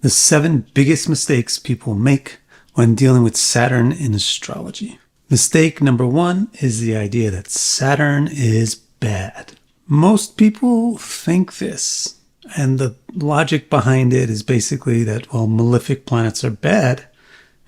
The 7 biggest mistakes people make when dealing with Saturn in astrology. Mistake number 1 is the idea that Saturn is bad. Most people think this, and the logic behind it is basically that, well, malefic planets are bad,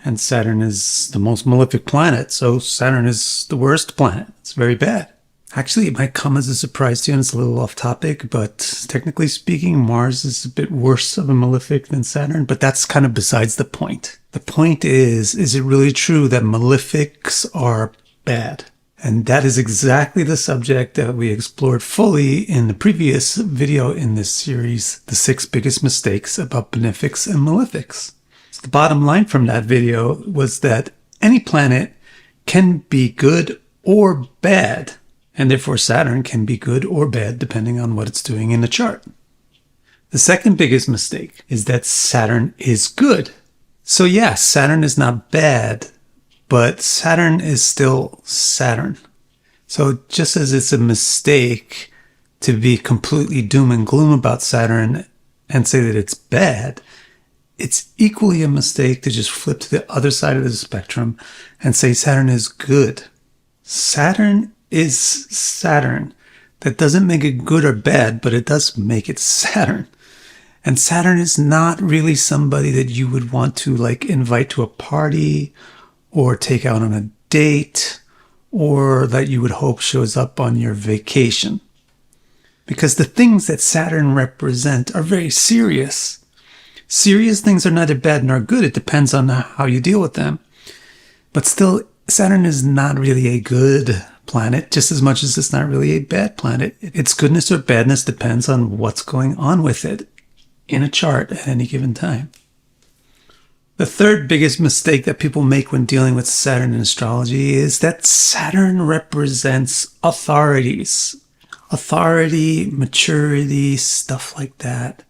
and Saturn is the most malefic planet, so Saturn is the worst planet. It's very bad. Actually, it might come as a surprise to you, and it's a little off topic, but technically speaking, Mars is a bit worse of a malefic than Saturn, but that's kind of besides the point. The point is it really true that malefics are bad? And that is exactly the subject that we explored fully in the previous video in this series, the 6 biggest mistakes about benefics and malefics. So the bottom line from that video was that any planet can be good or bad, and therefore Saturn can be good or bad depending on what it's doing in the chart. The second biggest mistake is that Saturn is good. So yeah, Saturn is not bad, but Saturn is still Saturn. So just as it's a mistake to be completely doom and gloom about Saturn and say that it's bad, it's equally a mistake to just flip to the other side of the spectrum and say Saturn is good. Saturn is Saturn. That doesn't make it good or bad, but it does make it Saturn. And Saturn is not really somebody that you would want to invite to a party or take out on a date or that you would hope shows up on your vacation. Because the things that Saturn represent are very serious. Serious things are neither bad nor good. It depends on how you deal with them. But still, Saturn is not really a good planet, just as much as it's not really a bad planet. Its goodness or badness depends on what's going on with it in a chart at any given time. The third biggest mistake that people make when dealing with Saturn in astrology is that Saturn represents authorities. Authority, maturity, stuff like that.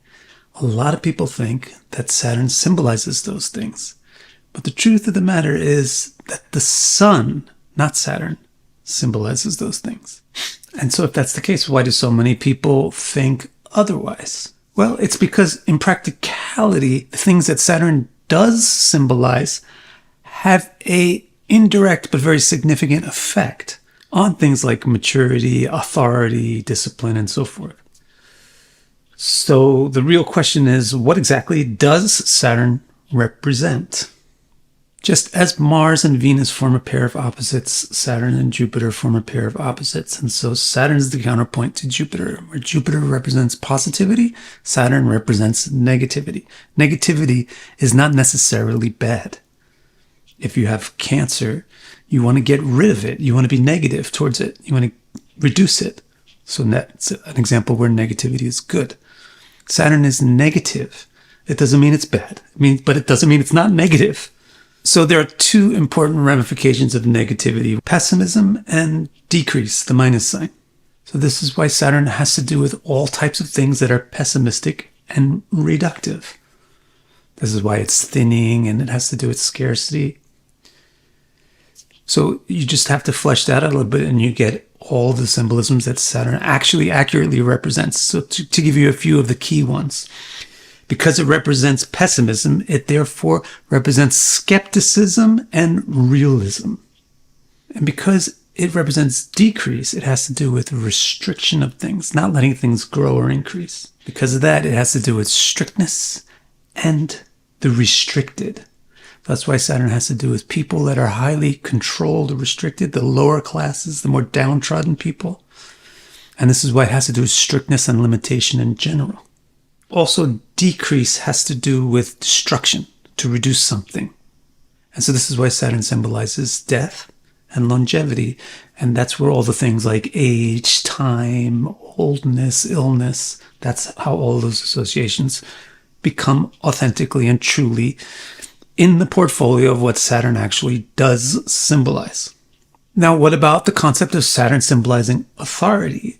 A lot of people think that Saturn symbolizes those things. But the truth of the matter is that the Sun, not Saturn, symbolizes those things. And so if that's the case, why do so many people think otherwise? Well, it's because in practicality, the things that Saturn does symbolize have a indirect but very significant effect on things like maturity, authority, discipline, and so forth. So the real question is, what exactly does Saturn represent? Just as Mars and Venus form a pair of opposites, Saturn and Jupiter form a pair of opposites. And so Saturn is the counterpoint to Jupiter. Where Jupiter represents positivity, Saturn represents negativity. Negativity is not necessarily bad. If you have cancer, you want to get rid of it. You want to be negative towards it. You want to reduce it. So that's an example where negativity is good. Saturn is negative. It doesn't mean it's bad. But it doesn't mean it's not negative. So there are 2 important ramifications of negativity: pessimism and decrease, the minus sign. So this is why Saturn has to do with all types of things that are pessimistic and reductive. This is why it's thinning, and it has to do with scarcity. So you just have to flesh that out a little bit and you get all the symbolisms that Saturn actually accurately represents. So to give you a few of the key ones. Because it represents pessimism, it therefore represents skepticism and realism. And because it represents decrease, it has to do with restriction of things, not letting things grow or increase. Because of that, it has to do with strictness and the restricted. That's why Saturn has to do with people that are highly controlled or restricted, the lower classes, the more downtrodden people. And this is why it has to do with strictness and limitation in general. Also, decrease has to do with destruction, to reduce something. And so this is why Saturn symbolizes death and longevity. And that's where all the things like age, time, oldness, illness, that's how all those associations become authentically and truly in the portfolio of what Saturn actually does symbolize. Now, what about the concept of Saturn symbolizing authority?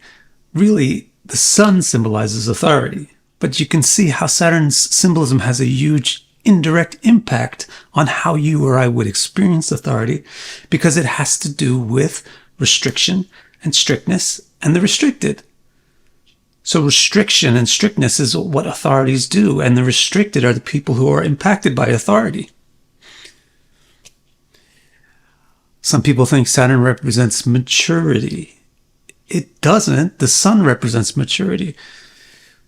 Really, the Sun symbolizes authority. But you can see how Saturn's symbolism has a huge indirect impact on how you or I would experience authority, because it has to do with restriction and strictness and the restricted. So restriction and strictness is what authorities do, and the restricted are the people who are impacted by authority. Some people think Saturn represents maturity. It doesn't. The sun represents maturity.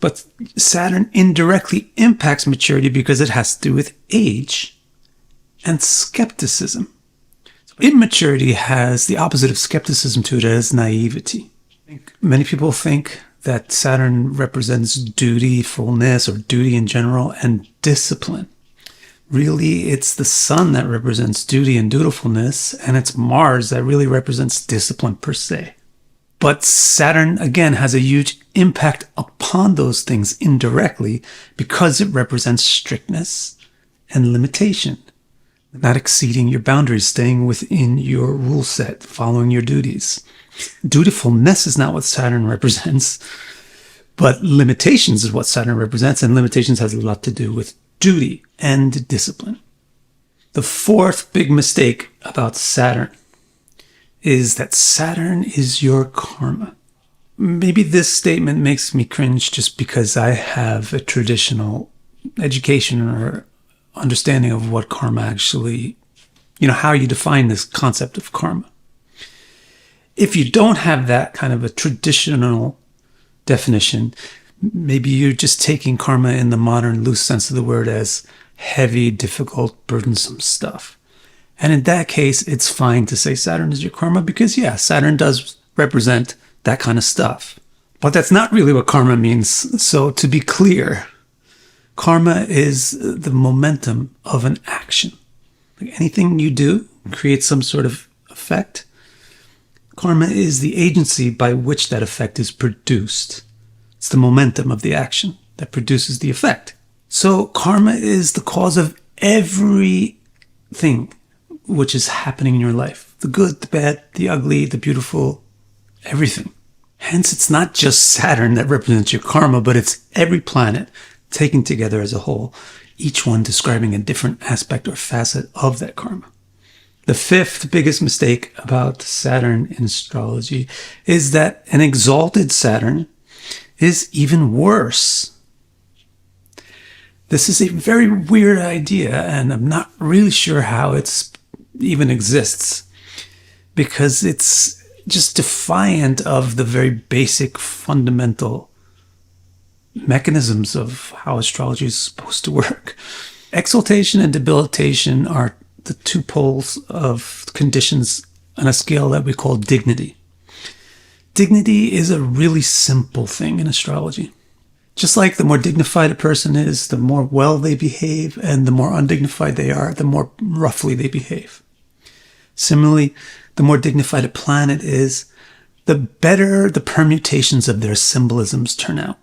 But Saturn indirectly impacts maturity because it has to do with age and skepticism. Immaturity has the opposite of skepticism to it as naivety. Many people think that Saturn represents dutifulness or duty in general and discipline. Really, it's the sun that represents duty and dutifulness, and it's Mars that really represents discipline per se. But Saturn, again, has a huge impact upon those things indirectly because it represents strictness and limitation, not exceeding your boundaries, staying within your rule set, following your duties. Dutifulness is not what Saturn represents, but limitations is what Saturn represents, and limitations has a lot to do with duty and discipline. The fourth big mistake about Saturn is that Saturn is your karma. Maybe this statement makes me cringe just because I have a traditional education or understanding of what karma actually, how you define this concept of karma. If you don't have that kind of a traditional definition, maybe you're just taking karma in the modern loose sense of the word as heavy, difficult, burdensome stuff. And in that case, it's fine to say Saturn is your karma because, yeah, Saturn does represent that kind of stuff. But that's not really what karma means. So to be clear, karma is the momentum of an action. Like anything you do creates some sort of effect. Karma is the agency by which that effect is produced. It's the momentum of the action that produces the effect. So karma is the cause of everything which is happening in your life. The good, the bad, the ugly, the beautiful, everything. Hence, it's not just Saturn that represents your karma, but it's every planet taken together as a whole, each one describing a different aspect or facet of that karma. The fifth biggest mistake about Saturn in astrology is that an exalted Saturn is even worse. This is a very weird idea, and I'm not really sure how it even exists, because it's just defiant of the very basic fundamental mechanisms of how astrology is supposed to work. Exaltation and debilitation are the two poles of conditions on a scale that we call dignity. Dignity is a really simple thing in astrology. Just like the more dignified a person is, the more well they behave, and the more undignified they are, the more roughly they behave. Similarly, the more dignified a planet is, the better the permutations of their symbolisms turn out.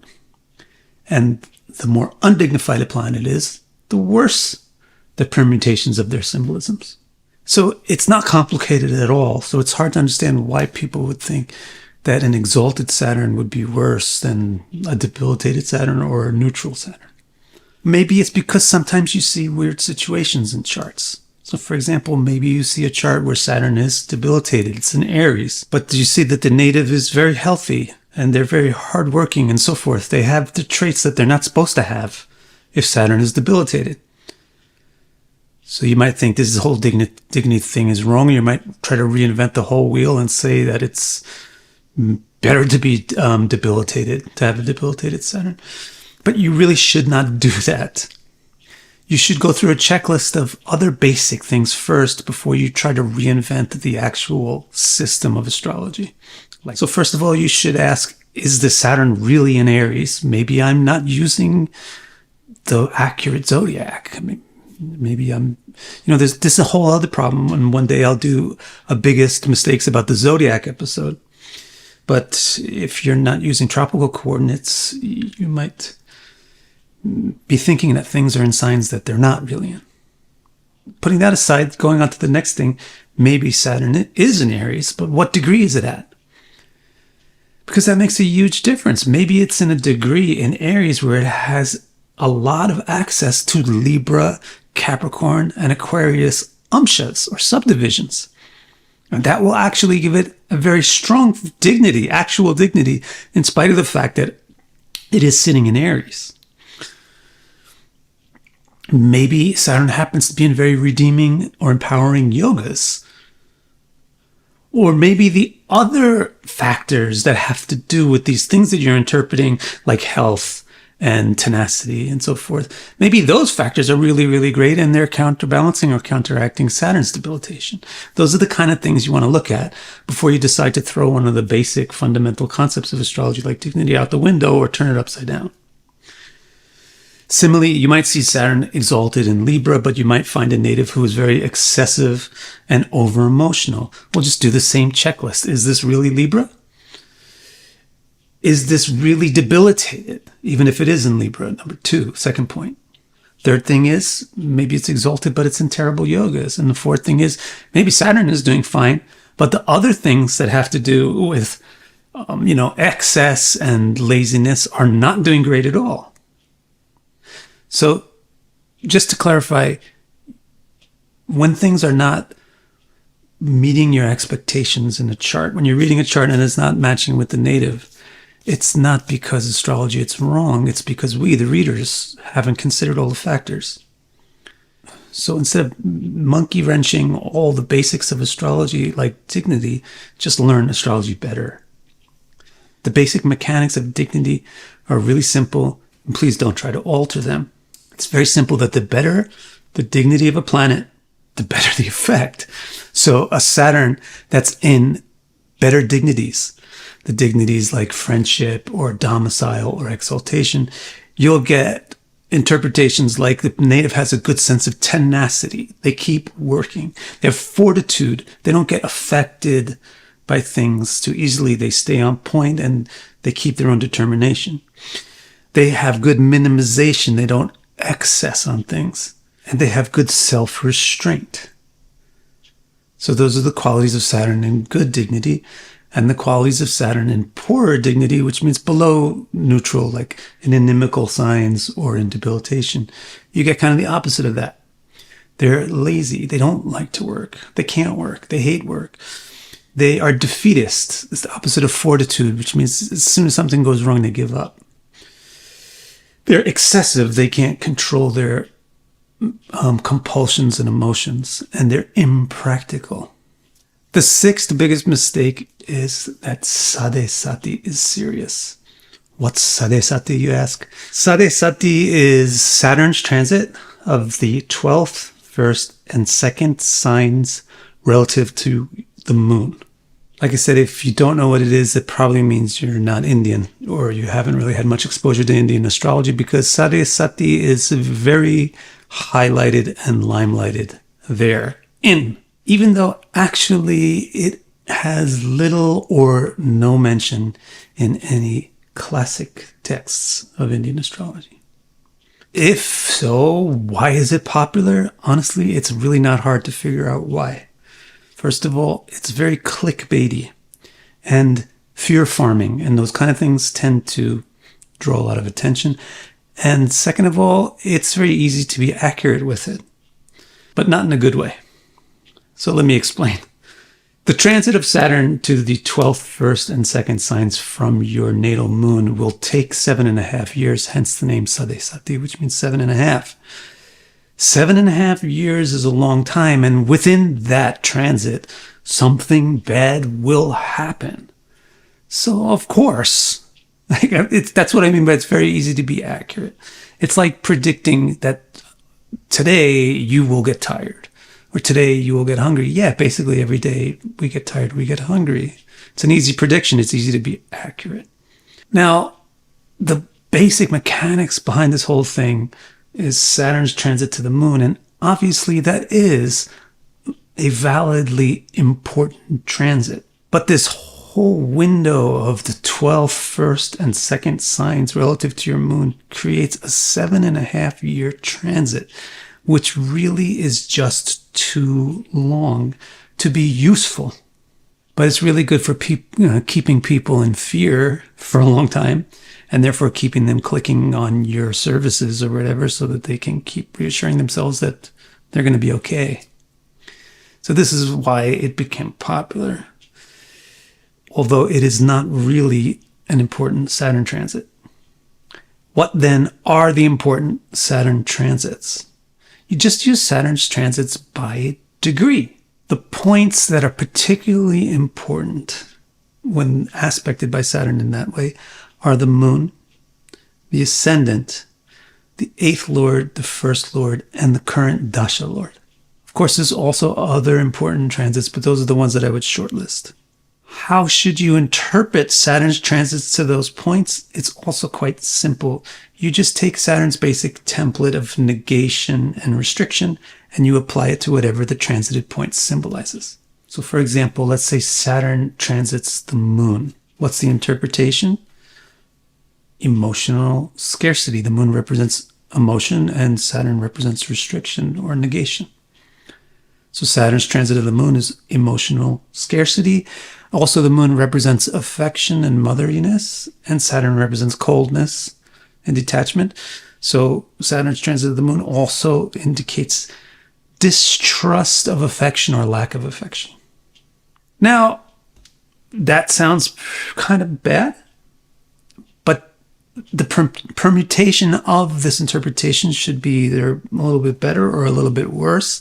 And the more undignified a planet is, the worse the permutations of their symbolisms. So it's not complicated at all. So it's hard to understand why people would think that an exalted Saturn would be worse than a debilitated Saturn or a neutral Saturn. Maybe it's because sometimes you see weird situations in charts. So for example, maybe you see a chart where Saturn is debilitated. It's in Aries. But you see that the native is very healthy and they're very hardworking and so forth. They have the traits that they're not supposed to have if Saturn is debilitated. So you might think this whole dignity thing is wrong. You might try to reinvent the whole wheel and say that it's better to be debilitated, to have a debilitated Saturn. But you really should not do that. You should go through a checklist of other basic things first before you try to reinvent the actual system of astrology. So first of all, you should ask, is the Saturn really in Aries? Maybe I'm not using the accurate zodiac. I mean, maybe I'm, there's a whole other problem. And one day I'll do a biggest mistakes about the zodiac episode. But if you're not using tropical coordinates, you might be thinking that things are in signs that they're not really in. Putting that aside, going on to the next thing, maybe Saturn is in Aries, but what degree is it at? Because that makes a huge difference. Maybe it's in a degree in Aries where it has a lot of access to Libra, Capricorn, and Aquarius amshas or subdivisions. And that will actually give it a very strong dignity, actual dignity, in spite of the fact that it is sitting in Aries. Maybe Saturn happens to be in very redeeming or empowering yogas. Or maybe the other factors that have to do with these things that you're interpreting, like health and tenacity and so forth, maybe those factors are really, really great and they're counterbalancing or counteracting Saturn's debilitation. Those are the kind of things you want to look at before you decide to throw one of the basic fundamental concepts of astrology like dignity out the window or turn it upside down. Similarly, you might see Saturn exalted in Libra, but you might find a native who is very excessive and over-emotional. We'll just do the same checklist. Is this really Libra? Is this really debilitated, even if it is in Libra? Number 2, second point. Third thing is, maybe it's exalted, but it's in terrible yogas. And the fourth thing is, maybe Saturn is doing fine, but the other things that have to do with, excess and laziness are not doing great at all. So just to clarify, when things are not meeting your expectations in a chart, when you're reading a chart and it's not matching with the native, it's not because astrology it's wrong. It's because we, the readers, haven't considered all the factors. So instead of monkey wrenching all the basics of astrology like dignity, just learn astrology better. The basic mechanics of dignity are really simple, and please don't try to alter them. It's very simple that the better the dignity of a planet, the better the effect. So a Saturn that's in better dignities, the dignities like friendship or domicile or exaltation, you'll get interpretations like the native has a good sense of tenacity. They keep working. They have fortitude. They don't get affected by things too easily. They stay on point and they keep their own determination. They have good minimization. They don't excess on things, and they have good self-restraint. So those are the qualities of Saturn in good dignity, and the qualities of Saturn in poorer dignity, which means below neutral, like in inimical signs or in debilitation. You get kind of the opposite of that. They're lazy. They don't like to work. They can't work. They hate work. They are defeatist. It's the opposite of fortitude, which means as soon as something goes wrong, they give up. They're excessive. They can't control their compulsions and emotions, and they're impractical. The sixth biggest mistake is that Sadesati is serious. What's Sadesati, you ask? Sadesati is Saturn's transit of the 12th, 1st, and 2nd signs relative to the moon. Like I said, if you don't know what it is, it probably means you're not Indian or you haven't really had much exposure to Indian astrology, because Sadesati is very highlighted and limelighted therein, even though actually it has little or no mention in any classic texts of Indian astrology. If so, why is it popular? Honestly, it's really not hard to figure out why. First of all, it's very clickbaity and fear farming, and those kind of things tend to draw a lot of attention. And second of all, it's very easy to be accurate with it, but not in a good way. So let me explain. The transit of Saturn to the 12th, 1st, and 2nd signs from your natal moon will take 7.5 years, hence the name Sadesati, which means 7.5. 7.5 years is a long time, and within that transit, something bad will happen. So, of course, that's what I mean by it's very easy to be accurate. It's like predicting that today you will get tired, or today you will get hungry. Yeah, basically every day we get tired, we get hungry. It's an easy prediction. It's easy to be accurate. Now, the basic mechanics behind this whole thing is Saturn's transit to the moon, and obviously that is a validly important transit. But this whole window of the 12th, 1st, and 2nd signs relative to your moon creates a 7.5 year transit, which really is just too long to be useful. But it's really good for keeping people in fear for a long time, and therefore keeping them clicking on your services or whatever so that they can keep reassuring themselves that they're going to be okay. So this is why it became popular, although it is not really an important Saturn transit. What then are the important Saturn transits? You just use Saturn's transits by degree. The points that are particularly important when aspected by Saturn in that way are the moon, the ascendant, the 8th lord, the 1st lord, and the current dasha lord. Of course, there's also other important transits, but those are the ones that I would shortlist. How should you interpret Saturn's transits to those points? It's also quite simple. You just take Saturn's basic template of negation and restriction, and you apply it to whatever the transited point symbolizes. So for example, let's say Saturn transits the moon. What's the interpretation? Emotional scarcity. The moon represents emotion, and Saturn represents restriction or negation. So Saturn's transit of the moon is emotional scarcity. Also, the moon represents affection and motheriness, and Saturn represents coldness and detachment. So Saturn's transit of the moon also indicates distrust of affection or lack of affection. Now, that sounds kind of bad, but the permutation of this interpretation should be either a little bit better or a little bit worse,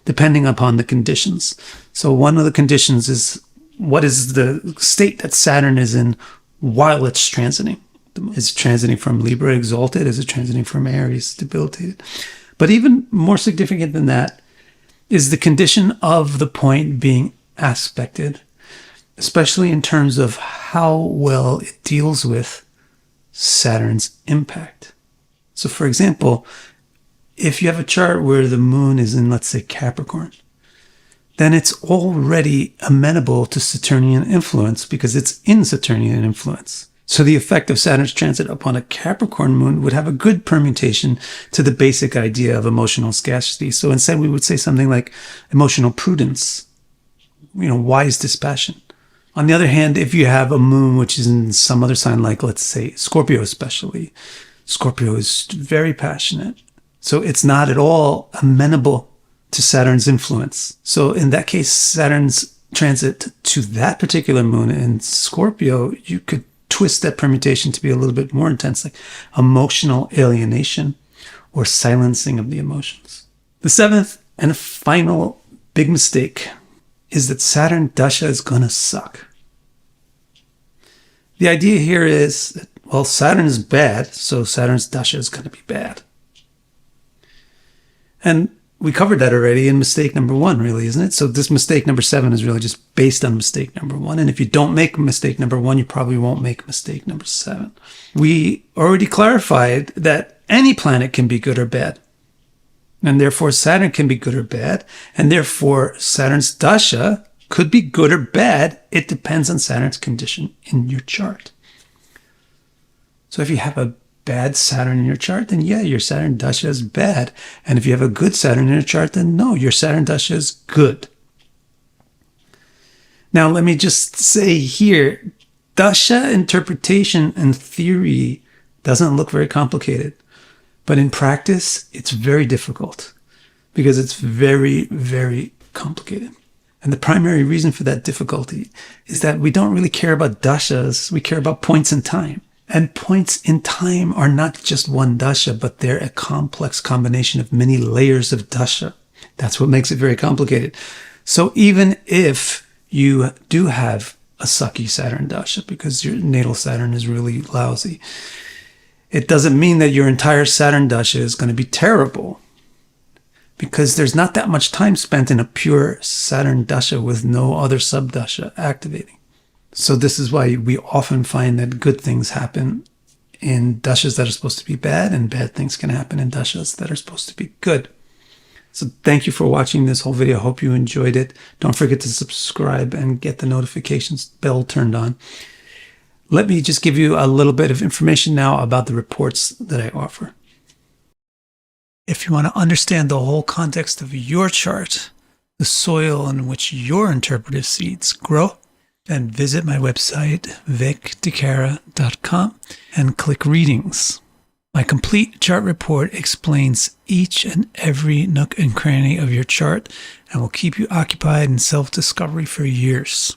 depending upon the conditions. So one of the conditions is, what is the state that Saturn is in while it's transiting? Is it transiting from Libra exalted? Is it transiting from Aries debilitated? But even more significant than that is the condition of the point being aspected, especially in terms of how well it deals with Saturn's impact. So for example, if you have a chart where the moon is in, let's say, Capricorn, then it's already amenable to Saturnian influence because it's in Saturnian influence. So the effect of Saturn's transit upon a Capricorn moon would have a good permutation to the basic idea of emotional scarcity. So instead we would say something like emotional prudence, wise dispassion. On the other hand, if you have a moon which is in some other sign, like let's say Scorpio especially, Scorpio is very passionate. So it's not at all amenable to Saturn's influence. So in that case, Saturn's transit to that particular moon in Scorpio, you could twist that permutation to be a little bit more intense, like emotional alienation or silencing of the emotions. The seventh and final big mistake is that Saturn dasha is going to suck. The idea here is that, well, Saturn is bad, so Saturn's dasha is going to be bad. And we covered that already in mistake number 1, really, isn't it? So this mistake number 7 is really just based on mistake number 1. And if you don't make mistake number 1, you probably won't make mistake number 7. We already clarified that any planet can be good or bad. And therefore Saturn can be good or bad. And therefore Saturn's dasha could be good or bad. It depends on Saturn's condition in your chart. So if you have a bad Saturn in your chart, then yeah, your Saturn dasha is bad. And if you have a good Saturn in your chart, then no, your Saturn dasha is good. Now, let me just say here, dasha interpretation and theory doesn't look very complicated. But in practice, it's very difficult because it's very, very complicated. And the primary reason for that difficulty is that we don't really care about dashas. We care about points in time. And points in time are not just one dasha, but they're a complex combination of many layers of dasha. That's what makes it very complicated. So even if you do have a sucky Saturn dasha because your natal Saturn is really lousy, it doesn't mean that your entire Saturn dasha is going to be terrible, because there's not that much time spent in a pure Saturn dasha with no other sub-dasha activating. So this is why we often find that good things happen in dashas that are supposed to be bad, and bad things can happen in dashas that are supposed to be good. So thank you for watching this whole video. I hope you enjoyed it. Don't forget to subscribe and get the notifications bell turned on. Let me just give you a little bit of information now about the reports that I offer. If you want to understand the whole context of your chart, the soil in which your interpretive seeds grow, then visit my website, vicdecara.com, and click Readings. My complete chart report explains each and every nook and cranny of your chart and will keep you occupied in self-discovery for years.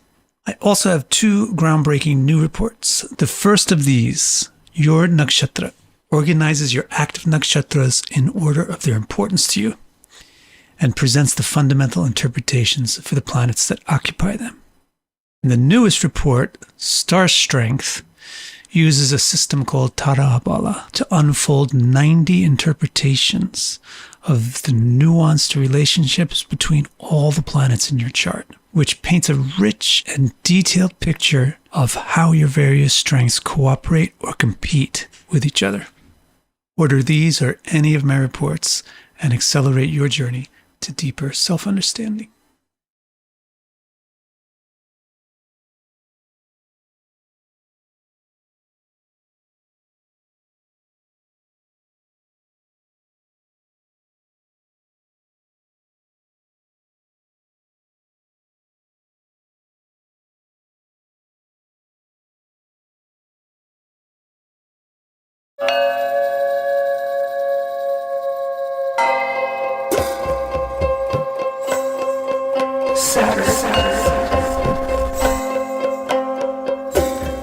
I also have 2 groundbreaking new reports. The first of these, your nakshatra, organizes your active nakshatras in order of their importance to you, and presents the fundamental interpretations for the planets that occupy them. In the newest report, Star Strength uses a system called Tarahabala to unfold 90 interpretations of the nuanced relationships between all the planets in your chart, which paints a rich and detailed picture of how your various strengths cooperate or compete with each other. Order these or any of my reports and accelerate your journey to deeper self-understanding.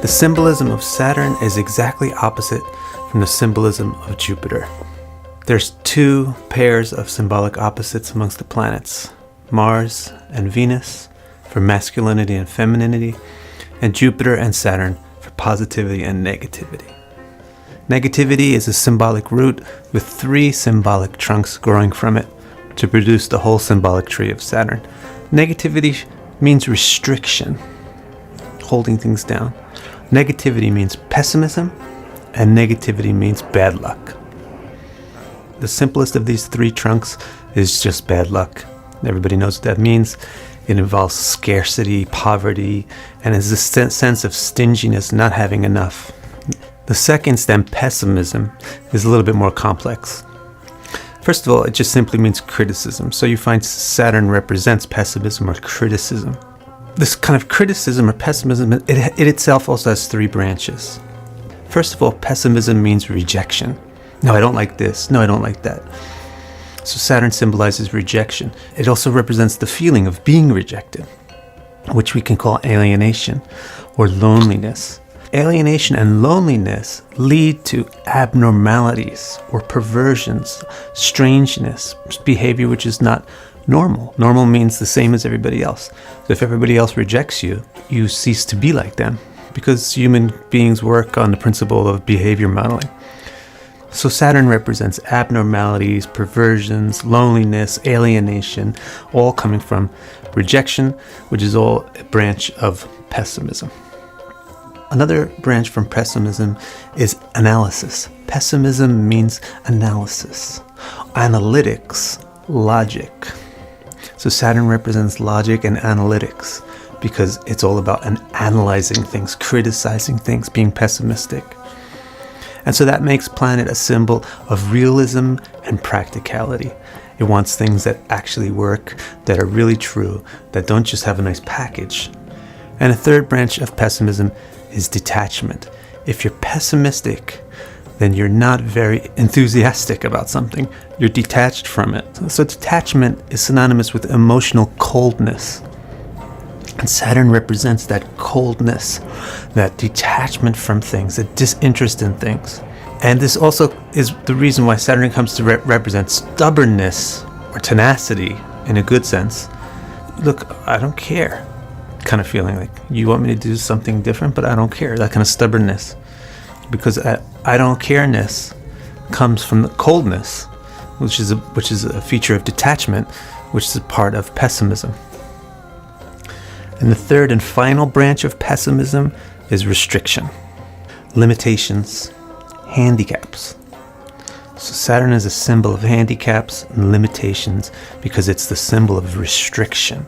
The symbolism of Saturn is exactly opposite from the symbolism of Jupiter. There's two pairs of symbolic opposites amongst the planets, Mars and Venus for masculinity and femininity, and Jupiter and Saturn for positivity and negativity. Negativity is a symbolic root with 3 symbolic trunks growing from it to produce the whole symbolic tree of Saturn. Negativity means restriction, holding things down. Negativity means pessimism, and negativity means bad luck. The simplest of these 3 trunks is just bad luck. Everybody knows what that means. It involves scarcity, poverty, and is a sense of stinginess, not having enough. The second stem, pessimism, is a little bit more complex. First of all, it just simply means criticism. So you find Saturn represents pessimism or criticism. This kind of criticism or pessimism, it itself also has 3 branches. First of all, pessimism means rejection. No, I don't like this. No, I don't like that. So Saturn symbolizes rejection. It also represents the feeling of being rejected, which we can call alienation or loneliness. Alienation and loneliness lead to abnormalities or perversions, strangeness, behavior which is not normal. Normal means the same as everybody else. So if everybody else rejects you, you cease to be like them, because human beings work on the principle of behavior modeling. So Saturn represents abnormalities, perversions, loneliness, alienation, all coming from rejection, which is all a branch of pessimism. Another branch from pessimism is analysis. Pessimism means analysis, analytics, logic. So Saturn represents logic and analytics because it's all about analyzing things, criticizing things, being pessimistic. And so that makes planet a symbol of realism and practicality. It wants things that actually work, that are really true, that don't just have a nice package. And a third branch of pessimism is detachment. If you're pessimistic, then you're not very enthusiastic about something. You're detached from it. So detachment is synonymous with emotional coldness. And Saturn represents that coldness, that detachment from things, that disinterest in things. And this also is the reason why Saturn comes to represent stubbornness or tenacity in a good sense. Look, I don't care kind of feeling, like you want me to do something different, but I don't care, that kind of stubbornness. Because I don't care-ness comes from the coldness, which is a feature of detachment, which is a part of pessimism. And the third and final branch of pessimism is restriction, limitations, handicaps. So Saturn is a symbol of handicaps and limitations because it's the symbol of restriction.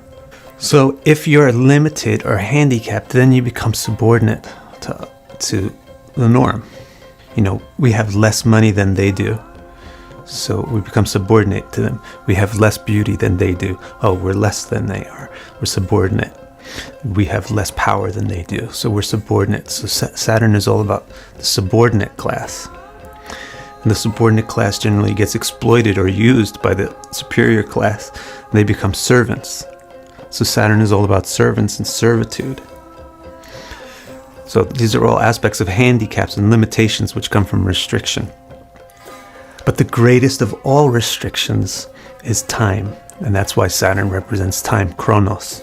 So if you're limited or handicapped, then you become subordinate to the norm. You know, we have less money than they do, so we become subordinate to them. We have less beauty than they do. Oh, we're less than they are. We're subordinate. We have less power than they do, so we're subordinate. So Saturn is all about the subordinate class. And the subordinate class generally gets exploited or used by the superior class, and they become servants. So Saturn is all about servants and servitude. So these are all aspects of handicaps and limitations which come from restriction. But the greatest of all restrictions is time. And that's why Saturn represents time, Chronos.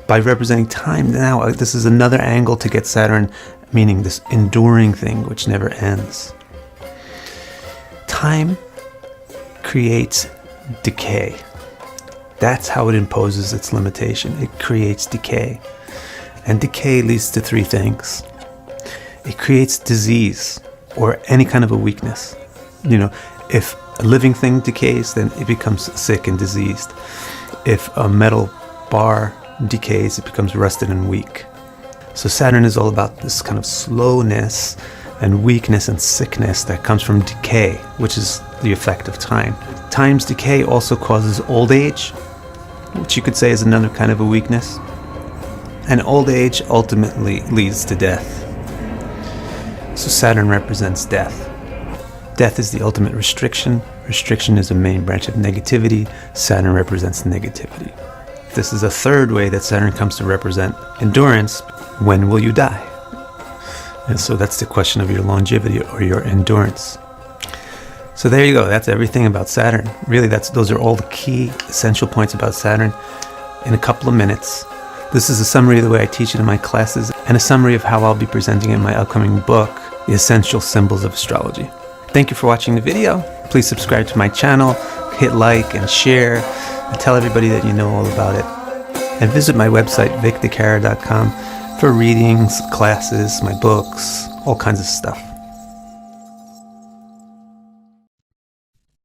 By representing time now, this is another angle to get Saturn, meaning this enduring thing which never ends. Time creates decay. That's how it imposes its limitation. It creates decay. And decay leads to three things. It creates disease or any kind of a weakness. If a living thing decays, then it becomes sick and diseased. If a metal bar decays, it becomes rusted and weak. So Saturn is all about this kind of slowness and weakness and sickness that comes from decay, which is the effect of time. Time's decay also causes old age, which you could say is another kind of a weakness. And old age ultimately leads to death. So Saturn represents death. Death is the ultimate restriction. Restriction is a main branch of negativity. Saturn represents negativity. This is a third way that Saturn comes to represent endurance. When will you die? And so that's the question of your longevity or your endurance. So there you go. That's everything about Saturn. Really, those are all the key essential points about Saturn in a couple of minutes. This is a summary of the way I teach it in my classes and a summary of how I'll be presenting it in my upcoming book, The Essential Symbols of Astrology. Thank you for watching the video. Please subscribe to my channel, hit like and share, and tell everybody that you know all about it. And visit my website, vicdecara.com, for readings, classes, my books, all kinds of stuff.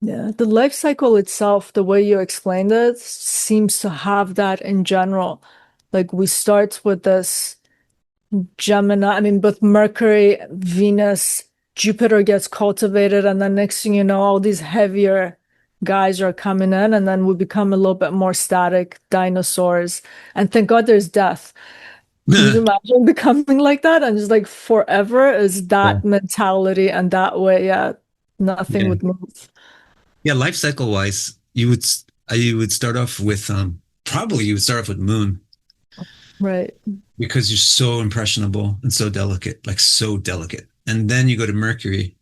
Yeah, the life cycle itself, the way you explained it, seems to have that in general. Like we start with this Gemini, with Mercury, Venus, Jupiter gets cultivated, and then next thing you know, all these heavier guys are coming in, and then we become a little bit more static dinosaurs. And thank God there's death. Can you imagine becoming like that? And just like forever is that mentality and that way, nothing would move. Yeah, life cycle wise, you would start off with probably you would start off with Moon. Right. Because you're so impressionable and so delicate, like so delicate. And then you go to Mercury,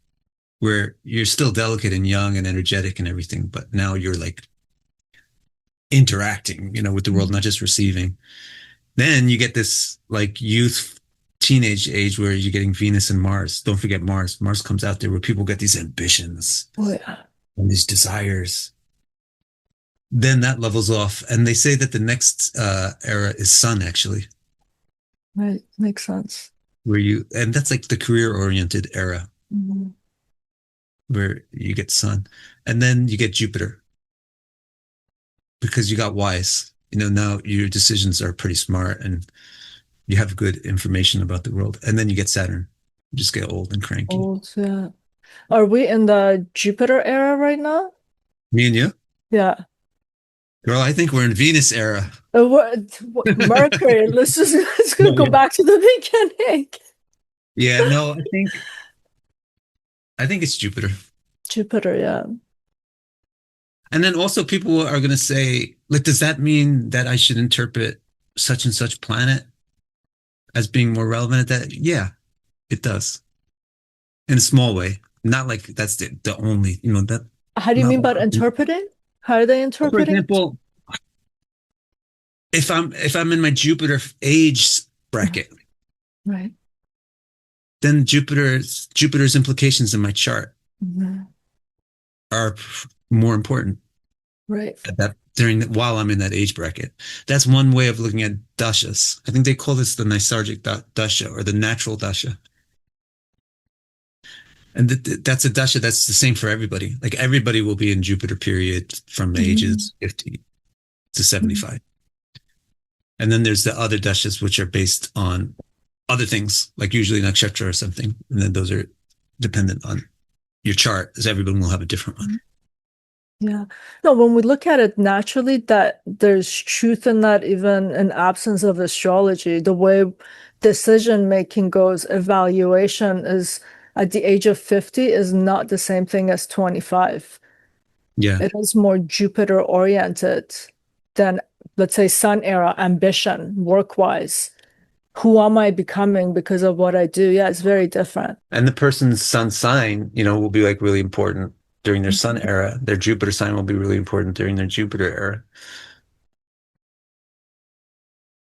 where you're still delicate and young and energetic and everything, but now you're like interacting, with the world, not just receiving. Then you get this like youth, teenage age where you're getting Venus and Mars. Don't forget Mars. Mars comes out there where people get these ambitions and these desires. Then that levels off. And they say that the next era is Sun, actually. Right. Makes sense. And that's like the career-oriented era, where you get Sun. And then you get Jupiter. Because you got wise. Now your decisions are pretty smart and you have good information about the world. And then you get Saturn. You just get old and cranky. Old, yeah. Are we in the Jupiter era right now? Me and you? Yeah. Girl, I think we're in Venus era. Mercury. let's go back to the beginning. Yeah, no, I think it's Jupiter. Jupiter, yeah. And then also people are going to say, like, does that mean that I should interpret such and such planet as being more relevant at that? Yeah, it does. In a small way. Not like that's the only, that. How do you mean by interpreting? How are they interpreting? For example, if I'm in my Jupiter age bracket, right, then Jupiter's implications in my chart are more important. Right. While I'm in that age bracket. That's one way of looking at dashas. I think they call this the Nysargic dasha or the natural dasha. And that's a dasha that's the same for everybody. Like everybody will be in Jupiter period from the ages 50 to 75. And then there's the other dashas, which are based on other things, like usually nakshatra or something. And then those are dependent on your chart, as everyone will have a different one. Yeah. No, when we look at it naturally, that there's truth in that, even in absence of astrology. The way decision making goes, evaluation is at the age of 50 is not the same thing as 25. Yeah. It is more Jupiter oriented than, let's say, Sun era, ambition, work-wise. Who am I becoming because of what I do? Yeah, it's very different. And the person's sun sign, will be like really important. during their sun era. Their Jupiter sign will be really important during their Jupiter era.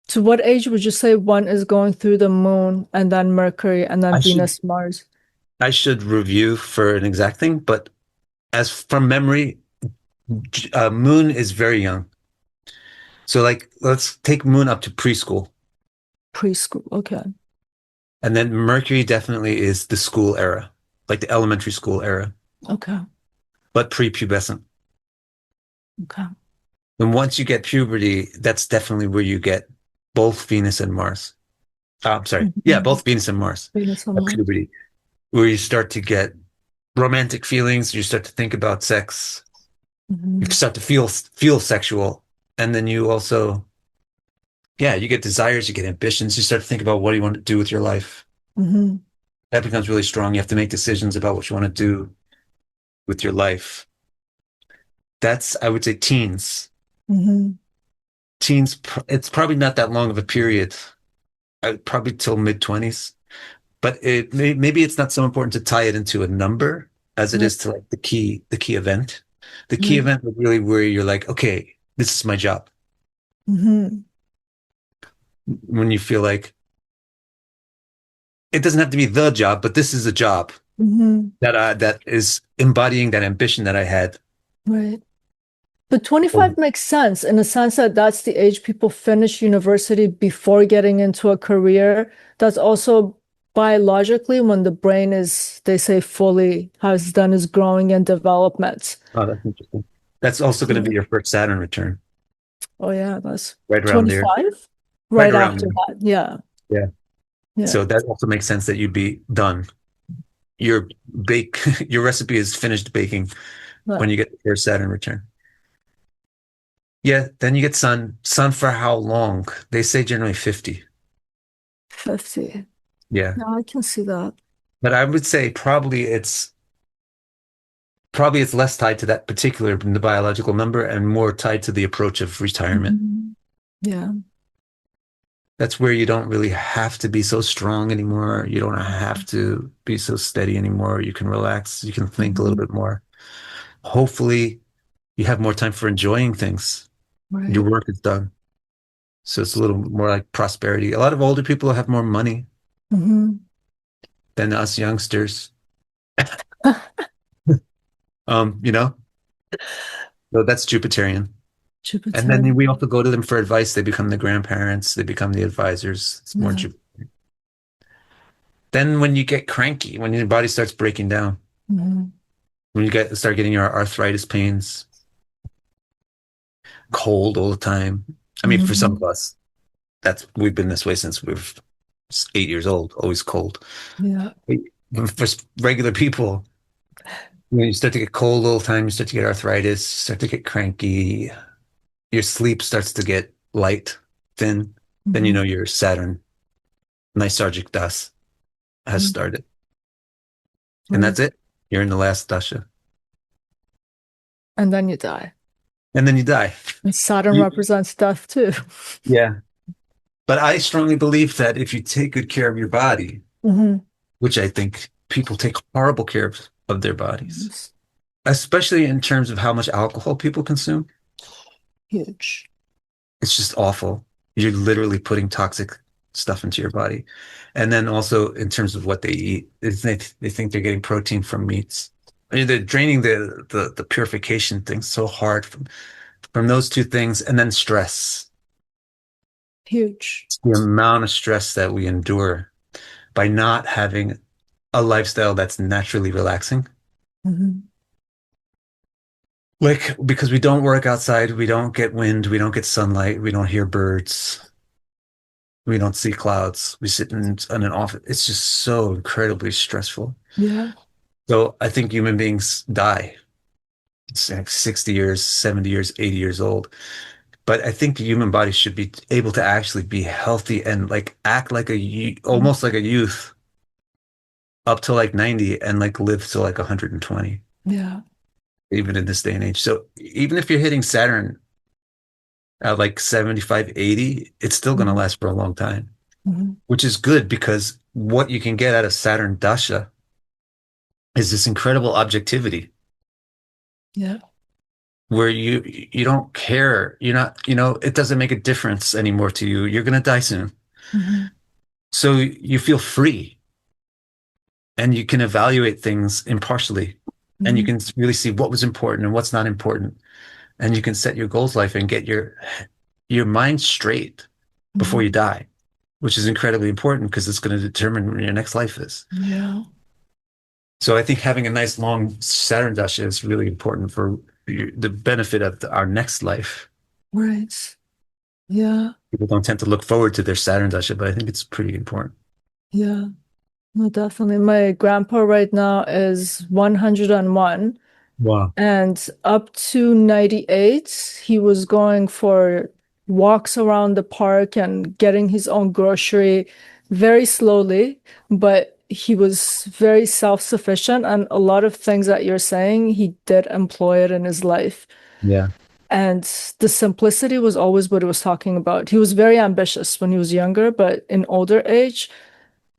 To what age would you say one is going through the moon and then Mercury and then I should Venus, Mars? I should review for an exact thing, but as from memory, Moon is very young. So like let's take Moon up to preschool. Preschool. Okay. And then Mercury definitely is the school era, like the elementary school era, Okay. but prepubescent. Okay. And once you get puberty, that's definitely where you get both Venus and Mars. Oh, I'm sorry. Yeah, both Venus and Mars Venus and at Mars. puberty, where you start to get romantic feelings, you start to think about sex, you start to feel sexual, and then you also, yeah, you get desires, you get ambitions, you start to think about what do you want to do with your life. Mm-hmm. That becomes really strong. You have to make decisions about what you want to do with your life. That's, I would say, teens. Mm-hmm. Teens, it's probably not that long of a period, probably till mid-20s. But maybe it's not so important to tie it into a number as it is to like the key event. The key event would really where you're like, okay, this is my job. Mm-hmm. When you feel like it doesn't have to be the job, but this is a job that is embodying that ambition that I had. Right. But 25 makes sense in the sense that that's the age people finish university before getting into a career. That's also biologically when the brain is, they say, fully has done its growing and development. Oh, that's interesting. That's also going to be your first Saturn return, Oh yeah, that's right around there. 25? Right Right around after there. that. Yeah. Yeah. Yeah. So that also makes sense that you'd be done. Your your recipe is finished baking when you get the first Saturn return. Yeah, then you get Sun. Sun for how long? They say generally 50. 50. Yeah. No, I can see that. But I would say probably it's less tied to that particular the biological number and more tied to the approach of retirement. Yeah. That's where you don't really have to be so strong anymore. You don't have to be so steady anymore. You can relax. You can think a little bit more. Hopefully, you have more time for enjoying things. Right. Your work is done. So it's a little more like prosperity. A lot of older people have more money than us youngsters. You know? So that's Jupiterian. Jupiter. And then we also go to them for advice. They become the grandparents. They become the advisors. It's more Jupiterian. Then when you get cranky, when your body starts breaking down, when you start getting your arthritis pains, cold all the time. I mean, for some of us, we've been this way since we were 8 years old, always cold. Yeah. For regular people, when you start to get cold all the time, you start to get arthritis, start to get cranky, your sleep starts to get light, thin, then you know your Saturn, Nysargic Das, has started. And that's it. You're in the last dasha. And then you die. And then you die. And Saturn represents death too. Yeah. But I strongly believe that if you take good care of your body, which I think people take horrible care of their bodies, especially in terms of how much alcohol people consume. Huge. It's just awful. You're literally putting toxic stuff into your body. And then also in terms of what they eat, they think they're getting protein from meats. I mean, they're draining the purification thing so hard from those two things. And then stress. Huge. It's the amount of stress that we endure by not having a lifestyle that's naturally relaxing. Like, because we don't work outside, we don't get wind, we don't get sunlight, we don't hear birds, we don't see clouds. We sit in an office. It's just so incredibly stressful. Yeah. So I think human beings die. It's like 60 years, 70 years, 80 years old. But I think the human body should be able to actually be healthy and like act like almost like a youth up to like 90 and like live to like 120. Yeah. Even in this day and age. So even if you're hitting Saturn at like 75, 80, it's still going to last for a long time, which is good because what you can get out of Saturn Dasha is this incredible objectivity. Yeah. where you don't care. You're not, it doesn't make a difference anymore to you. You're gonna die soon. Hmm. So you feel free and you can evaluate things impartially and you Hmm. can really see what was important and what's not important. And you can set your goals life and get your mind straight before you Hmm. die, which is incredibly important because it's going to determine where your next life is. Yeah. So I think having a nice long Saturn dasha is really important for the benefit of our next life. Right. Yeah. People don't tend to look forward to their Saturn dasha, but I think it's pretty important. Yeah. No, definitely. My grandpa right now is 101, Wow. and up to 98, he was going for walks around the park and getting his own grocery very slowly, but he was very self-sufficient. And a lot of things that you're saying, he did employ it in his life. Yeah. And the simplicity was always what he was talking about. He was very ambitious when he was younger, but in older age,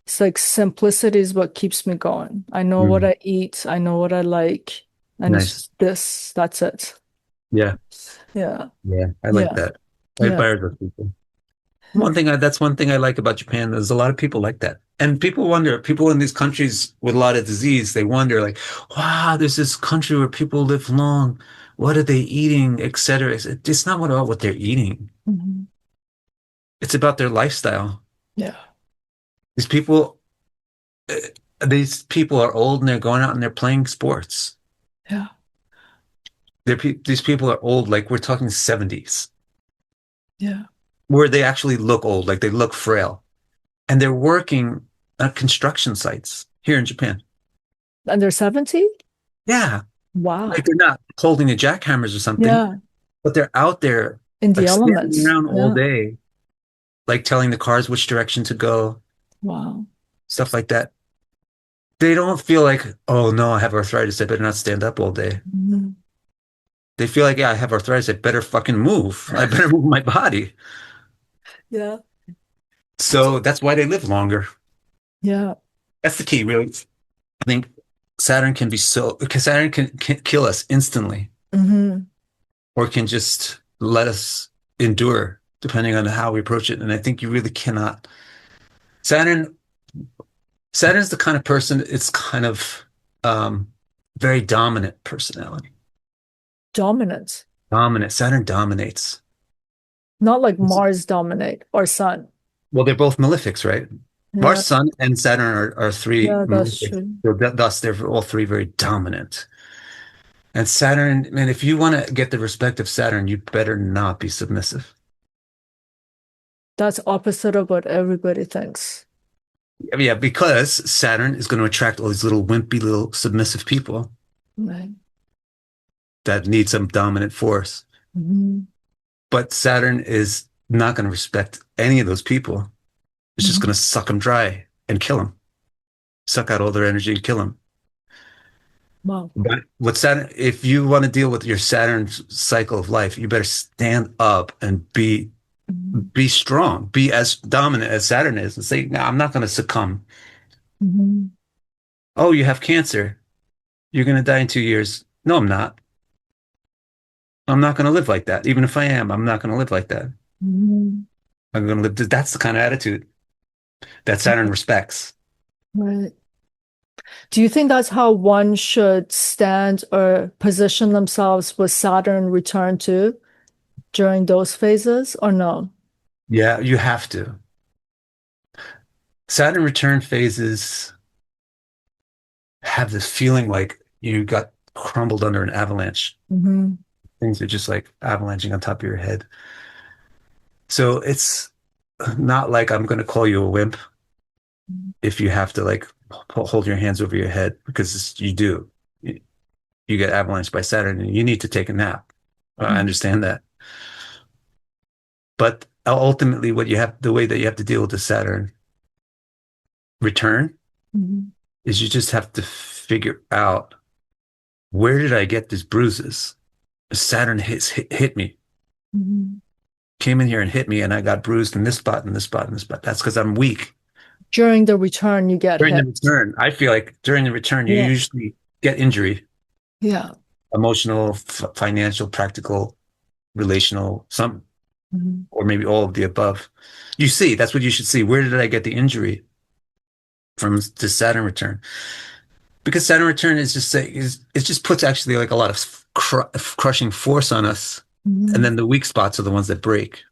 it's like simplicity is what keeps me going. I know what Mm. I eat, I know what I like, and it's Nice. just this, that's it. Yeah. Yeah. Yeah. I like Yeah. that. I Yeah. admire those people. That's one thing I like about Japan. There's a lot of people like that. And people wonder, people in these countries with a lot of disease, they wonder like, wow, there's this country where people live long. What are they eating, et cetera. It's not about what they're eating. Mhm. It's about their lifestyle. Yeah. These people, uh, these people are old and they're going out and they're playing sports. Yeah. These people are old, like we're talking 70s, Yeah. where they actually look old, like they look frail. And they're working at construction sites here in Japan. And they're 70? Yeah. Like Wow. they're not holding the jackhammers or something, Yeah. but they're out there In the like standing elements. around all Yeah. day, like telling the cars which direction to go, Wow. stuff like that. They don't feel like, oh no, I have arthritis. I better not stand up all day. Mhm. They feel like, yeah, I have arthritis. I better fucking move. I better move my body. Yeah. So that's why they live longer. Yeah. That's the key, really. I think Saturn can be because Saturn can kill us instantly Hmm. or can just let us endure depending on how we approach it. And I think you really cannot. Saturn Saturn's the kind of person, it's kind of um, very dominant personality. Dominant. Dominant. Saturn dominates. Not like Mars dominate or Sun. Well, they're both malefics, right? Yeah. Mars, Sun, and Saturn are three Yeah, that's malefics. true. So thus, they're all three very dominant. And Saturn, man, if you want to get the respect of Saturn, you better not be submissive. That's opposite of what everybody thinks. Yeah, because Saturn is going to attract all these little wimpy, little submissive people Right. that need some dominant force. Hmm. But Saturn is not going to respect any of those people. It's just going to suck them dry and kill them, suck out all their energy and kill them. Wow. But what Saturn, if you want to deal with your Saturn cycle of life, you better stand up and Mhm. be strong, be as dominant as Saturn is, and say, "No, I'm not going to succumb." Mhm. Oh, you have cancer. You're going to die in 2 years. No, I'm not. I'm not going to live like that. Even if I am, I'm not going to live like that. Mhm. I'm going to live. That's the kind of attitude that Saturn respects. Right. Do you think that's how one should stand or position themselves with Saturn return to during those phases, or no? Yeah, you have to. Saturn return phases have this feeling like you got crumbled under an avalanche. Hmm. Things are just like avalanching on top of your head. So it's not like I'm going to call you a wimp if you have to like hold your hands over your head because you do. You get avalanched by Saturn and you need to take a nap. I understand that. But ultimately, the way that you have to deal with the Saturn return Hmm. is you just have to figure out where did I get these bruises? Saturn hit me, Hmm. came in here and hit me, and I got bruised in this spot and this spot and this spot. That's because I'm weak. During the return, you get During the hit. return, I feel like during the return, you Yeah. usually get injury Yeah. emotional, financial, practical, relational, some, Mhm. or maybe all of the above. You see, that's what you should see. Where did I get the injury from the Saturn return? Because Saturn return is just saying it just puts actually like a lot of crushing force on us, and Mhm. then the weak spots are the ones that break.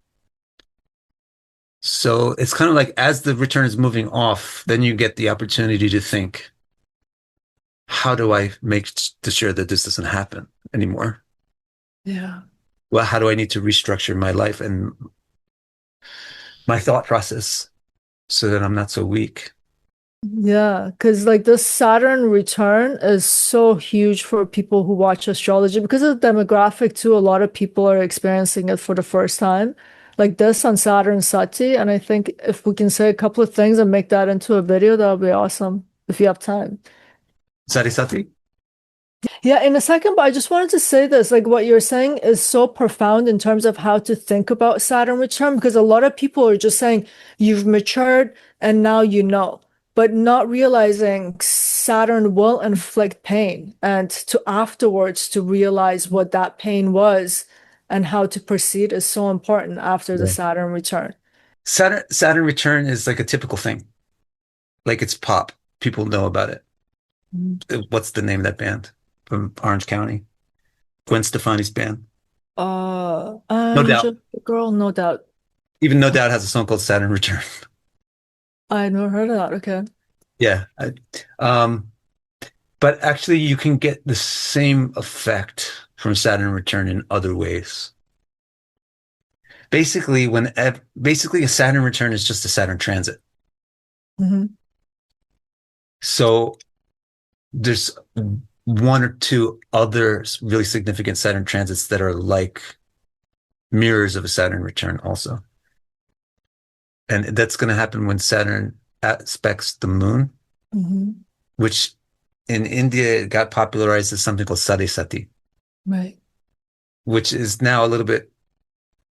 So it's kind of like as the return is moving off, then you get the opportunity to think, how do I make sure that this doesn't happen anymore? Yeah. Well, how do I need to restructure my life and my thought process so that I'm not so weak? Yeah, because like this Saturn return is so huge for people who watch astrology because of the demographic too. A lot of people are experiencing it for the first time. Like this on Saturn Sati. And I think if we can say a couple of things and make that into a video, that would be awesome if you have time. Sarisati? Yeah, in a second, but I just wanted to say this, like what you're saying is so profound in terms of how to think about Saturn return, because a lot of people are just saying you've matured and now you know, but not realizing Saturn will inflict pain and to afterwards to realize what that pain was and how to proceed is so important after the Yeah. Saturn return. Saturn return is like a typical thing. Like it's pop. People know about it. Mhm. What's the name of that band from Orange County? Gwen Stefani's band. No I'm doubt. just a girl, no doubt. Even No Doubt has a song called Saturn Return. I never heard of that. Okay. Yeah. Um, but actually, you can get the same effect from Saturn return in other ways. Basically, basically a Saturn return is just a Saturn transit. Hmm. So there's one or two other really significant Saturn transits that are like mirrors of a Saturn return also. And that's going to happen when Saturn aspects the moon, Hmm. which in India it got popularized as something called Sadhisati, Right. which is now a little bit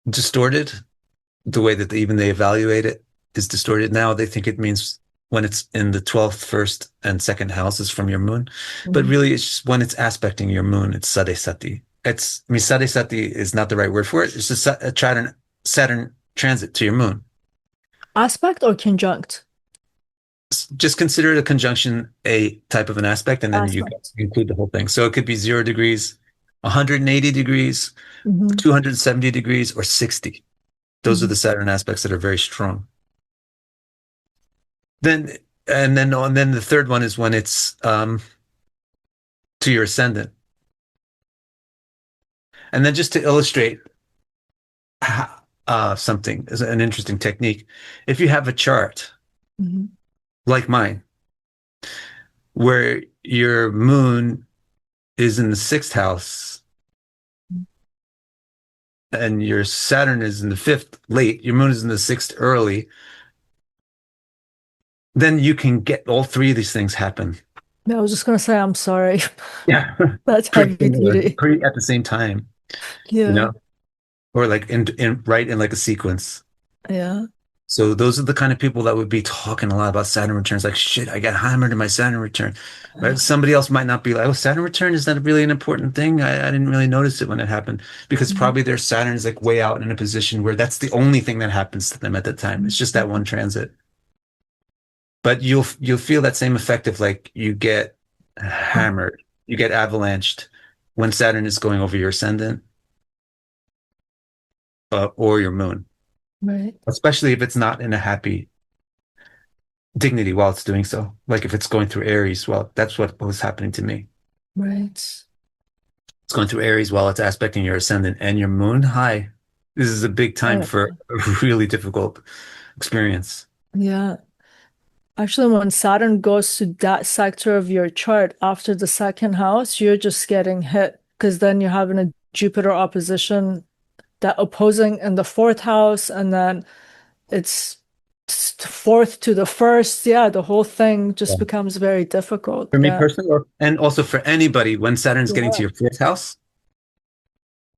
distorted. The way that even they evaluate it is distorted. Now they think it means when it's in the 12th, first, and second houses from your moon. But Mhm. really, it's just when it's aspecting your moon, it's Sadhisati. I mean, Sadhisati is not the right word for it. It's just a Saturn transit to your moon. Aspect or conjunct? Just consider it a conjunction, a type of an aspect, and then you Aspect. include the whole thing. So it could be 0 degrees, 180 degrees, Hmm. 270 degrees, or 60. Those are Hmm. the Saturn aspects that are very strong. Then and then the third one is when it's to your ascendant. And then just to illustrate something is an interesting technique. If you have a chart Hmm. like mine, where your moon is in the sixth house and your Saturn is in the fifth late, your moon is in the sixth early, then you can get all three of these things happen. Yeah, I was just gonna say I'm sorry. Yeah. That's Pretty heavy similar, duty. pretty at the same time, you Yeah, know, or like in right in like a sequence. yeah. So those are the kind of people that would be talking a lot about Saturn returns. Like, shit, I got hammered in my Saturn return. Right? Somebody else might not be like, oh, Saturn return, is that really an important thing? I didn't really notice it when it happened because Mhm. probably their Saturn is like way out in a position where that's the only thing that happens to them at that time. It's just that one transit. But you'll feel that same effect of like you get hammered, you get avalanched when Saturn is going over your ascendant or your moon, Right, especially if it's not in a happy dignity while it's doing so. Like if it's going through Aries, well, that's what was happening to me. right. It's going through Aries while it's aspecting your ascendant and your moon. Hi. This is a big time Uh, for a really difficult experience. yeah. Actually, when Saturn goes to that sector of your chart after the second house, you're just getting hit because then you're having a Jupiter opposition that opposing in the fourth house, and then it's fourth to the first. Yeah, the whole thing Yeah. just becomes very difficult. For me Yeah. personally, and also for anybody, when Saturn's getting to Yeah. your fourth house,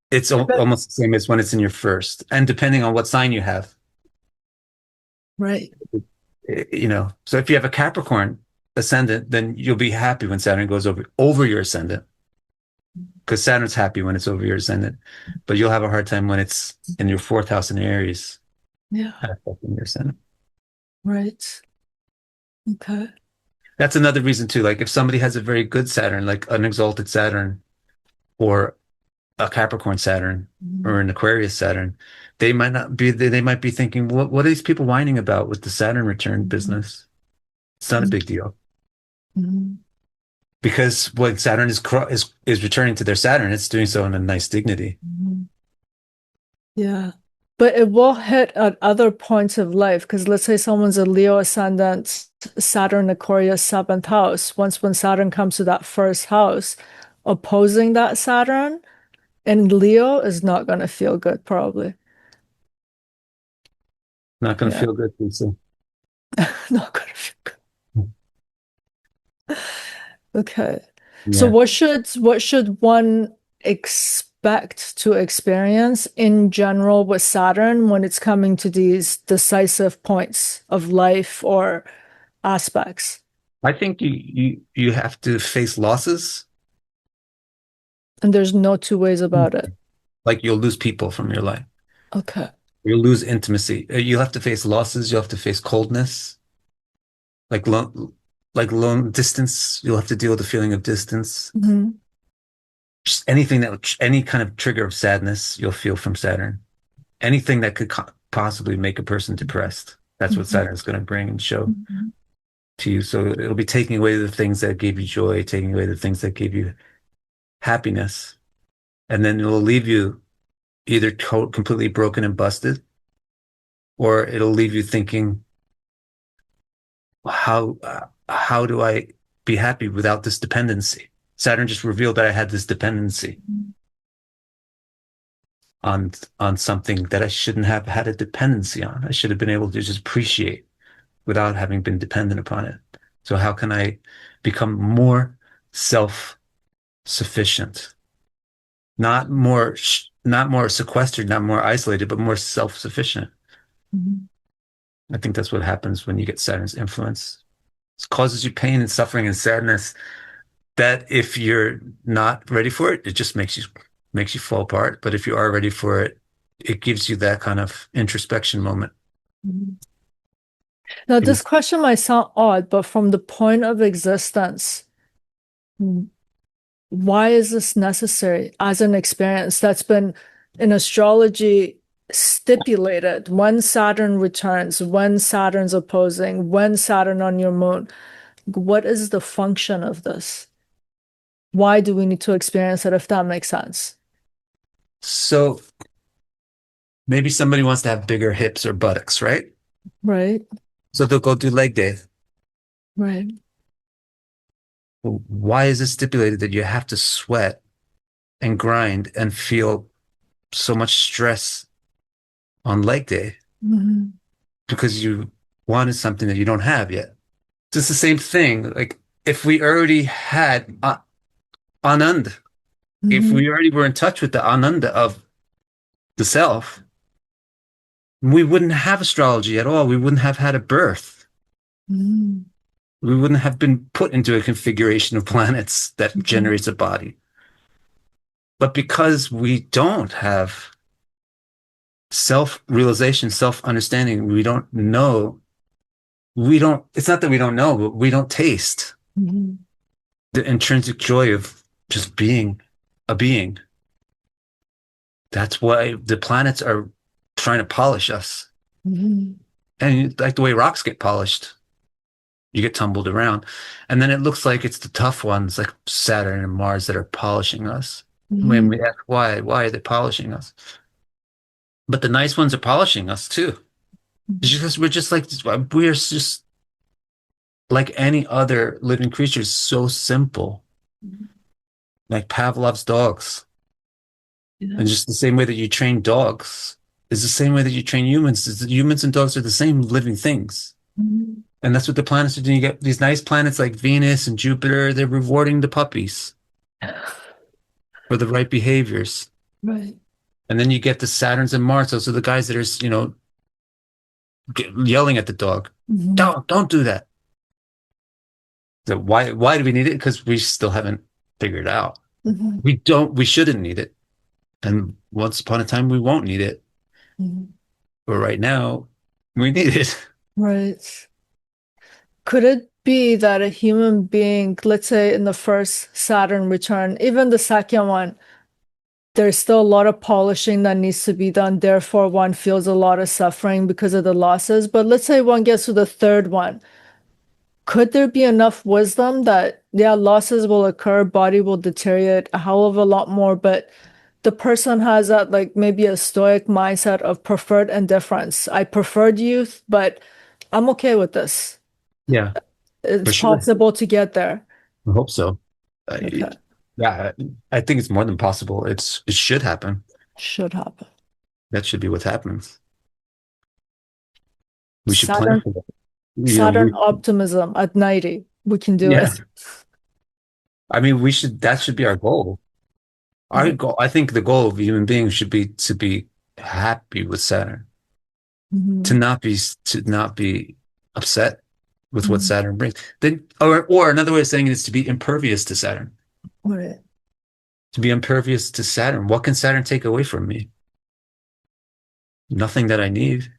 it's almost the same as when it's in your first. And depending on what sign you have, Right. so if you have a Capricorn ascendant, then you'll be happy when Saturn goes over your ascendant. because Saturn's happy when it's over your ascendant, but you'll have a hard time when it's in your fourth house in Aries, Yeah. affecting your ascendant. Right. Okay. That's another reason too. Like if somebody has a very good Saturn, like an exalted Saturn or a Capricorn Saturn or an Aquarius Saturn, they might not be, they might be thinking, what are these people whining about with the Saturn return business? It's not a big deal. Mm-hmm. Because when Saturn is returning to their Saturn, it's doing so in a nice dignity. Mm-hmm. Yeah. But it will hit at other points of life because let's say someone's a Leo ascendant, Saturn, Aquarius, seventh house. Once when Saturn comes to that first house, opposing that Saturn in Leo is not going to feel good, probably. Not going to Yeah. feel good, Lisa. Not going to feel good. Okay. So Yeah. what should one expect to experience in general with Saturn when it's coming to these decisive points of life or aspects? I think you have to face losses. And there's no two ways about it. Like you'll lose people from your life. Okay. You'll lose intimacy. You'll have to face losses. You'll have to face coldness, like lone distance. You'll have to deal with the feeling of distance. Mm-hmm. Just anything any kind of trigger of sadness you'll feel from Saturn. Anything that could possibly make a person depressed. That's what Mm-hmm. Saturn is going to bring and show Mm-hmm. to you. So it'll be taking away the things that gave you joy, taking away the things that gave you happiness, and then it'll leave you either completely broken and busted, or it'll leave you thinking, how do I be happy without this dependency? Saturn just revealed that I had this dependency on something that I shouldn't have had a dependency on. I should have been able to just appreciate without having been dependent upon it. So how can I become more self-sufficient? Not more sequestered, not more isolated, but more self-sufficient. Mm-hmm. I think that's what happens when you get Saturn's influence. It causes you pain and suffering and sadness that if you're not ready for it, it just makes you fall apart. But if you are ready for it, it gives you that kind of introspection moment. Mm-hmm. Now, this question might sound odd, but from the point of existence, why is this necessary as an experience that's been in astrology stipulated when Saturn returns, when Saturn's opposing, when Saturn on your moon? What is the function of this? Why do we need to experience it if that makes sense? So maybe somebody wants to have bigger hips or buttocks, right? Right, So they'll go do leg day. right. Well, why is it stipulated that you have to sweat and grind and feel so much stress on leg day? Mm-hmm. Because you wanted something that you don't have yet. It's just the same thing. Like if we already had Ananda, if Mm-hmm. we already were in touch with the Ananda of the self, we wouldn't have astrology at all. We wouldn't have had a birth. Mm-hmm. We wouldn't have been put into a configuration of planets that Mm-hmm. generates a body. But because we don't have self-realization, self-understanding, it's not that we don't know, but we don't taste Mm-hmm. the intrinsic joy of just being a being. That's why the planets are trying to polish us. Mm-hmm. And like the way rocks get polished, you get tumbled around. And then it looks like it's the tough ones like Saturn and Mars that are polishing us. Mm-hmm. When we ask why are they polishing us? But the nice ones are polishing us too. It's just, we're just like any other living creatures, so simple. Like Pavlov's dogs. Yeah. And just the same way that you train dogs is the same way that you train humans. Humans and dogs are the same living things. Mm-hmm. And that's what the planets are doing. You get these nice planets like Venus and Jupiter, they're rewarding the puppies for the right behaviors. Right. And then you get the Saturns and Mars. Those are the guys that are, yelling at the dog. Mm-hmm. Don't do that. So why do we need it? Because we still haven't figured it out. Mhm. We shouldn't need it. And once upon a time, we won't need it. Mhm. But right now, we need it. Right. Could it be that a human being, let's say in the first Saturn return, even the second one, there's still a lot of polishing that needs to be done. Therefore, one feels a lot of suffering because of the losses. But let's say one gets to the third one. Could there be enough wisdom that, yeah, losses will occur, body will deteriorate a hell of a lot more, but the person has that, like, maybe a stoic mindset of preferred indifference. I preferred youth, but I'm okay with this. Yeah, for It's sure. possible to get there. I hope so. Okay. Yeah, I think it's more than possible. It should happen. Should happen. That should be what happens. We should plan Saturn, for that. Saturn optimism at 90. We can do Yeah. it. I mean, that should be our goal. Our Right. goal, I think the goal of human beings should be to be happy with Saturn, Mhm. to not be upset with what Mhm. Saturn brings. Or another way of saying it is to be impervious to Saturn. Right. To be impervious to Saturn. What can Saturn take away from me? Nothing that I need.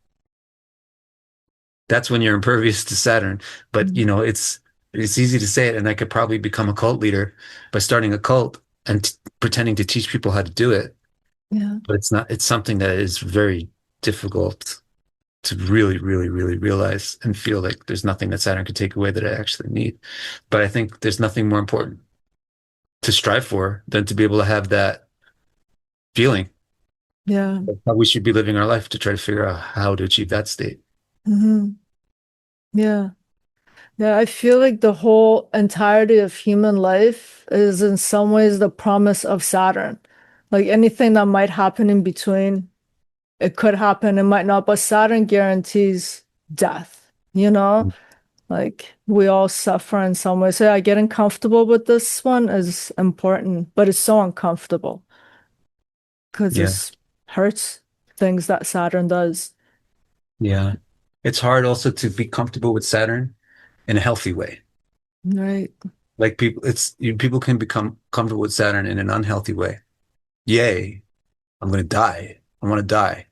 That's when you're impervious to Saturn. But Mhm. it's easy to say it, and I could probably become a cult leader by starting a cult and pretending to teach people how to do it. Yeah. But it's not. It's something that is very difficult to really, really, really realize and feel like there's nothing that Saturn could take away that I actually need. But I think there's nothing more important to strive for than to be able to have that feeling Yeah. of how we should be living our life to try to figure out how to achieve that state. Hmm. Yeah. Yeah. I feel like the whole entirety of human life is in some ways the promise of Saturn. Like anything that might happen in between, it could happen, it might not, but Saturn guarantees death, you know? Like we all suffer in some way. So yeah, getting comfortable with this one is important, but it's so uncomfortable because Yeah. it hurts things that Saturn does. Yeah. It's hard also to be comfortable with Saturn in a healthy way. Right. Like people can become comfortable with Saturn in an unhealthy way. Yay, I'm going to die. I want to die.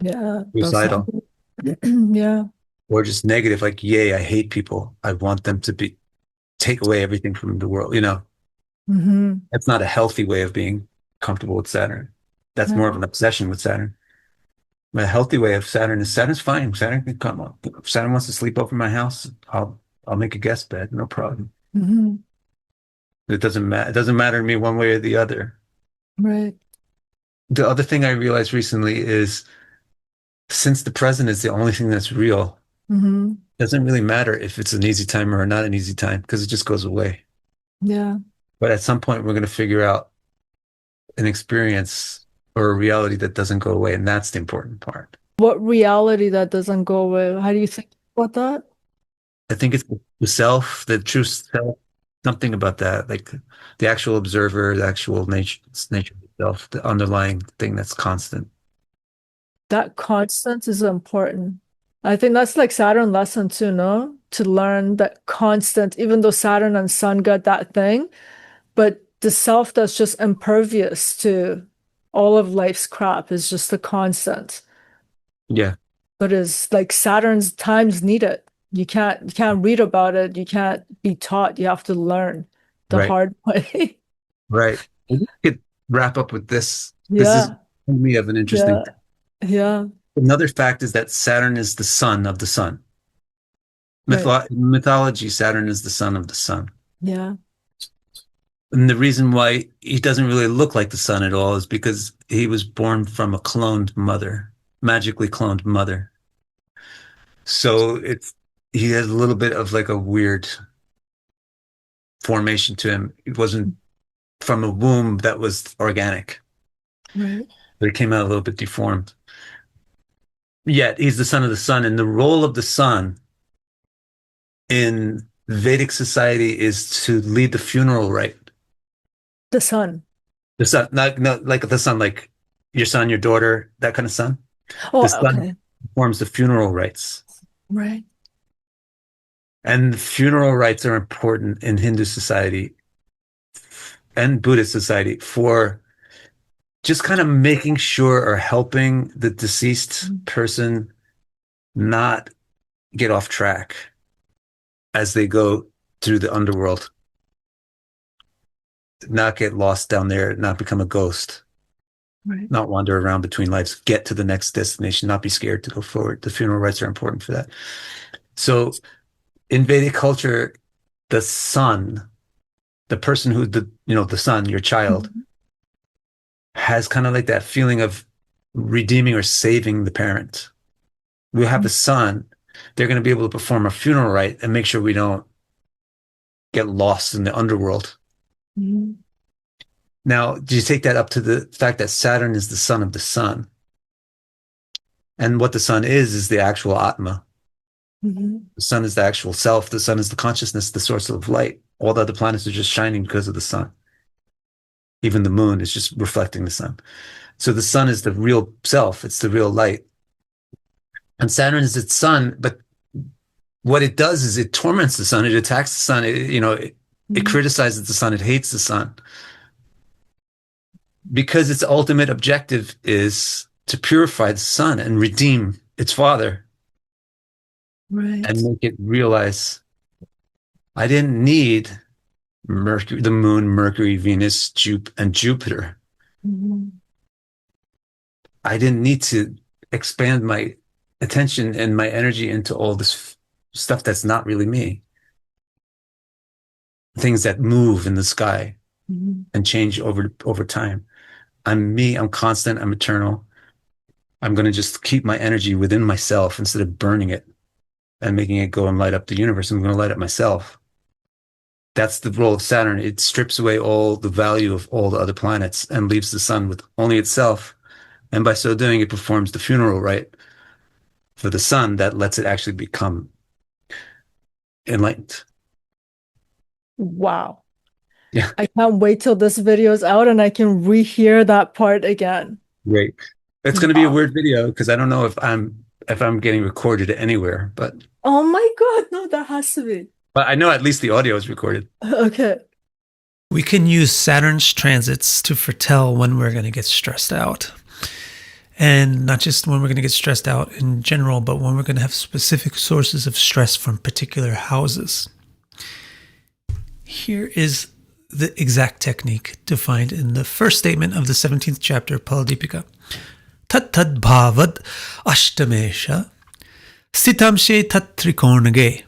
Yeah, that's Suicidal. happen. Yeah. Or just negative, like, yay, I hate people. I want them to take away everything from the world. Hmm. That's not a healthy way of being comfortable with Saturn. That's more of Yeah. an obsession with Saturn. A healthy way of Saturn is Saturn's fine. Saturn can come up. If Saturn wants to sleep over my house, I'll make a guest bed, no problem. Hmm. It doesn't matter. It doesn't matter to me one way or the other. Right. The other thing I realized recently is since the present is the only thing that's real, Hmm. it doesn't really matter if it's an easy time or not an easy time because it just goes away. Yeah. But at some point, we're going to figure out an experience or a reality that doesn't go away, and that's the important part. What reality that doesn't go away? How do you think about that? I think it's the self, the true self, something about that, like the actual observer, the actual nature of itself, the underlying thing that's constant. That constant is important. I think that's like Saturn lesson too, no? To learn that constant, even though Saturn and Sun got that thing, but the self that's just impervious to all of life's crap is just a constant. Yeah, But is like Saturn's times need it. You can't read about it. You can't be taught. You have to learn the right, hard way. right. We could wrap up with this because this Yeah, we have an yeah, interesting. yeah. Another fact is that Saturn is the son of the sun. Right. Mythology, Saturn is the son of the sun. Yeah. And the reason why he doesn't really look like the sun at all is because he was born from a cloned mother, magically cloned mother. So he has a little bit of like a weird formation to him. It wasn't from a womb that was organic, Right. but it came out a little bit deformed. Yet he's the son of the sun, and the role of the sun in Vedic society is to lead the funeral rite. The sun. The son, not like the son, like your son, your daughter, that kind of son. Oh, The sun okay. performs the funeral rites. Right. And funeral rites are important in Hindu society and Buddhist society for just kind of making sure or helping the deceased person not get off track as they go through the underworld, not get lost down there, not become a ghost, Right. not wander around between lives, get to the next destination, not be scared to go forward. The funeral rites are important for that. So in Vedic culture, the son, the person who the son, your child, has kind of like that feeling of redeeming or saving the parent. We have the son, they're going to be able to perform a funeral rite and make sure we don't get lost in the underworld. Mm-hmm. Now, do you take that up to the fact that Saturn is the son of the sun? And what the sun is the actual Atma. Mm-hmm. The sun is the actual self. The sun is the consciousness, the source of light. All the other planets are just shining because of the sun. Even the moon is just reflecting the sun. So the sun is the real self. It's the real light. And Saturn is its sun, but what it does is it torments the sun. It attacks the sun. It criticizes the sun. It hates the sun. Because its ultimate objective is to purify the sun and redeem its father. Right. And make it realize I didn't need Mercury, the moon, Mercury, Venus, and Jupiter. Mm-hmm. I didn't need to expand my attention and my energy into all this stuff that's not really me. Things that move in the sky and change over time. I'm me, I'm constant, I'm eternal. I'm going to just keep my energy within myself instead of burning it and making it go and light up the universe. I'm going to light up myself. That's the role of Saturn. It strips away all the value of all the other planets and leaves the sun with only itself. And by so doing, it performs the funeral rite for the sun that lets it actually become enlightened. Wow. Yeah. I can't wait till this video is out and I can rehear that part again. Great. It's going to be a weird video because I don't know if I'm getting recorded anywhere, but Oh my God, no, that has to be. But I know at least the audio is recorded. Okay. We can use Saturn's transits to foretell when we're going to get stressed out. And not just when we're going to get stressed out in general, but when we're going to have specific sources of stress from particular houses. Here is the exact technique defined in the first statement of the 17th chapter of Paladipika. Tat tad bhavad ashtamesha stitamshe tat trikornage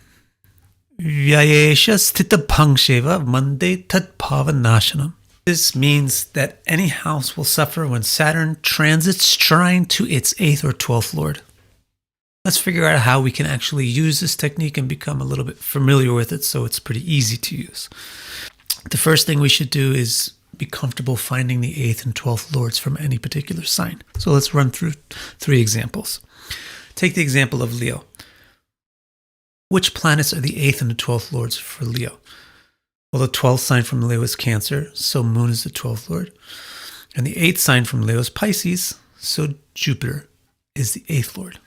vyayesha stita bhangsheva mande tat bhavanashanam. This means that any house will suffer when Saturn transits trine to its 8th or 12th lord. Let's figure out how we can actually use this technique and become a little bit familiar with it so it's pretty easy to use. The first thing we should do is be comfortable finding the 8th and 12th lords from any particular sign. So let's run through 3 examples. Take the example of Leo. Which planets are the 8th and the 12th lords for Leo? Well, the 12th sign from Leo is Cancer, so Moon is the 12th lord. And the 8th sign from Leo is Pisces, so Jupiter is the 8th lord.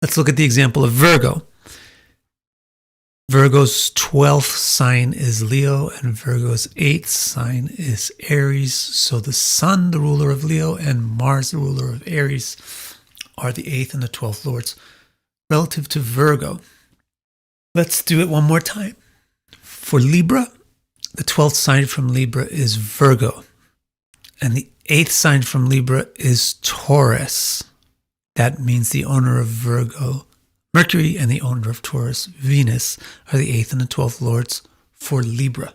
Let's look at the example of Virgo. Virgo's 12th sign is Leo, and Virgo's 8th sign is Aries. So the Sun, the ruler of Leo, and Mars, the ruler of Aries, are the 8th and the 12th lords relative to Virgo. Let's do it one more time. For Libra, the 12th sign from Libra is Virgo, and the 8th sign from Libra is Taurus. That means the owner of Virgo, Mercury, and the owner of Taurus, Venus, are the 8th and the 12th lords for Libra.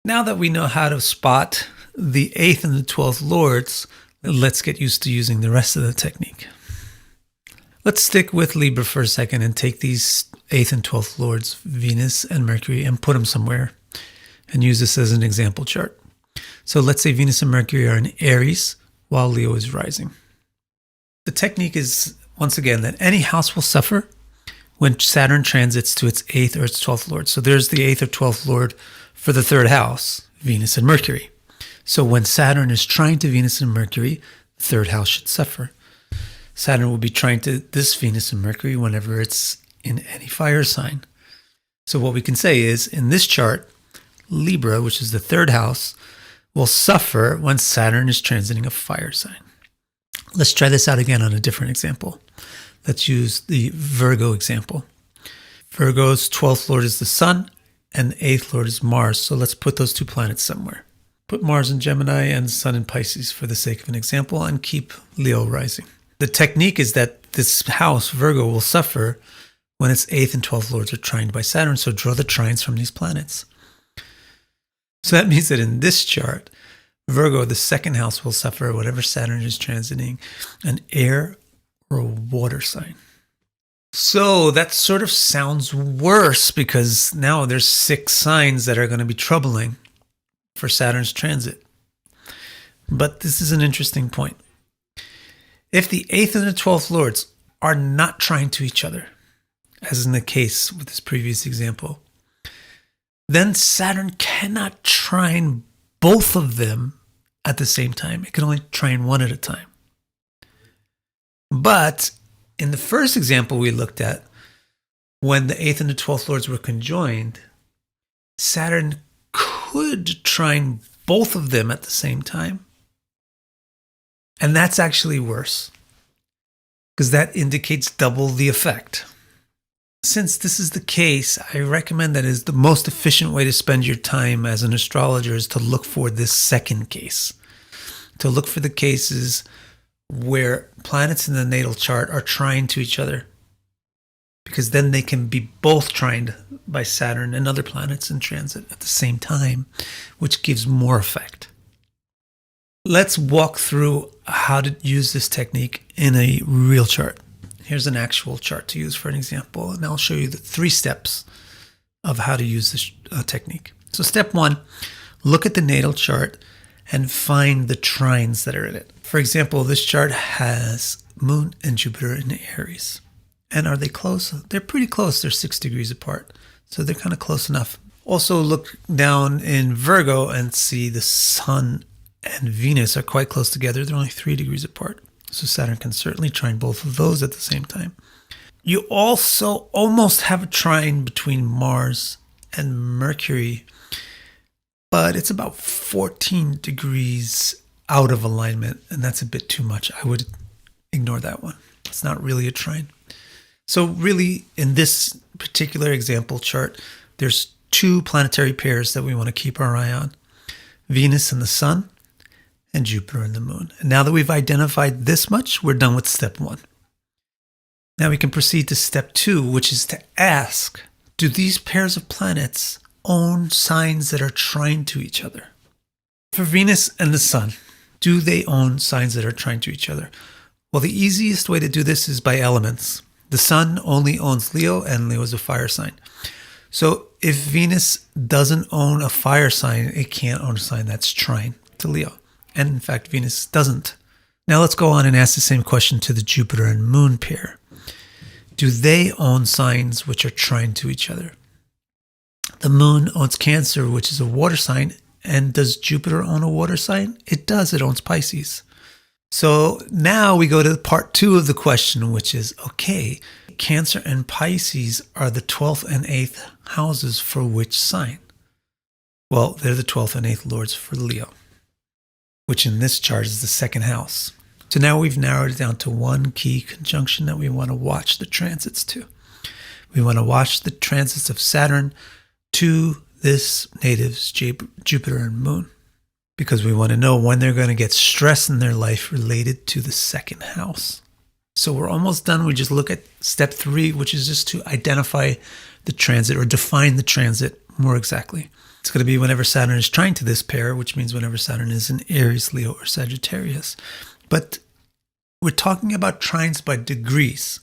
Now that we know how to spot the 8th and the 12th lords, let's get used to using the rest of the technique. Let's stick with Libra for a second and take these 8th and 12th lords, Venus and Mercury, and put them somewhere and use this as an example chart. So let's say Venus and Mercury are in Aries while Leo is rising. The technique is, once again, that any house will suffer when Saturn transits to its 8th or its 12th lord. So there's the 8th or 12th lord for the third house, Venus and Mercury. So when Saturn is trying to Venus and Mercury, the third house should suffer. Saturn will be trying to this Venus and Mercury whenever it's in any fire sign. So what we can say is, in this chart, Libra, which is the third house, will suffer when Saturn is transiting a fire sign. Let's try this out again on a different example. Let's use the Virgo example. Virgo's 12th lord is the Sun, and the 8th lord is Mars. So let's put those two planets somewhere. Put Mars in Gemini and Sun in Pisces for the sake of an example, and keep Leo rising. The technique is that this house, Virgo, will suffer when its 8th and 12th lords are trined by Saturn. So draw the trines from these planets. So that means that in this chart, Virgo, the second house, will suffer whatever Saturn is transiting, an air or a water sign. So that sort of sounds worse because now there's 6 signs that are going to be troubling for Saturn's transit. But this is an interesting point. If the 8th and the 12th lords are not trying to each other, as in the case with this previous example, then Saturn cannot trine both of them at the same time. It can only trine one at a time. But in the first example we looked at, when the 8th and the 12th lords were conjoined, Saturn could trine both of them at the same time. And that's actually worse, because that indicates double the effect. Since this is the case, I recommend that is the most efficient way to spend your time as an astrologer is to look for this second case. To look for the cases where planets in the natal chart are trined to each other, because then they can be both trined by Saturn and other planets in transit at the same time, which gives more effect. Let's walk through how to use this technique in a real chart. Here's an actual chart to use for an example, and I'll show you the 3 steps of how to use this technique. So step 1, look at the natal chart and find the trines that are in it. For example, this chart has Moon and Jupiter in Aries. And are they close? They're pretty close. They're 6 degrees apart. So they're kind of close enough. Also look down in Virgo and see the Sun and Venus are quite close together. They're only 3 degrees apart. So Saturn can certainly trine both of those at the same time. You also almost have a trine between Mars and Mercury, but it's about 14 degrees out of alignment, and that's a bit too much. I would ignore that one. It's not really a trine. So really, in this particular example chart, there's 2 planetary pairs that we want to keep our eye on: Venus and the Sun, and Jupiter and the Moon. And now that we've identified this much, we're done with step 1. Now we can proceed to step 2, which is to ask, do these pairs of planets own signs that are trined to each other? For Venus and the Sun, do they own signs that are trined to each other? Well, the easiest way to do this is by elements. The Sun only owns Leo, and Leo is a fire sign. So if Venus doesn't own a fire sign, it can't own a sign that's trine to Leo. And in fact, Venus doesn't. Now let's go on and ask the same question to the Jupiter and Moon pair. Do they own signs which are trine to each other? The Moon owns Cancer, which is a water sign. And does Jupiter own a water sign? It does. It owns Pisces. So now we go to part 2 of the question, which is, okay, Cancer and Pisces are the 12th and 8th houses for which sign? Well, they're the 12th and 8th lords for Leo, which in this chart is the second house. So now we've narrowed it down to one key conjunction that we want to watch the transits to. We want to watch the transits of Saturn to this native's Jupiter and Moon, because we want to know when they're going to get stress in their life related to the second house. So we're almost done. We just look at step 3, which is just to identify the transit or define the transit more exactly. It's going to be whenever Saturn is trine to this pair, which means whenever Saturn is in Aries, Leo, or Sagittarius. But we're talking about trines by degrees.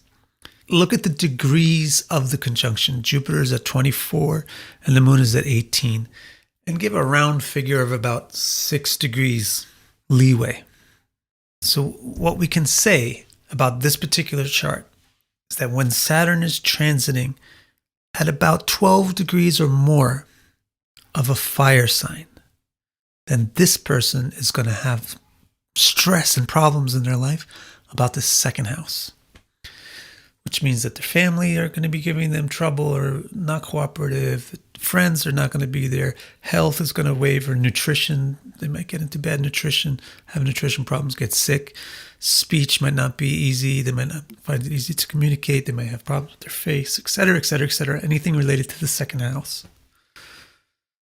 Look at the degrees of the conjunction. Jupiter is at 24 and the Moon is at 18. And give a round figure of about 6 degrees leeway. So what we can say about this particular chart is that when Saturn is transiting at about 12 degrees or more of a fire sign, then this person is going to have stress and problems in their life about the second house. which means that their family are going to be giving them trouble or not cooperative. Friends are not going to be there. Health is going to waver. Nutrition, they might get into bad nutrition, have nutrition problems, get sick. Speech might not be easy. They might not find it easy to communicate. They might have problems with their face, etc., etc., etc. Anything related to the second house.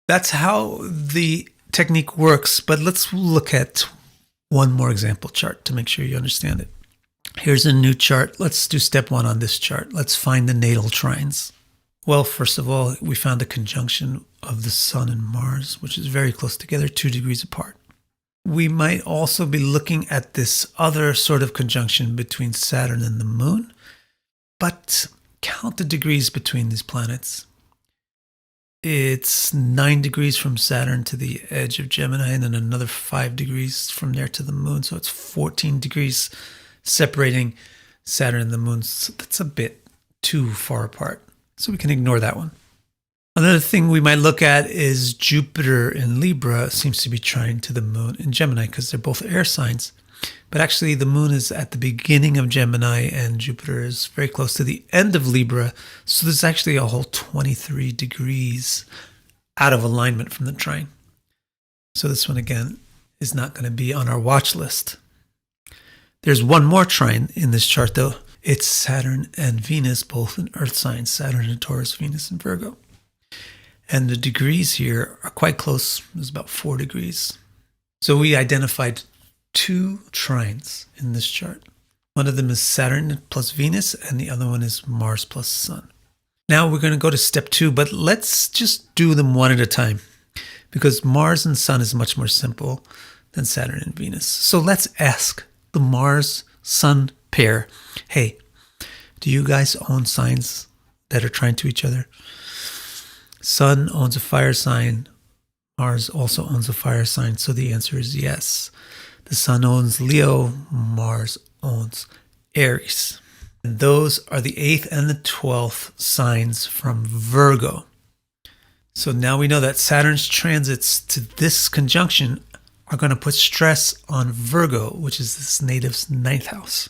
That's how the technique works. But let's look at one more example chart to make sure you understand it. Here's a new chart. Let's do step 1 on this chart. Let's find the natal trines. Well, first of all, we found a conjunction of the Sun and Mars, which is very close together, 2 degrees apart. We might also be looking at this other sort of conjunction between Saturn and the Moon, but count the degrees between these planets. It's 9 degrees from Saturn to the edge of Gemini, and then another 5 degrees from there to the Moon. So it's 14 degrees separating Saturn and the Moon. So that's a bit too far apart. So we can ignore that one. Another thing we might look at is Jupiter in Libra seems to be trine to the Moon in Gemini because they're both air signs. But actually the Moon is at the beginning of Gemini and Jupiter is very close to the end of Libra. So there's actually a whole 23 degrees out of alignment from the trine. So this one again is not going to be on our watch list. There's one more trine in this chart though. It's Saturn and Venus, both in Earth signs, Saturn in Taurus, Venus in Virgo. And the degrees here are quite close. It's about 4 degrees. So we identified 2 trines in this chart. One of them is Saturn plus Venus, and the other one is Mars plus Sun. Now we're going to go to step 2, but let's just do them one at a time because Mars and Sun is much more simple than Saturn and Venus. So let's ask the Mars-Sun pair, hey, do you guys own signs that are trine to each other? Sun owns a fire sign. Mars also owns a fire sign. So the answer is yes. The Sun owns Leo. Mars owns Aries. And those are the 8th and the 12th signs from Virgo. So now we know that Saturn's transits to this conjunction are going to put stress on Virgo, which is this native's 9th house.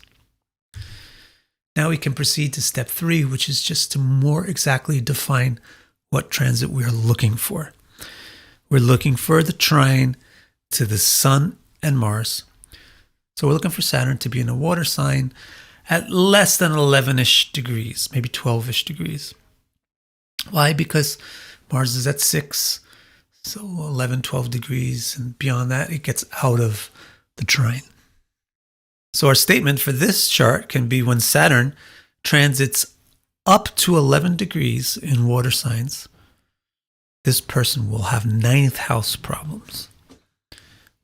Now we can proceed to step 3, which is just to more exactly define what transit we are looking for. We're looking for the trine to the Sun and Mars. So we're looking for Saturn to be in a water sign at less than 11-ish degrees, maybe 12-ish degrees. Why? Because Mars is at 6, so 11, 12 degrees, and beyond that, it gets out of the trine. So our statement for this chart can be when Saturn transits up to 11 degrees in water signs, this person will have 9th house problems.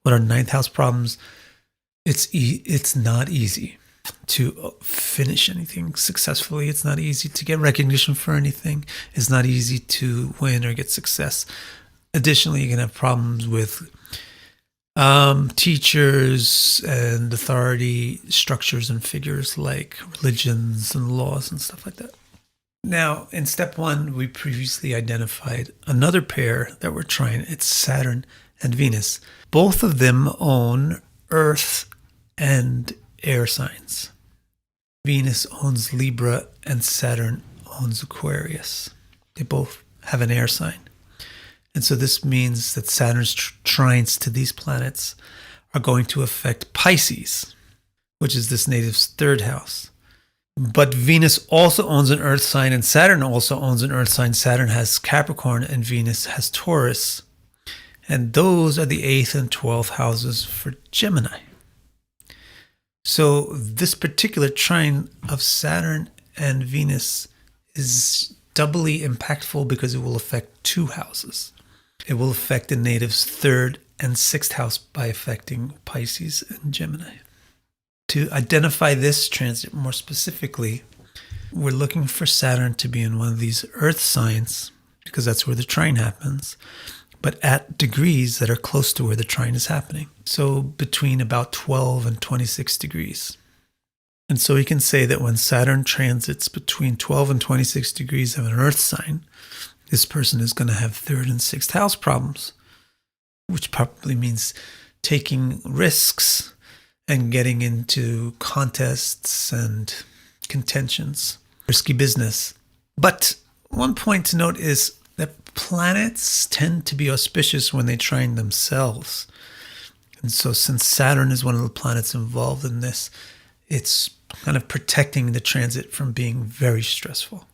What are 9th house problems? It's not easy to finish anything successfully. It's not easy to get recognition for anything. It's not easy to win or get success. Additionally, you can have problems with teachers and authority structures and figures like religions and laws and stuff like that. Now, in step 1, we previously identified another pair that we're trying. It's Saturn and Venus. Both of them own Earth and air signs. Venus owns Libra and Saturn owns Aquarius. They both have an air sign. And so this means that Saturn's trines to these planets are going to affect Pisces, which is this native's 3rd house. But Venus also owns an Earth sign and Saturn also owns an Earth sign. Saturn has Capricorn and Venus has Taurus. And those are the 8th and 12th houses for Gemini. So this particular trine of Saturn and Venus is doubly impactful because it will affect 2 houses. It will affect the native's 3rd and 6th house by affecting Pisces and Gemini. To identify this transit more specifically, we're looking for Saturn to be in one of these Earth signs because that's where the trine happens, but at degrees that are close to where the trine is happening. So between about 12 and 26 degrees. And so we can say that when Saturn transits between 12 and 26 degrees of an Earth sign, this person is going to have 3rd and 6th house problems, which probably means taking risks and getting into contests and contentions, risky business. But one point to note is that planets tend to be auspicious when they trine themselves. And so since Saturn is one of the planets involved in this, it's kind of protecting the transit from being very stressful.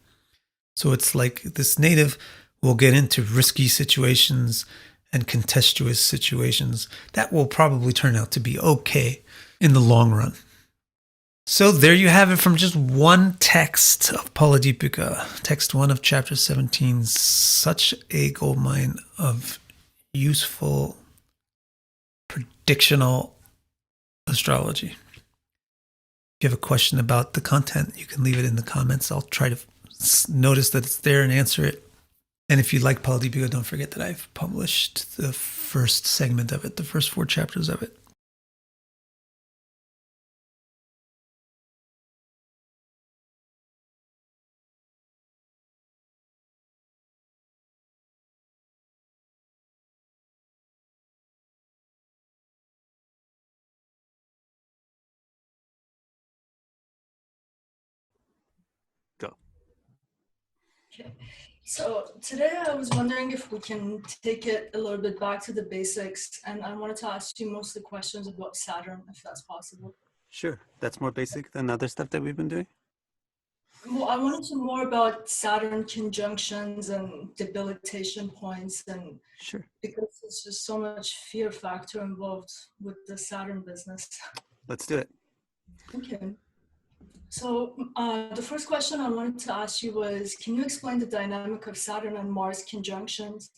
So it's like this native will get into risky situations and contentious situations that will probably turn out to be okay in the long run. So there you have it from just one text of Paladipika, text 1 of chapter 17. Such a goldmine of useful predictional astrology. If you have a question about the content, you can leave it in the comments. I'll try to notice that it's there and answer it. And if you like Paladipika, don't forget that I've published the first segment of it, the first 4 chapters of it. Go. Okay. So today I was wondering if we can take it a little bit back to the basics, and I wanted to ask you mostly questions about Saturn, if that's possible. Sure. That's more basic than other stuff that we've been doing. Well, I wanted to know more about Saturn conjunctions and debilitation points, and Sure. because there's just so much fear factor involved with the Saturn business. Let's do it. Okay. So the first question I wanted to ask you was, can you explain the dynamic of Saturn and Mars conjunctions,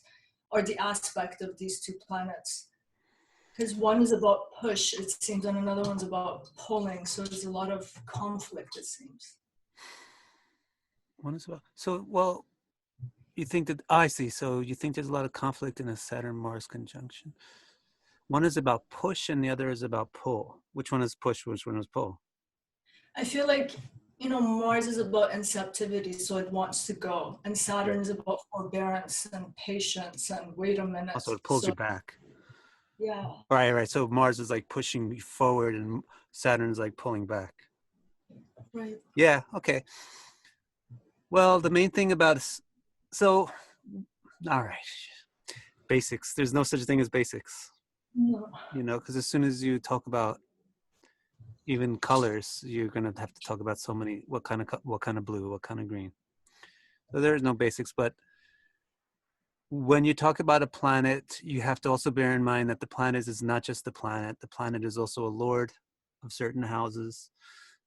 or the aspect of these two planets? Because one is about push, it seems, and another one's about pulling. So there's a lot of conflict, it seems. One is about. So, well, you think that. I see. So you think there's a lot of conflict in a Saturn-Mars conjunction. One is about push and the other is about pull. Which one is push? Which one is pull? I feel like, Mars is about inceptivity, so it wants to go. And Saturn is about forbearance and patience and wait a minute. Also, it pulls you back. Yeah. Right. So Mars is like pushing me forward and Saturn is like pulling back. Right. Yeah, okay. Well, the main thing about all right. Basics. There's no such thing as basics. No. Because as soon as you talk about even colors, you're gonna have to talk about so many. What kind of blue, what kind of green. So there is no basics. But when you talk about a planet, you have to also bear in mind that the planet is not just the planet. The planet is also a lord of certain houses.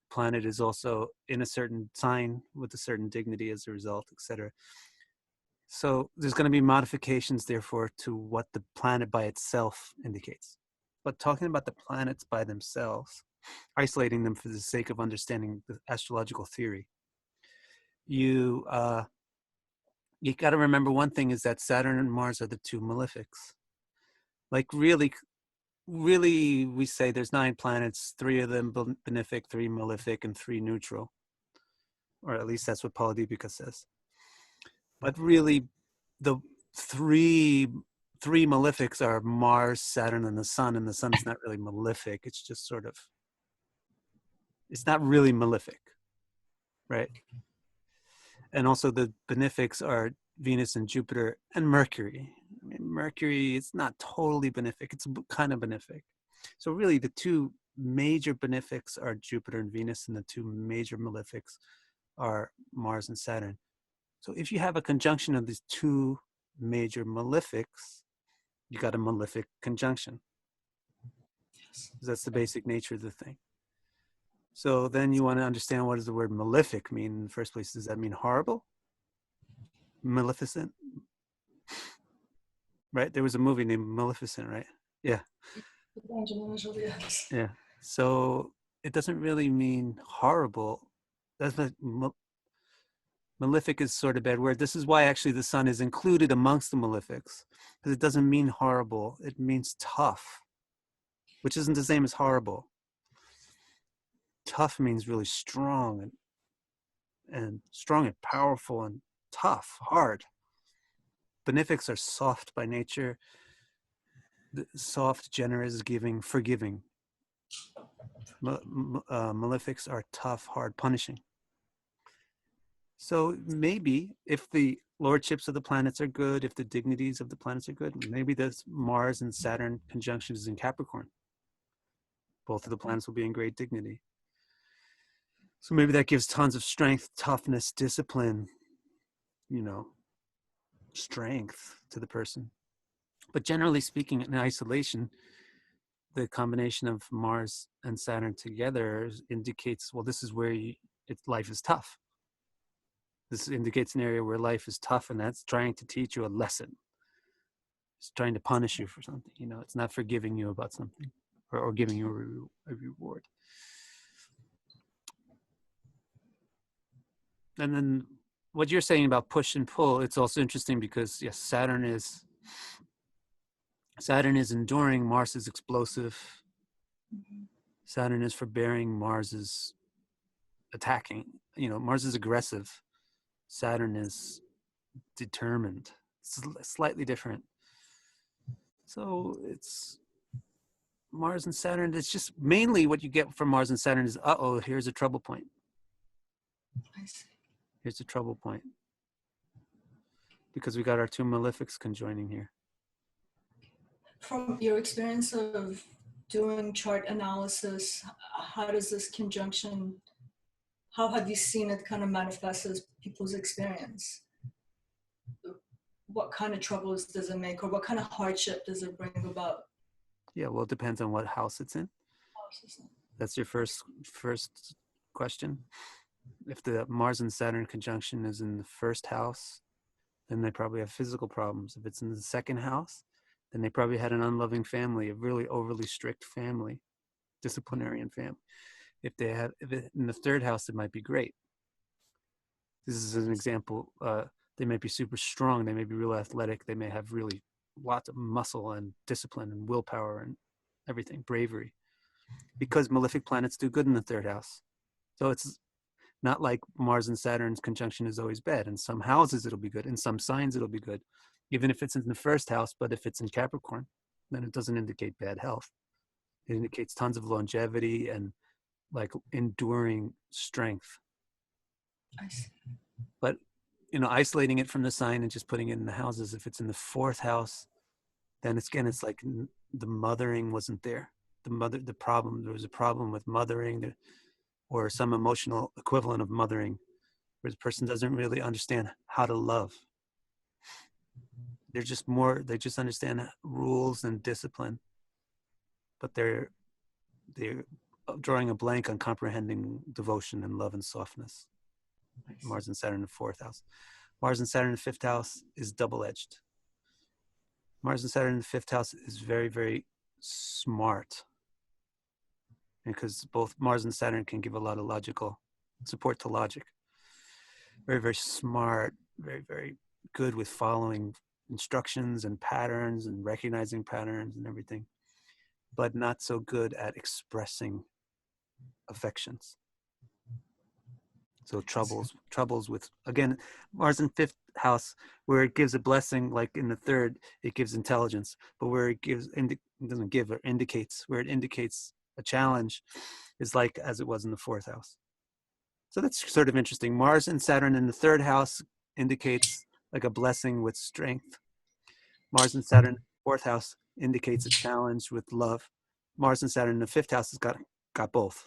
The planet is also in a certain sign with a certain dignity as a result, etc. So there's going to be modifications, therefore, to what the planet by itself indicates. But talking about the planets by themselves, isolating them for the sake of understanding the astrological theory, you got to remember one thing is that Saturn and Mars are the 2 malefics. Like really, we say there's 9 planets, 3 of them benefic, 3 malefic, and 3 neutral. Or at least that's what Paladipika says. But really, the three malefics are Mars, Saturn, and the Sun is not really malefic. It's just sort of, it's not really malefic, right? And also the benefics are Venus and Jupiter and Mercury. I mean, Mercury is not totally benefic. It's kind of benefic. So really the 2 major benefics are Jupiter and Venus, and the 2 major malefics are Mars and Saturn. So if you have a conjunction of these 2 major malefics, you got a malefic conjunction. Yes. That's the basic nature of the thing. So then you want to understand, what does the word malefic mean in the first place? Does that mean horrible? Maleficent? Right? There was a movie named Maleficent, right? Yeah. Yeah. So it doesn't really mean horrible. That's not, malefic is sort of a bad word. This is why actually the Sun is included amongst the malefics, because it doesn't mean horrible. It means tough, which isn't the same as horrible. Tough means really strong and strong and powerful and tough, hard. Benefics are soft by nature. Soft, generous, giving, forgiving. Malefics are tough, hard, punishing. So maybe if the lordships of the planets are good, if the dignities of the planets are good, maybe this Mars and Saturn conjunction is in Capricorn. Both of the planets will be in great dignity. So maybe that gives tons of strength, toughness, discipline, strength to the person. But generally speaking, in isolation, the combination of Mars and Saturn together indicates, well, this is where life is tough. This indicates an area where life is tough, and that's trying to teach you a lesson. It's trying to punish you for something. It's not forgiving you about something or giving you a reward. And then what you're saying about push and pull, it's also interesting because, yes, Saturn is enduring, Mars is explosive. Saturn is forbearing, Mars is attacking. Mars is aggressive. Saturn is determined. It's slightly different. So it's Mars and Saturn. It's just mainly what you get from Mars and Saturn is, here's a trouble point. I see. Here's a trouble point. Because we got our two malefics conjoining here. From your experience of doing chart analysis, how does this conjunction, how have you seen it kind of manifest as people's experience? What kind of troubles does it make, or what kind of hardship does it bring about? Yeah, well, it depends on what house it's in. That's your first question. If the Mars and Saturn conjunction is in the first house, then they probably have physical problems. If it's in the second house, then they probably had an unloving family, a really overly strict family, disciplinarian family. If in the third house, it might be great. This is an example. They may be super strong. They may be real athletic. They may have really lots of muscle and discipline and willpower and everything, bravery, because malefic planets do good in the third house. So it's not like Mars and Saturn's conjunction is always bad. In some houses, it'll be good. In some signs, it'll be good. Even if it's in the first house, but if it's in Capricorn, then it doesn't indicate bad health. It indicates tons of longevity and like enduring strength. I see. But, isolating it from the sign and just putting it in the houses, if it's in the fourth house, then it's like the mothering wasn't there. There was a problem with mothering or some emotional equivalent of mothering, where the person doesn't really understand how to love. They just understand rules and discipline, but they're drawing a blank on comprehending devotion and love and softness. Mars and Saturn in the fourth house. Mars and Saturn in the fifth house is double-edged. Mars and Saturn in the fifth house is very, very smart, because both Mars and Saturn can give a lot of logical support to logic. Very, very smart, very, very good with following instructions and patterns and recognizing patterns and everything, but not so good at expressing affections. So troubles with, again, Mars in fifth house, where it gives a blessing, like in the third, it gives intelligence, but where it indicates a challenge is like as it was in the fourth house. So that's sort of interesting. Mars and Saturn in the third house indicates like a blessing with strength. Mars and Saturn in the fourth house indicates a challenge with love. Mars and Saturn in the fifth house has got both.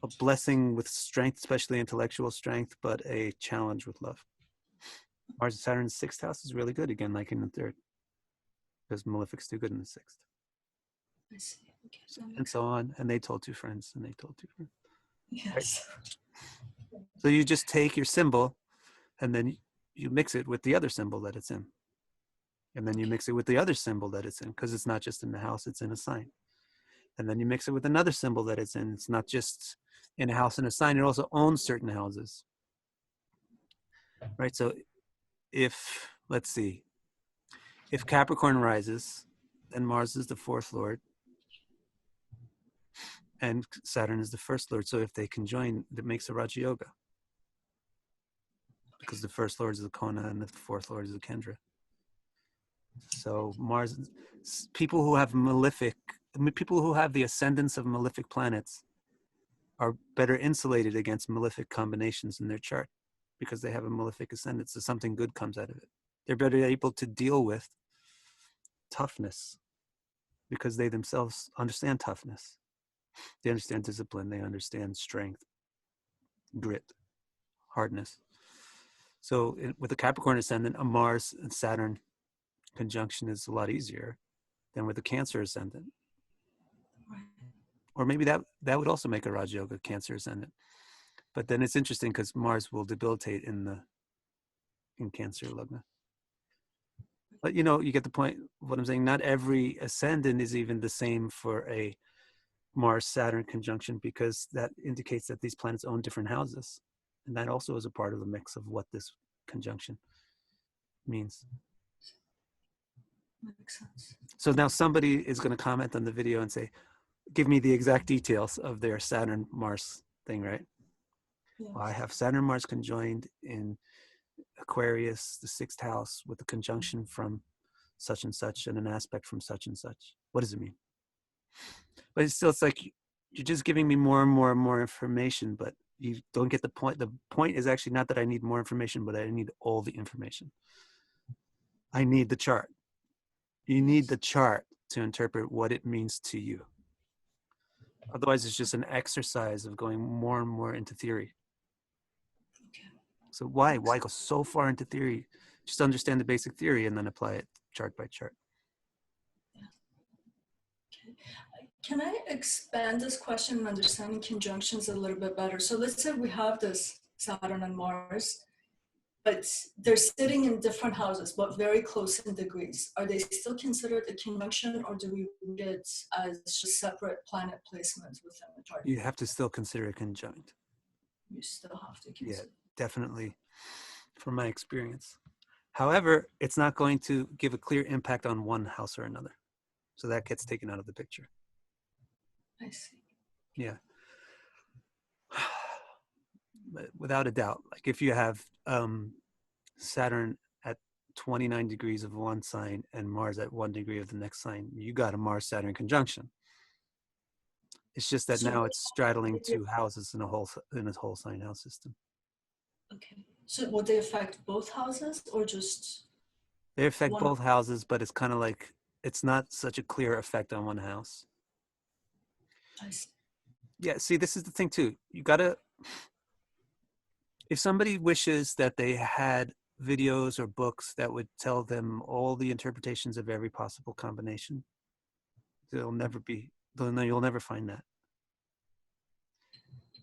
A blessing with strength, especially intellectual strength, but a challenge with love. Mars and Saturn in the sixth house is really good, again, like in the third, because malefics do good in the sixth. I see. Okay. And so on. And they told two friends, and they told two friends. Yes. Right? So you just take your symbol, and then you mix it with the other symbol that it's in. And then you mix it with the other symbol that it's in, because it's not just in the house, it's in a sign. And then you mix it with another symbol that it's in. It's not just in a house and a sign, it also owns certain houses. Right? So let's see, if Capricorn rises, then Mars is the fourth lord, and Saturn is the first lord. So if they conjoin, that makes a Raja Yoga, because the first lord is the Kona and the fourth lord is the Kendra. So Mars, people who have the ascendance of malefic planets are better insulated against malefic combinations in their chart because they have a malefic ascendant, so something good comes out of it. They're better able to deal with toughness because they themselves understand toughness. They understand discipline. They understand strength, grit, hardness. So with a Capricorn ascendant, a Mars and Saturn conjunction is a lot easier than with a Cancer ascendant. Or maybe that would also make a Raj Yoga Cancer ascendant. But then it's interesting because Mars will debilitate in Cancer Lagna. But you get the point of what I'm saying. Not every ascendant is even the same for a Mars-Saturn conjunction because that indicates that these planets own different houses. And that also is a part of the mix of what this conjunction means. Makes sense. So now somebody is going to comment on the video and say, give me the exact details of their Saturn-Mars thing, right? Yes. Well, I have Saturn-Mars conjoined in Aquarius, the 6th house, with a conjunction from such and such and an aspect from such and such. What does it mean? But it's like you're just giving me more and more and more information, but you don't get the point. The point is actually not that I need more information, but I need all the information. I need the chart. You need the chart to interpret what it means to you. Otherwise, it's just an exercise of going more and more into theory. Okay. So why go so far into theory? Just understand the basic theory and then apply it chart by chart. Yeah. Okay. Can I expand this question and understanding conjunctions a little bit better? So let's say we have this Saturn and Mars, but they're sitting in different houses, but very close in degrees. Are they still considered a conjunction, or do we read it as just separate planet placements within the chart? You have to still consider it conjunct. You still have to consider. Yeah, definitely, from my experience. However, it's not going to give a clear impact on one house or another. So that gets taken out of the picture. I see. Yeah. But without a doubt, like if you have Saturn at 29 degrees of one sign and Mars at 1 degree of the next sign, you got a Mars-Saturn conjunction. It's just that now it's straddling 2 houses in a whole sign house system. Okay. So would they affect both houses or just? They affect both houses, but it's kind of like it's not such a clear effect on one house. I see. Yeah, see, this is the thing too. You gotta, if somebody wishes that they had videos or books that would tell them all the interpretations of every possible combination, you'll never find that.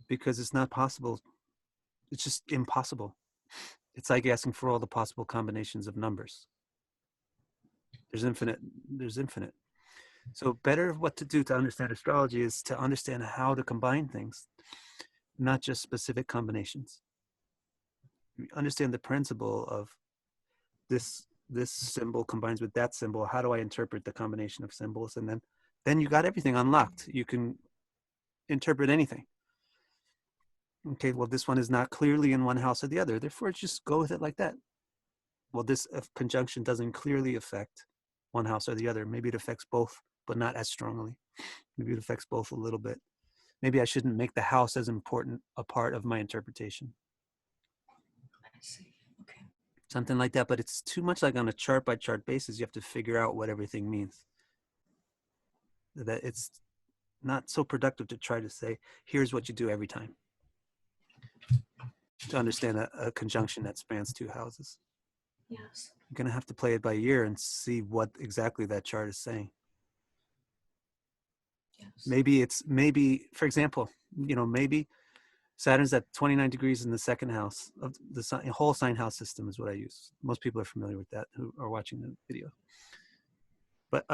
Because it's not possible. It's just impossible. It's like asking for all the possible combinations of numbers. There's infinite. So better what to do to understand astrology is to understand how to combine things, not just specific combinations. You understand the principle of this symbol combines with that symbol. How do I interpret the combination of symbols? And then you got everything unlocked. You can interpret anything. Okay, well, this one is not clearly in one house or the other. Therefore, just go with it like that. Well, this conjunction doesn't clearly affect one house or the other. Maybe it affects both, but not as strongly. Maybe it affects both a little bit. Maybe I shouldn't make the house as important a part of my interpretation. I see. Okay. Something like that, but it's too much like on a chart by chart basis. You have to figure out what everything means. That it's not so productive to try to say, here's what you do every time. To understand a conjunction that spans 2 houses. Yes. You're going to have to play it by ear and see what exactly that chart is saying. Yes. Maybe, for example, maybe Saturn's at 29 degrees in the 2nd house of the whole sign house system is what I use. Most people are familiar with that who are watching the video. But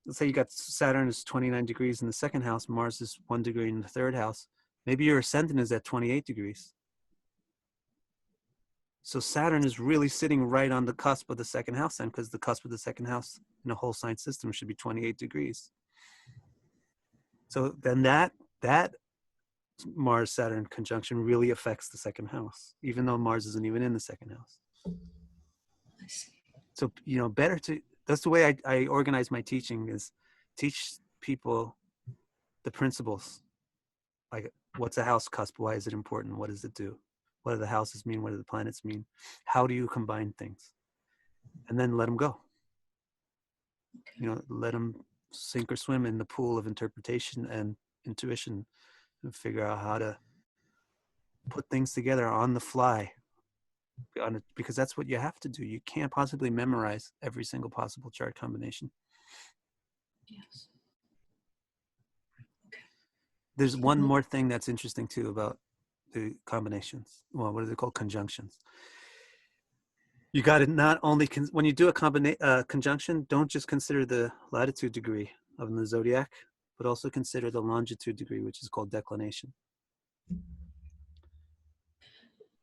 let's say you got Saturn is 29 degrees in the 2nd house, Mars is 1 degree in the 3rd house. Maybe your ascendant is at 28 degrees. So Saturn is really sitting right on the cusp of the 2nd house then, because the cusp of the 2nd house in a whole sign system should be 28 degrees. So then that Mars-Saturn conjunction really affects the 2nd house, even though Mars isn't even in the 2nd house. I see. So, that's the way I organize my teaching is teach people the principles, like What's a house cusp? Why is it important? What does it do? What do the houses mean? What do the planets mean? How do you combine things? And then let them go. Let them sink or swim in the pool of interpretation and intuition and figure out how to put things together on the fly, because that's what you have to do. You can't possibly memorize every single possible chart combination. Yes. Okay. There's one more thing that's interesting too about the combinations. Well, what are they called? Conjunctions. You got to not only when you do a conjunction, don't just consider the latitude degree of the zodiac, but also consider the longitude degree, which is called declination.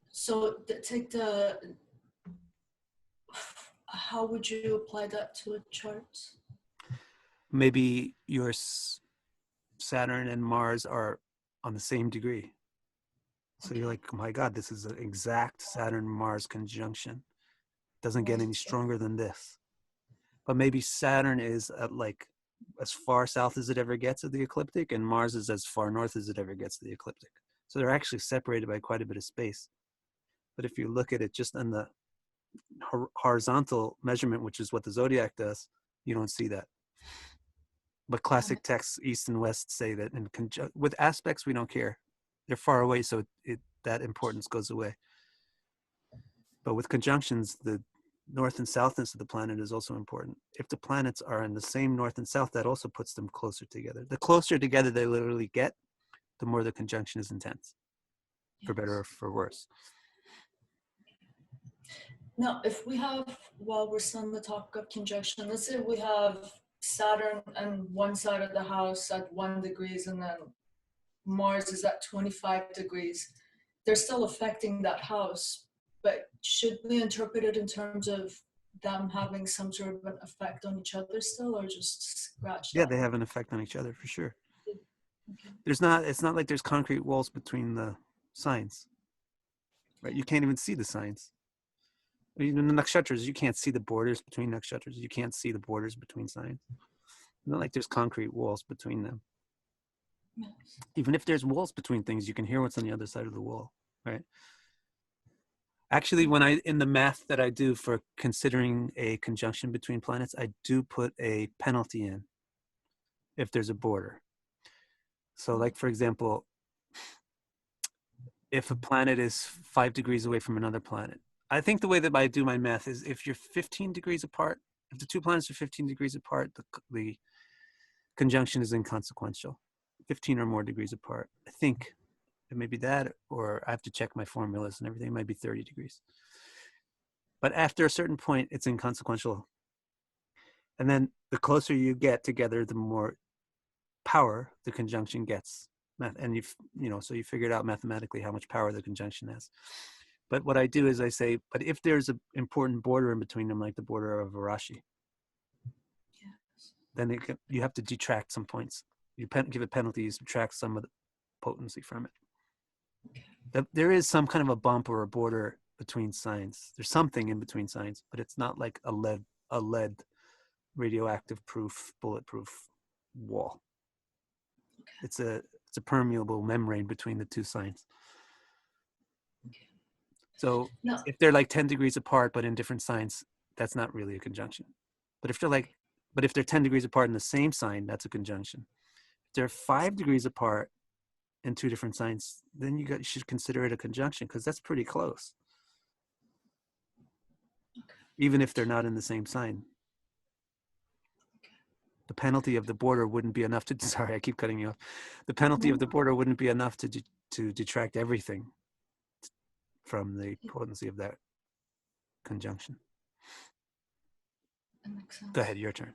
So how would you apply that to a chart? Maybe your Saturn and Mars are on the same degree. So you're like, oh my God, this is an exact Saturn-Mars conjunction. Doesn't get any stronger than this. But maybe Saturn is at like as far south as it ever gets of the ecliptic, and Mars is as far north as it ever gets of the ecliptic. So they're actually separated by quite a bit of space. But if you look at it just on the horizontal measurement, which is what the zodiac does, you don't see that. But classic texts, East and West, say that with aspects, we don't care. They're far away, so that importance goes away. But with conjunctions, the north and southness of the planet is also important. If the planets are in the same north and south, that also puts them closer together. The closer together they literally get, the more the conjunction is intense, for better or for worse. Now, if we have, while we're still on the topic of conjunction, let's say we have Saturn on one side of the house at 1 degree and then Mars is at 25 degrees. They're still affecting that house, but should we interpret it in terms of them having some sort of an effect on each other still, or just scratch that? Yeah, they have an effect on each other for sure. Okay. It's not like there's concrete walls between the signs, right? You can't even see the signs. Even the nakshatras, you can't see the borders between nakshatras. You can't see the borders between signs. It's not like there's concrete walls between them. Yes. Even if there's walls between things, you can hear what's on the other side of the wall, right? Actually, in the math that I do for considering a conjunction between planets, I do put a penalty in if there's a border. So like, for example, if a planet is 5 degrees away from another planet, I think the way that I do my math is if you're 15 degrees apart, if the two planets are 15 degrees apart, the conjunction is inconsequential. 15 or more degrees apart. I think it may be that, or I have to check my formulas and everything. It might be 30 degrees. But after a certain point, it's inconsequential. And then the closer you get together, the more power the conjunction gets. And so you figured out mathematically how much power the conjunction has. But what I do is I say, but if there's an important border in between them, like the border of Varashi, then you have to detract some points. You give a penalty, you subtract some of the potency from it. There is some kind of a bump or a border between signs. There's something in between signs, but it's not like a lead radioactive proof, bulletproof wall. It's a permeable membrane between the two signs. So if they're like 10 degrees apart, but in different signs, that's not really a conjunction. But if they're 10 degrees apart in the same sign, that's a conjunction. If they're 5 degrees apart in two different signs, then you should consider it a conjunction, because that's pretty close. Even if they're not in the same sign. The penalty of the border wouldn't be enough to, sorry, I keep cutting you off. The penalty of the border wouldn't be enough to detract everything from the potency of that conjunction. That makes sense. Go ahead, your turn.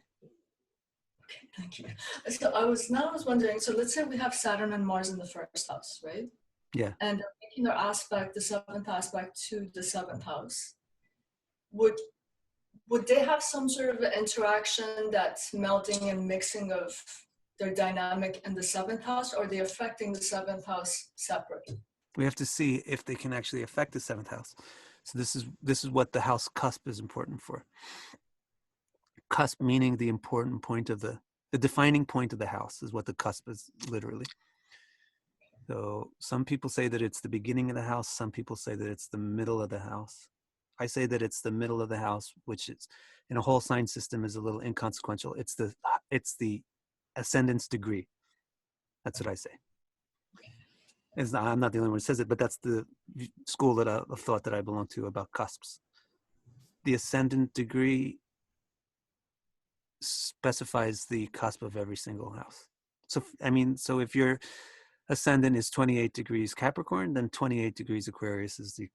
Okay, thank you. So I was wondering, so let's say we have Saturn and Mars in the first house, right? Yeah. And they're making their aspect, the seventh aspect to the seventh house. Would they have some sort of interaction that's melting and mixing of their dynamic in the seventh house, or are they affecting the seventh house separately? We have to see if they can actually affect the seventh house. So this is what the house cusp is important for. Cusp meaning the important point of the defining point of the house is what the cusp is literally. So some people say that it's the beginning of the house. Some people say that it's the middle of the house. I say that it's the middle of the house, which is in a whole sign system is a little inconsequential. It's the ascendant's degree. That's what I say. I'm not the only one who says it, but that's the school of thought that I belong to about cusps. The ascendant degree specifies the cusp of every single house. So, I mean, so if your ascendant is 28 degrees Capricorn, then 28 degrees Aquarius is the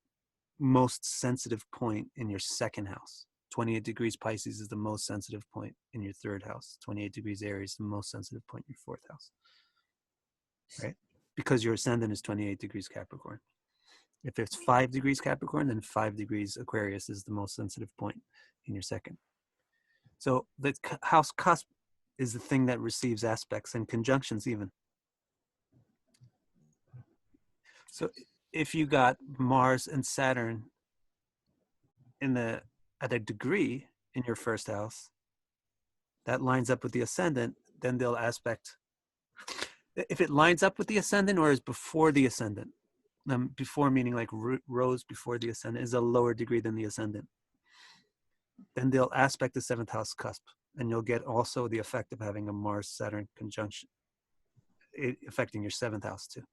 most sensitive point in your second house. 28 degrees Pisces is the most sensitive point in your third house. 28 degrees Aries is the most sensitive point in your fourth house. Right? Because your ascendant is 28 degrees Capricorn. If it's 5 degrees Capricorn, then 5 degrees Aquarius is the most sensitive point in your second. So the house cusp is the thing that receives aspects and conjunctions even. So if you got Mars and Saturn at a degree in your first house, that lines up with the ascendant, then they'll aspect. If it lines up with the ascendant or is before the ascendant, before meaning like rose before the ascendant, is a lower degree than the ascendant, then they'll aspect the seventh house cusp, and you'll get also the effect of having a Mars-Saturn conjunction, affecting your seventh house too.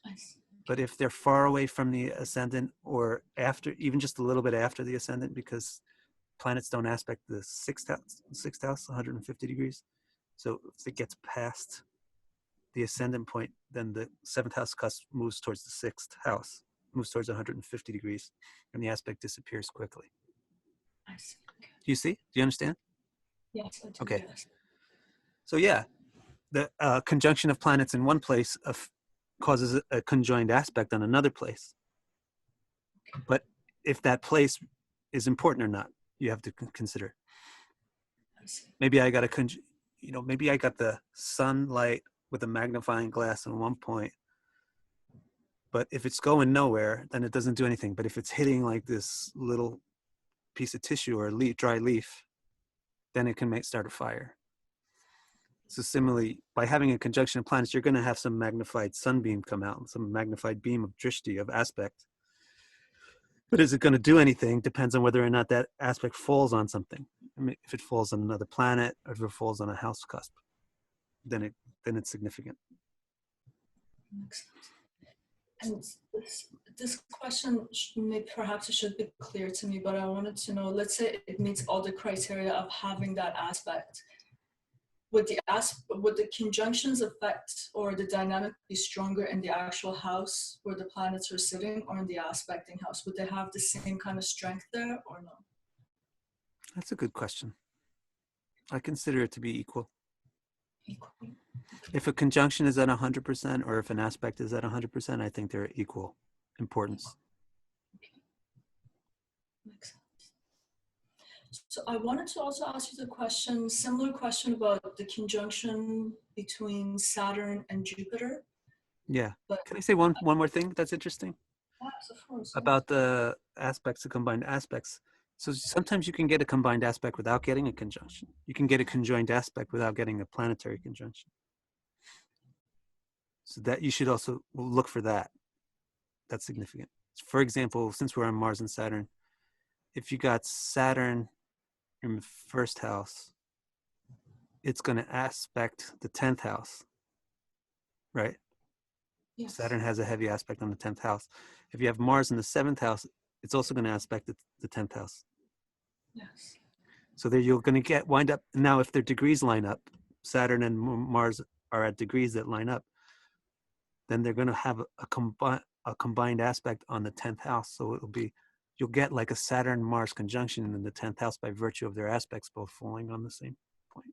Nice. But if they're far away from the ascendant or after, even just a little bit after the ascendant, because planets don't aspect the sixth house, 150 degrees. So if it gets past the ascendant point, then the seventh house cusp moves towards the sixth house, moves towards 150 degrees, and the aspect disappears quickly. I see. Okay. Do you see? Do you understand? Yes, I do. Okay. Yes. So yeah, the conjunction of planets in one place causes a conjoined aspect on another place. But if that place is important or not, you have to consider. I see. Maybe I got maybe I got the sunlight with a magnifying glass on one point, but if it's going nowhere, then it doesn't do anything. But if it's hitting like this little piece of tissue or dry leaf, then it can start a fire. So similarly, by having a conjunction of planets, you're going to have some magnified sunbeam come out, some magnified beam of drishti, of aspect. But is it going to do anything? Depends on whether or not that aspect falls on something. I mean, if it falls on another planet, or if it falls on a house cusp, then it's significant. Makes sense. And this question perhaps it should be clear to me, but I wanted to know, let's say it meets all the criteria of having that aspect. Would the conjunctions affect or the dynamic be stronger in the actual house where the planets are sitting or in the aspecting house? Would they have the same kind of strength there or no? That's a good question. I consider it to be equal. Equal. If a conjunction is at 100% or if an aspect is at 100%, I think they're equal importance. Okay. Makes sense. So I wanted to also ask you similar question about the conjunction between Saturn and Jupiter. Yeah. But Can I say one more thing that's interesting? yes, of course. About the aspects, the combined aspects. So sometimes you can get a combined aspect without getting a conjunction. You can get a conjoined aspect without getting a planetary conjunction. So that you should also look for that. That's significant. For example, since we're on Mars and Saturn, if you got Saturn in the first house, it's going to aspect the 10th house, right? Yes. Saturn has a heavy aspect on the 10th house. If you have Mars in the 7th house, it's also going to aspect the 10th house. Yes. So there you're going to wind up. Now, if their degrees line up, Saturn and Mars are at degrees that line up, then they're going to have a combined aspect on the 10th house. So you'll get like a Saturn-Mars conjunction in the 10th house by virtue of their aspects both falling on the same point.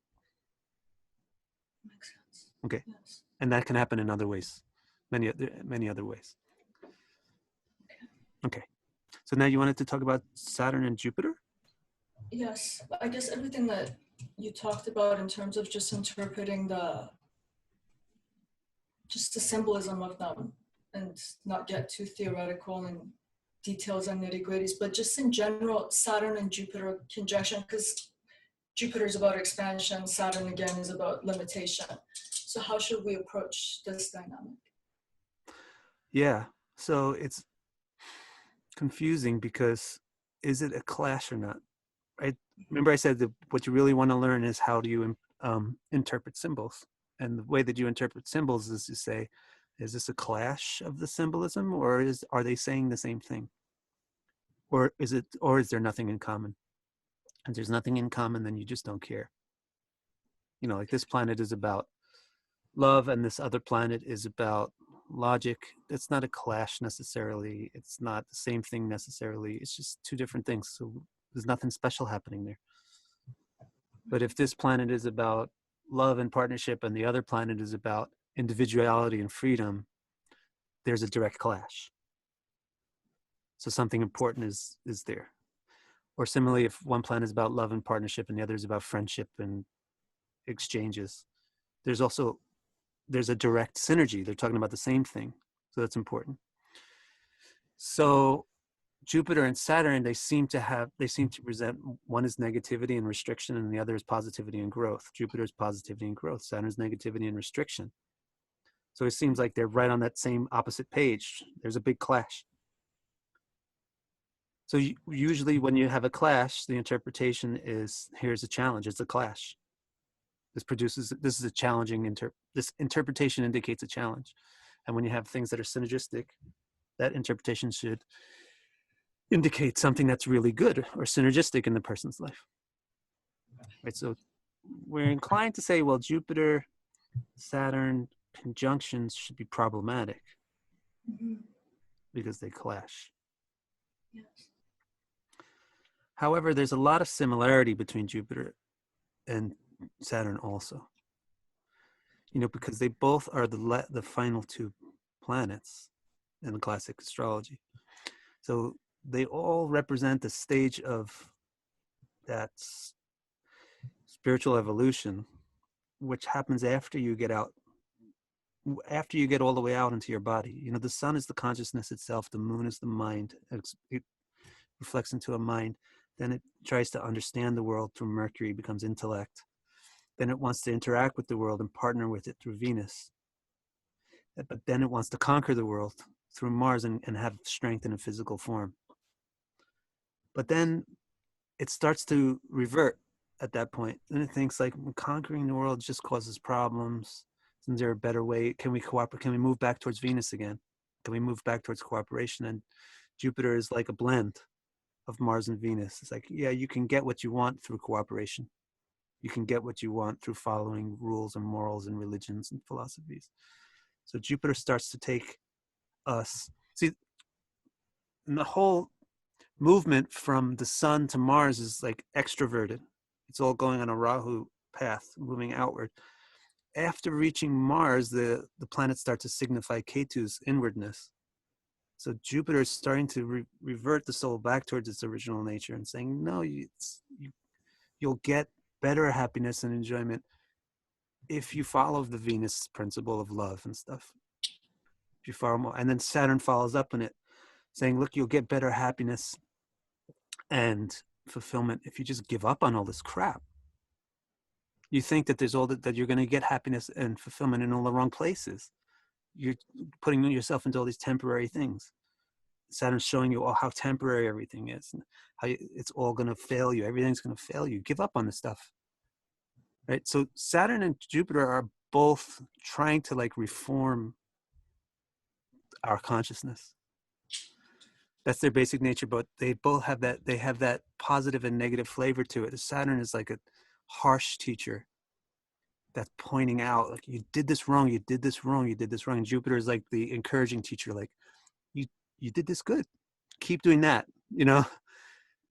Makes sense. Okay. Yes. And that can happen in other ways, many other ways. Okay. So now you wanted to talk about Saturn and Jupiter? Yes. I guess everything that you talked about in terms of just interpreting the symbolism of them and not get too theoretical and details and nitty-gritties, but just in general, Saturn and Jupiter conjunction, because Jupiter is about expansion, Saturn again is about limitation. So how should we approach this dynamic? Yeah. So it's confusing because is it a clash or not? Right? Remember, I said that what you really want to learn is how do you interpret symbols, and the way that you interpret symbols is to say, is this a clash of the symbolism, or are they saying the same thing, or is there nothing in common? If there's nothing in common, then you just don't care. You know, like this planet is about love, and this other planet is about logic. It's not a clash necessarily. It's not the same thing necessarily. It's just two different things. So there's nothing special happening there. But if this planet is about love and partnership and the other planet is about individuality and freedom, there's a direct clash. So something important is there. Or similarly, if one planet is about love and partnership and the other is about friendship and exchanges, there's a direct synergy. They're talking about the same thing. So that's important. So Jupiter and Saturn, they seem to present, one is negativity and restriction, and the other is positivity and growth. Jupiter is positivity and growth. Saturn is negativity and restriction. So it seems like they're right on that same opposite page. There's a big clash. So usually when you have a clash, the interpretation is, here's a challenge. It's a clash. This is a challenging, this interpretation indicates a challenge. And when you have things that are synergistic, that interpretation should indicate something that's really good or synergistic in the person's life. Right? So we're inclined to say, well, Jupiter, Saturn conjunctions should be problematic because they clash. Yes. However, there's a lot of similarity between Jupiter and Saturn also. You know, because they both are the final two planets in the classic astrology. So they all represent the stage of that spiritual evolution, which happens after you get all the way out into your body. You know, the sun is the consciousness itself, the moon is the mind. It reflects into a mind. Then it tries to understand the world through Mercury, becomes intellect. Then it wants to interact with the world and partner with it through Venus. But then it wants to conquer the world through Mars and have strength in a physical form. But then it starts to revert at that point. Then it thinks like, conquering the world just causes problems. Isn't there a better way? Can we cooperate? Can we move back towards Venus again? Can we move back towards cooperation? And Jupiter is like a blend of Mars and Venus. It's like, yeah, you can get what you want through cooperation. You can get what you want through following rules and morals and religions and philosophies. So Jupiter starts to take us. See, and the whole movement from the sun to Mars is like extroverted. It's all going on a Rahu path, moving outward. After reaching Mars, the planets start to signify Ketu's inwardness. So Jupiter is starting to revert the soul back towards its original nature and saying, no, you'll get better happiness and enjoyment if you follow the Venus principle of love and stuff. If you follow more, and then Saturn follows up on it, saying, look, you'll get better happiness and fulfillment if you just give up on all this crap. You think that there's all that you're going to get happiness and fulfillment in all the wrong places. You're putting yourself into all these temporary things. Saturn's showing you how temporary everything is, and how it's all going to fail you. Everything's going to fail you. Give up on this stuff. Right? So Saturn and Jupiter are both trying to like reform our consciousness. That's their basic nature, but they both have that positive and negative flavor to it. Saturn is like a harsh teacher that's pointing out, like, you did this wrong, you did this wrong, you did this wrong. And Jupiter is like the encouraging teacher, like, you did this good. Keep doing that, you know,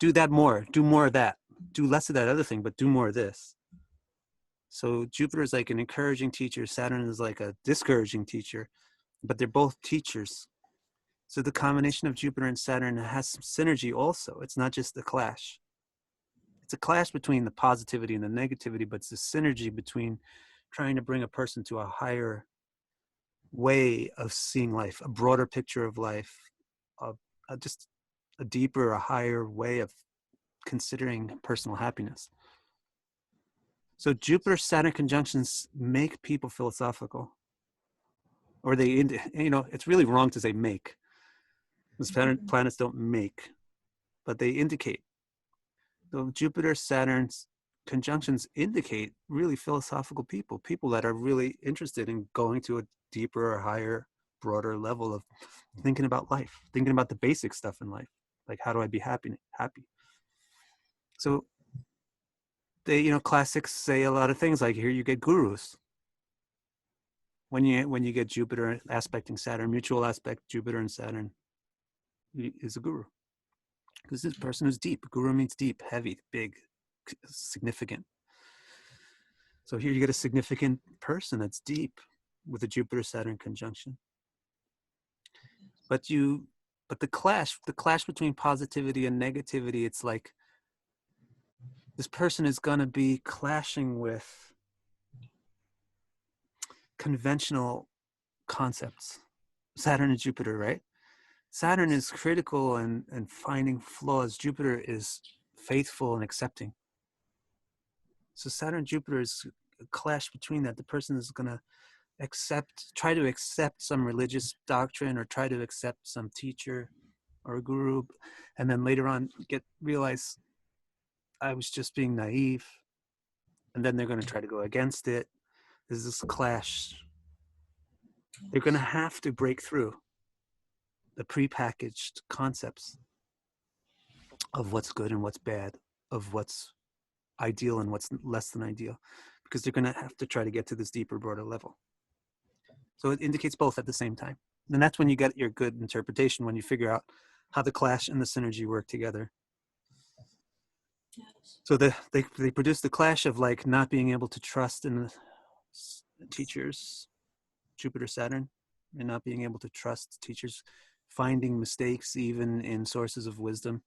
do that more, do more of that, do less of that other thing, but do more of this. So Jupiter is like an encouraging teacher. Saturn is like a discouraging teacher, but they're both teachers. So the combination of Jupiter and Saturn has some synergy also. It's not just a clash. It's a clash between the positivity and the negativity, but it's a synergy between trying to bring a person to a higher way of seeing life, a broader picture of life, just a deeper, a higher way of considering personal happiness. So Jupiter-Saturn conjunctions make people philosophical, or it's really wrong to say make. These planets don't make, but they indicate. The Jupiter, Saturn's conjunctions indicate really philosophical people that are really interested in going to a deeper or higher, broader level of thinking about life, thinking about the basic stuff in life, like how do I be happy? So they, classics say a lot of things like here you get gurus. When you get Jupiter aspecting Saturn, mutual aspect Jupiter and Saturn is a guru. Because this person is deep. Guru means deep, heavy, big, significant. So here you get a significant person that's deep with a Jupiter-Saturn conjunction. But the clash between positivity and negativity, it's like this person is going to be clashing with conventional concepts. Saturn and Jupiter, right? Saturn is critical and finding flaws. Jupiter is faithful and accepting. So Saturn and Jupiter is a clash between that. The person is going to try to accept some religious doctrine or try to accept some teacher or a guru, and then later on realize I was just being naive, and then they're going to try to go against it. There's this clash. They're going to have to break through the prepackaged concepts of what's good and what's bad, of what's ideal and what's less than ideal, because they're going to have to try to get to this deeper, broader level. So it indicates both at the same time. And that's when you get your good interpretation, when you figure out how the clash and the synergy work together. So they produce the clash of like not being able to trust in the teachers, Jupiter, Saturn, and not being able to trust teachers, finding mistakes even in sources of wisdom.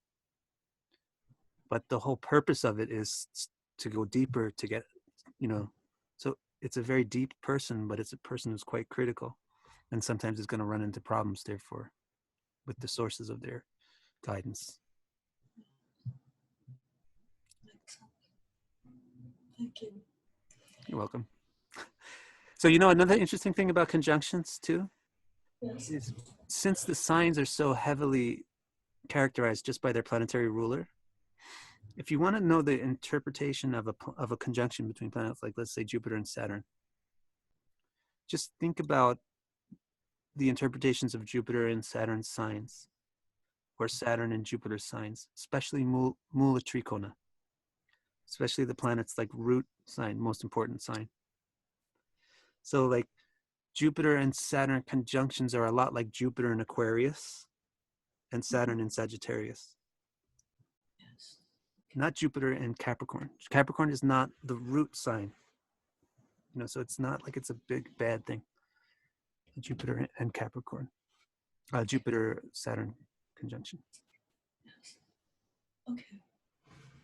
But the whole purpose of it is to go deeper, to get, so it's a very deep person, but it's a person who's quite critical, and sometimes is going to run into problems, therefore, with the sources of their guidance. Thank you. You're welcome. So, another interesting thing about conjunctions, too, Yes. is since the signs are so heavily characterized just by their planetary ruler, if you want to know the interpretation of a conjunction between planets, like let's say Jupiter and Saturn, just think about the interpretations of Jupiter and Saturn signs, or Saturn and Jupiter signs, especially Mula Trikona, especially the planets like root sign, most important sign. So like Jupiter and Saturn conjunctions are a lot like Jupiter in Aquarius and Saturn in Sagittarius. Yes. Not Jupiter and Capricorn. Capricorn is not the root sign. So it's not like it's a big bad thing. Jupiter and Capricorn. Jupiter Saturn conjunction. Yes. Okay.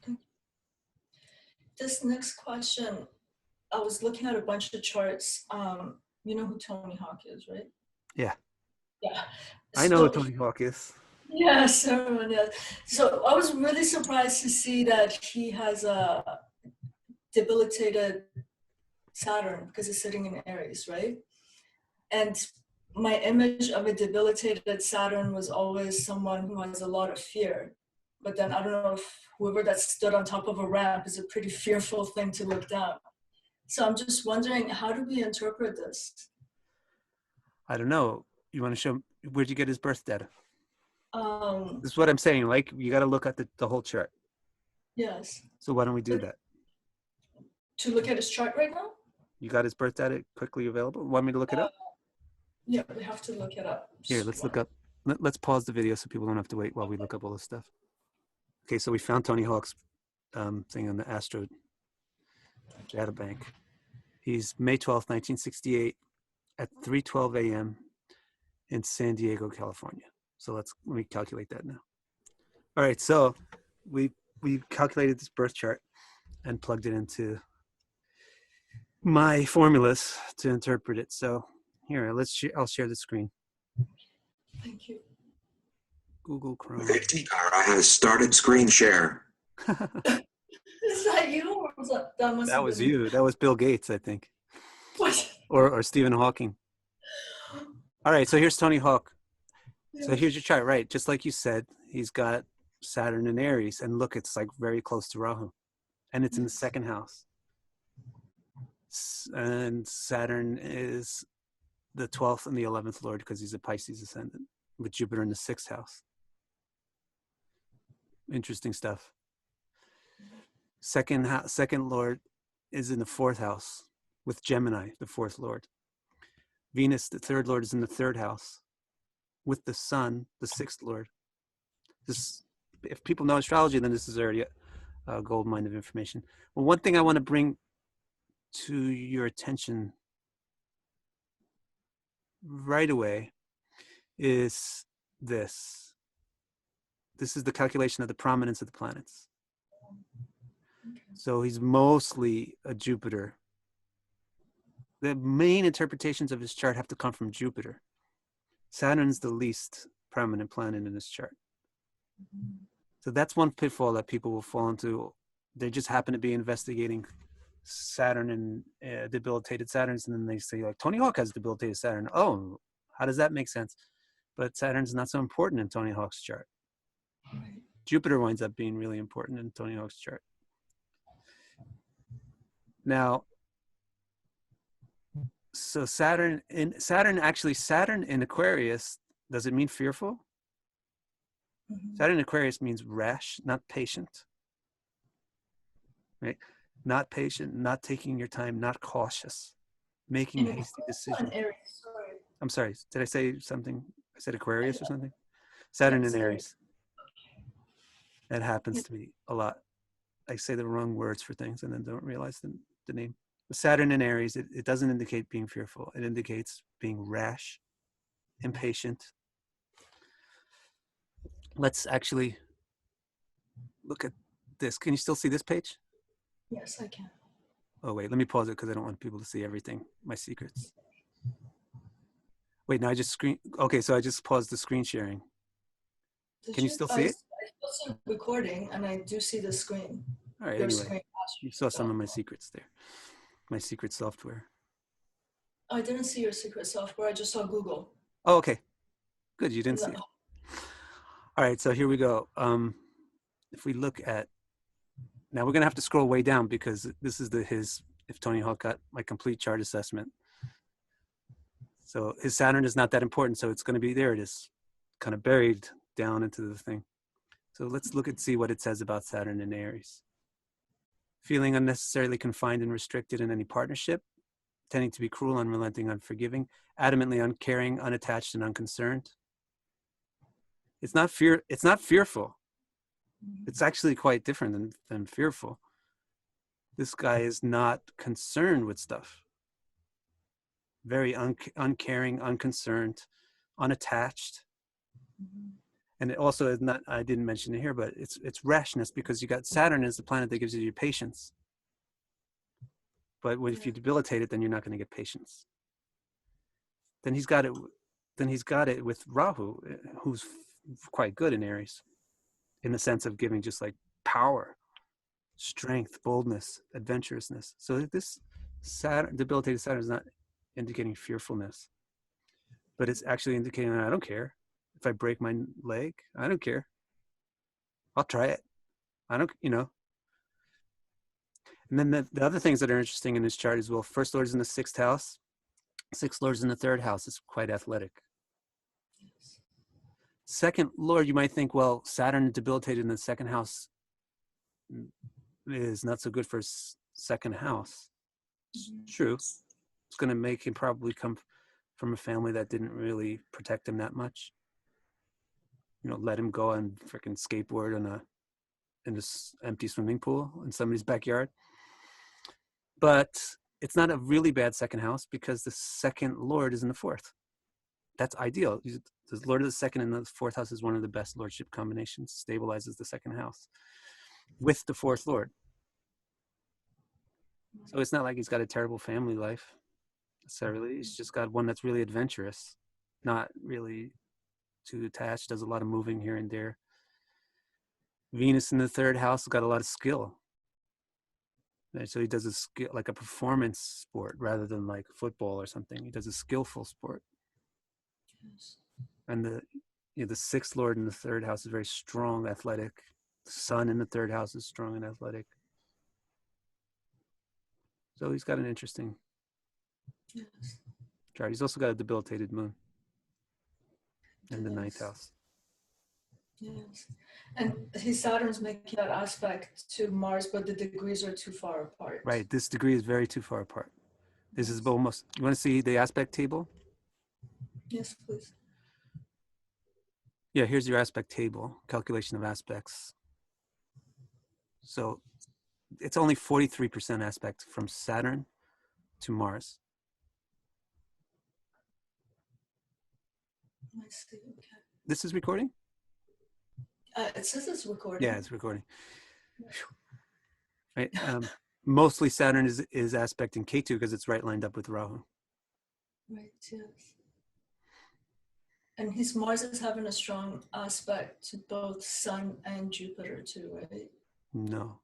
Thank you. This next question, I was looking at a bunch of charts. You know who Tony Hawk is, right? Yeah. Yeah. I know who Tony Hawk is. Yes, everyone does. So I was really surprised to see that he has a debilitated Saturn because it's sitting in Aries, right? And my image of a debilitated Saturn was always someone who has a lot of fear. But then I don't know if whoever that stood on top of a ramp is a pretty fearful thing to look down. So I'm just wondering, how do we interpret this? I don't know. You want to show, where'd you get his birth data? Um, This is what I'm saying. Like, you got to look at the whole chart. yes. So why don't we do that? To look at his chart right now? You got his birth data quickly available? Want me to look it up? Yeah, we have to look it up. Here, let's look up. Let's pause the video so people don't have to wait while we look up all this stuff. Okay, so we found Tony Hawk's thing on the Astro data bank. He's May 12th, 1968 at 3:12 a.m. in San Diego, California. So let me calculate that now. All right, so we calculated this birth chart and plugged it into my formulas to interpret it. So here, I'll share the screen. Thank you. Google Chrome. Victikara has started screen share. Is that you? Or was that That was you. That was Bill Gates, I think, What? or Stephen Hawking. All right, so here's Tony Hawk. So here's your chart, right? Just like you said, he's got Saturn in Aries, and look, it's like very close to Rahu, and it's in the second house. And Saturn is the 12th and the 11th lord because he's a Pisces ascendant, with Jupiter in the sixth house. Interesting stuff. Second lord is in the fourth house with Gemini, the fourth lord. Venus, the third lord, is in the third house with the sun, the sixth lord. This, if people know astrology, then this is already a gold mine of information. Well, one thing I want to bring to your attention right away is this. This is the calculation of the prominence of the planets. So he's mostly a Jupiter. The main interpretations of his chart have to come from Jupiter. Saturn's the least prominent planet in this chart. So that's one pitfall that people will fall into. They just happen to be investigating Saturn and debilitated Saturns, and then they say, like, Tony Hawk has debilitated Saturn. Oh, how does that make sense? But Saturn's not so important in Tony Hawk's chart. Jupiter winds up being really important in Tony Hawk's chart. Now, so Saturn in Aquarius, does it mean fearful? Saturn in Aquarius means rash, not patient. Right? Not patient, not taking your time, not cautious, making hasty decisions. I'm sorry, did I say something? I said Aquarius or something? Saturn in Aries. That happens to me a lot. I say the wrong words for things and then don't realize the name. Saturn in Aries, it doesn't indicate being fearful. It indicates being rash, impatient. Let's actually look at this. Can you still see this page? Yes, I can. Oh, wait, let me pause it because I don't want people to see everything, my secrets. Wait, now okay, so I just paused the screen sharing. Can you still see it? I still see recording, and I do see the screen. All right, anyway, you saw some of my secrets there. My secret software. I didn't see your secret software. I just saw Google. Oh, okay. Good, you didn't see it. All right, so here we go. If we look at, now we're gonna have to scroll way down because this is if Tony Hawk got my complete chart assessment. So his Saturn is not that important, so it's gonna be, there it is, kind of buried down into the thing. So let's look and see what it says about Saturn in Aries. Feeling unnecessarily confined and restricted in any partnership, tending to be cruel, unrelenting, unforgiving, adamantly uncaring, unattached, and unconcerned. It's not fearful. It's actually quite different than fearful. This guy is not concerned with stuff. Very uncaring, unconcerned, unattached. And it also is not, I didn't mention it here, but it's rashness because you got Saturn as the planet that gives you your patience. But if you debilitate it, then you're not going to get patience. Then he's got it with Rahu, who's quite good in Aries, in the sense of giving just like power, strength, boldness, adventurousness. So this debilitated Saturn is not indicating fearfulness, but it's actually indicating that I don't care. If I break my leg, I don't care. I'll try it. I don't. And then the other things that are interesting in this chart as well, first lord is in the sixth house, sixth lord is in the third house. It's quite athletic. Second lord, you might think, well, Saturn debilitated in the second house is not so good for second house. True. It's going to make him probably come from a family that didn't really protect him that much. Let him go and freaking skateboard in this empty swimming pool in somebody's backyard. But it's not a really bad second house because the second lord is in the fourth. That's ideal. The lord of the second and the fourth house is one of the best lordship combinations. Stabilizes the second house with the fourth lord. So it's not like he's got a terrible family life necessarily. He's just got one that's really adventurous, not really too attached, does a lot of moving here and there. Venus in the third house has got a lot of skill. So he does a skill, like a performance sport rather than like football or something. He does a skillful sport. And the sixth lord in the third house is very strong, athletic. The sun in the third house is strong and athletic. So he's got an interesting chart. He's also got a debilitated moon in the ninth house. Yes. And his Saturn's making that aspect to Mars, but the degrees are too far apart. Right. This degree is very too far apart. This is almost, you want to see the aspect table? Yes, please. Yeah, here's your aspect table, calculation of aspects. So it's only 43% aspect from Saturn to Mars. I see. Okay. This is recording? It says it's recording. Yeah, it's recording. Right. Mostly Saturn is aspect in Ketu because it's right lined up with Rahu. Right, yes. And his Mars is having a strong aspect to both Sun and Jupiter too, right? No.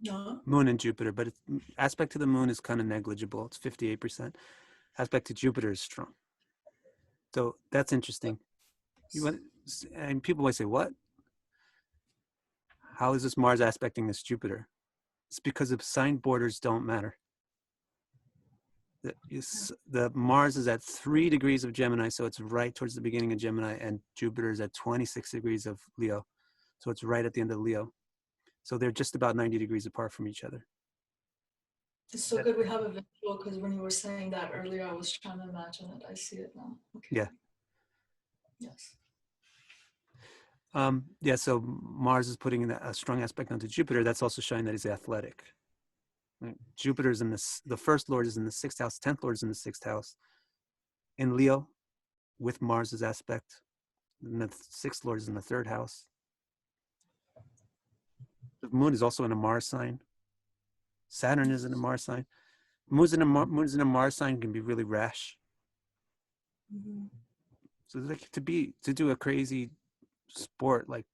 No? Moon and Jupiter, but aspect to the moon is kind of negligible. It's 58%. Aspect to Jupiter is strong. So that's interesting. And people might say, what? How is this Mars aspecting this Jupiter? It's because the sign borders don't matter. The Mars is at 3 degrees of Gemini, so it's right towards the beginning of Gemini, and Jupiter is at 26 degrees of Leo, so it's right at the end of Leo. So they're just about 90 degrees apart from each other. It's so good we have a visual, because when you were saying that earlier, I was trying to imagine it. I see it now. Okay. Yeah. Yes. Yeah, so Mars is putting in a strong aspect onto Jupiter. That's also showing that he's athletic. Right? Jupiter's in the first lord is in the 6th house, 10th lord is in the 6th house. In Leo, with Mars's aspect. And the 6th lord is in the 3rd house. The moon is also in a Mars sign. Saturn is in a Mars sign. Moon's in a Mars sign can be really rash. Mm-hmm. So like to do a crazy sport, like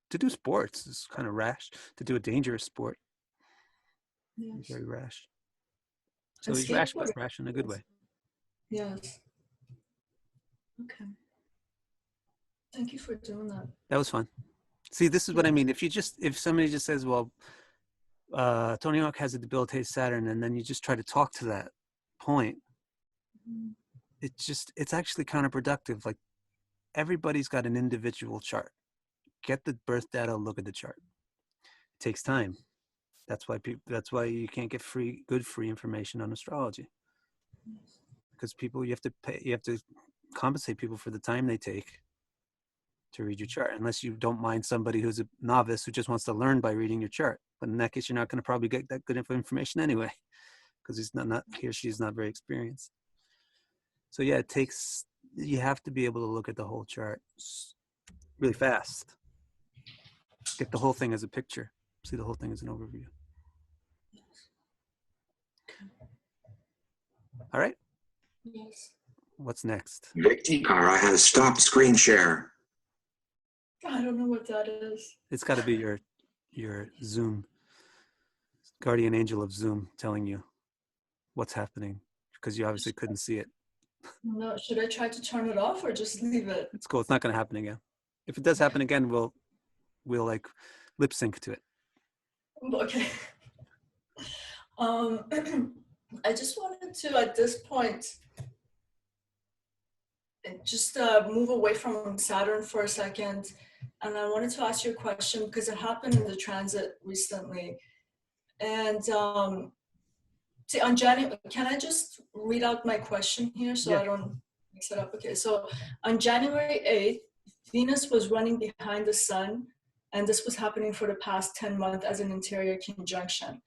to do sports is kind of rash. To do a dangerous sport, Yes. very rash. So And he's rash, skateboarding. but rash in a good way. Yes. Okay. Thank you for doing that. That was fun. See, this is what I mean. If somebody just says, well, Tony Hawk has a debilitated Saturn, and then you just try to talk to that point, Mm-hmm. it's actually counterproductive. Like everybody's got an individual chart. Get the birth data, look at the chart. It takes time. That's why you can't get good free information on astrology. Because you have to compensate people for the time they take to read your chart, unless you don't mind somebody who's a novice who just wants to learn by reading your chart. But in that case, you're not going to probably get that good information anyway, because he or she's not very experienced. So yeah, you have to be able to look at the whole chart really fast. Get the whole thing as a picture. See the whole thing as an overview. All right. Yes. What's next? Victikara has stopped screen share. I don't know what that is. It's got to be your Zoom guardian angel of Zoom telling you what's happening, because you obviously couldn't see it. No, should I try to turn it off or just leave it? It's cool. It's not going to happen again. If it does happen again, we'll like lip sync to it. Okay. I just wanted to, at this point, just move away from Saturn for a second. And I wanted to ask you a question because it happened in the transit recently. And see, on January, can I just read out my question here so I don't mix it up? Okay, so on January 8th, Venus was running behind the sun, and this was happening for the past 10 months as an interior conjunction.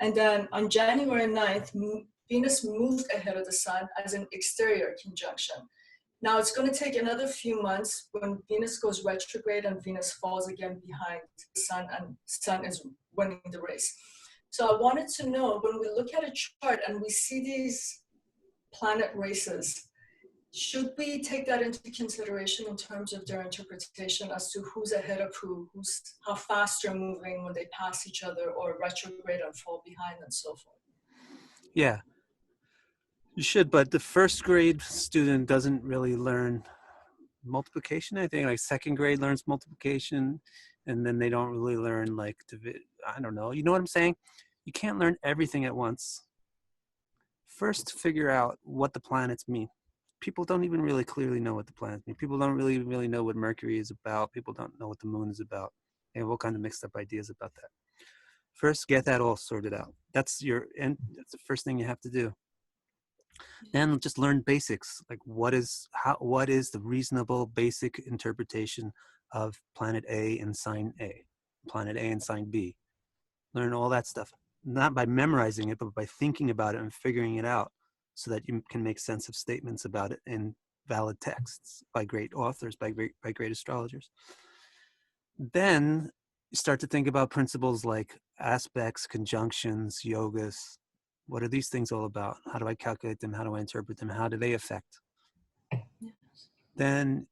And then on January 9th, Venus moved ahead of the sun as an exterior conjunction. Now it's going to take another few months when Venus goes retrograde and Venus falls again behind the sun, and sun is winning the race. So I wanted to know, when we look at a chart and we see these planet races, should we take that into consideration in terms of their interpretation as to who's ahead of how fast they're moving when they pass each other or retrograde and fall behind and so forth? Yeah, you should, but the first grade student doesn't really learn multiplication. I think like second grade learns multiplication, and then they don't really learn like I don't know. You know what I'm saying? You can't learn everything at once. First, figure out what the planets mean. People don't even really clearly know what the planets mean. People don't really know what Mercury is about. People don't know what the moon is about. They have all kinds of mixed up ideas about that. First, get that all sorted out. That's the first thing you have to do. Then just learn basics, like what is the reasonable basic interpretation of planet A and sign A, planet A and sign B. Learn all that stuff, not by memorizing it, but by thinking about it and figuring it out, so that you can make sense of statements about it in valid texts by great authors, by great astrologers. Then you start to think about principles like aspects, conjunctions, yogas. What are these things all about? How do I calculate them? How do I interpret them? How do they affect? Yes. Then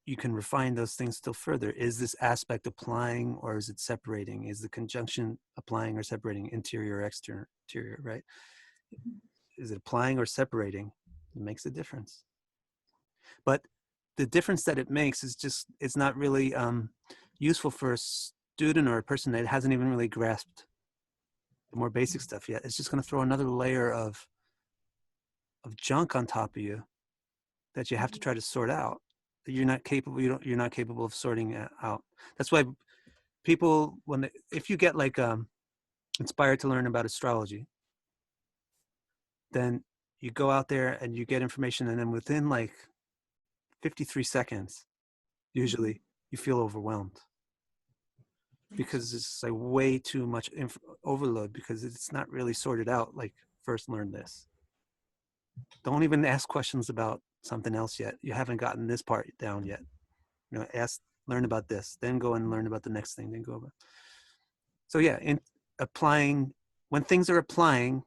you can refine those things still further. Is this aspect applying or is it separating? Is the conjunction applying or separating, interior or exterior, right? Is it applying or separating? It makes a difference. But the difference that it makes is just, it's not really useful for a student or a person that hasn't even really grasped the more basic stuff yet. It's just going to throw another layer of junk on top of you that you have to try to sort out. You're not capable. You're not capable of sorting out. That's why people, if you get like inspired to learn about astrology, then you go out there and you get information, and then within like 53 seconds, usually you feel overwhelmed, because it's like way too much overload, because it's not really sorted out. Like, first learn this. Don't even ask questions about something else yet. You haven't gotten this part down yet. You know, learn about this, then go and learn about the next thing, then go over. So yeah, in applying, when things are applying,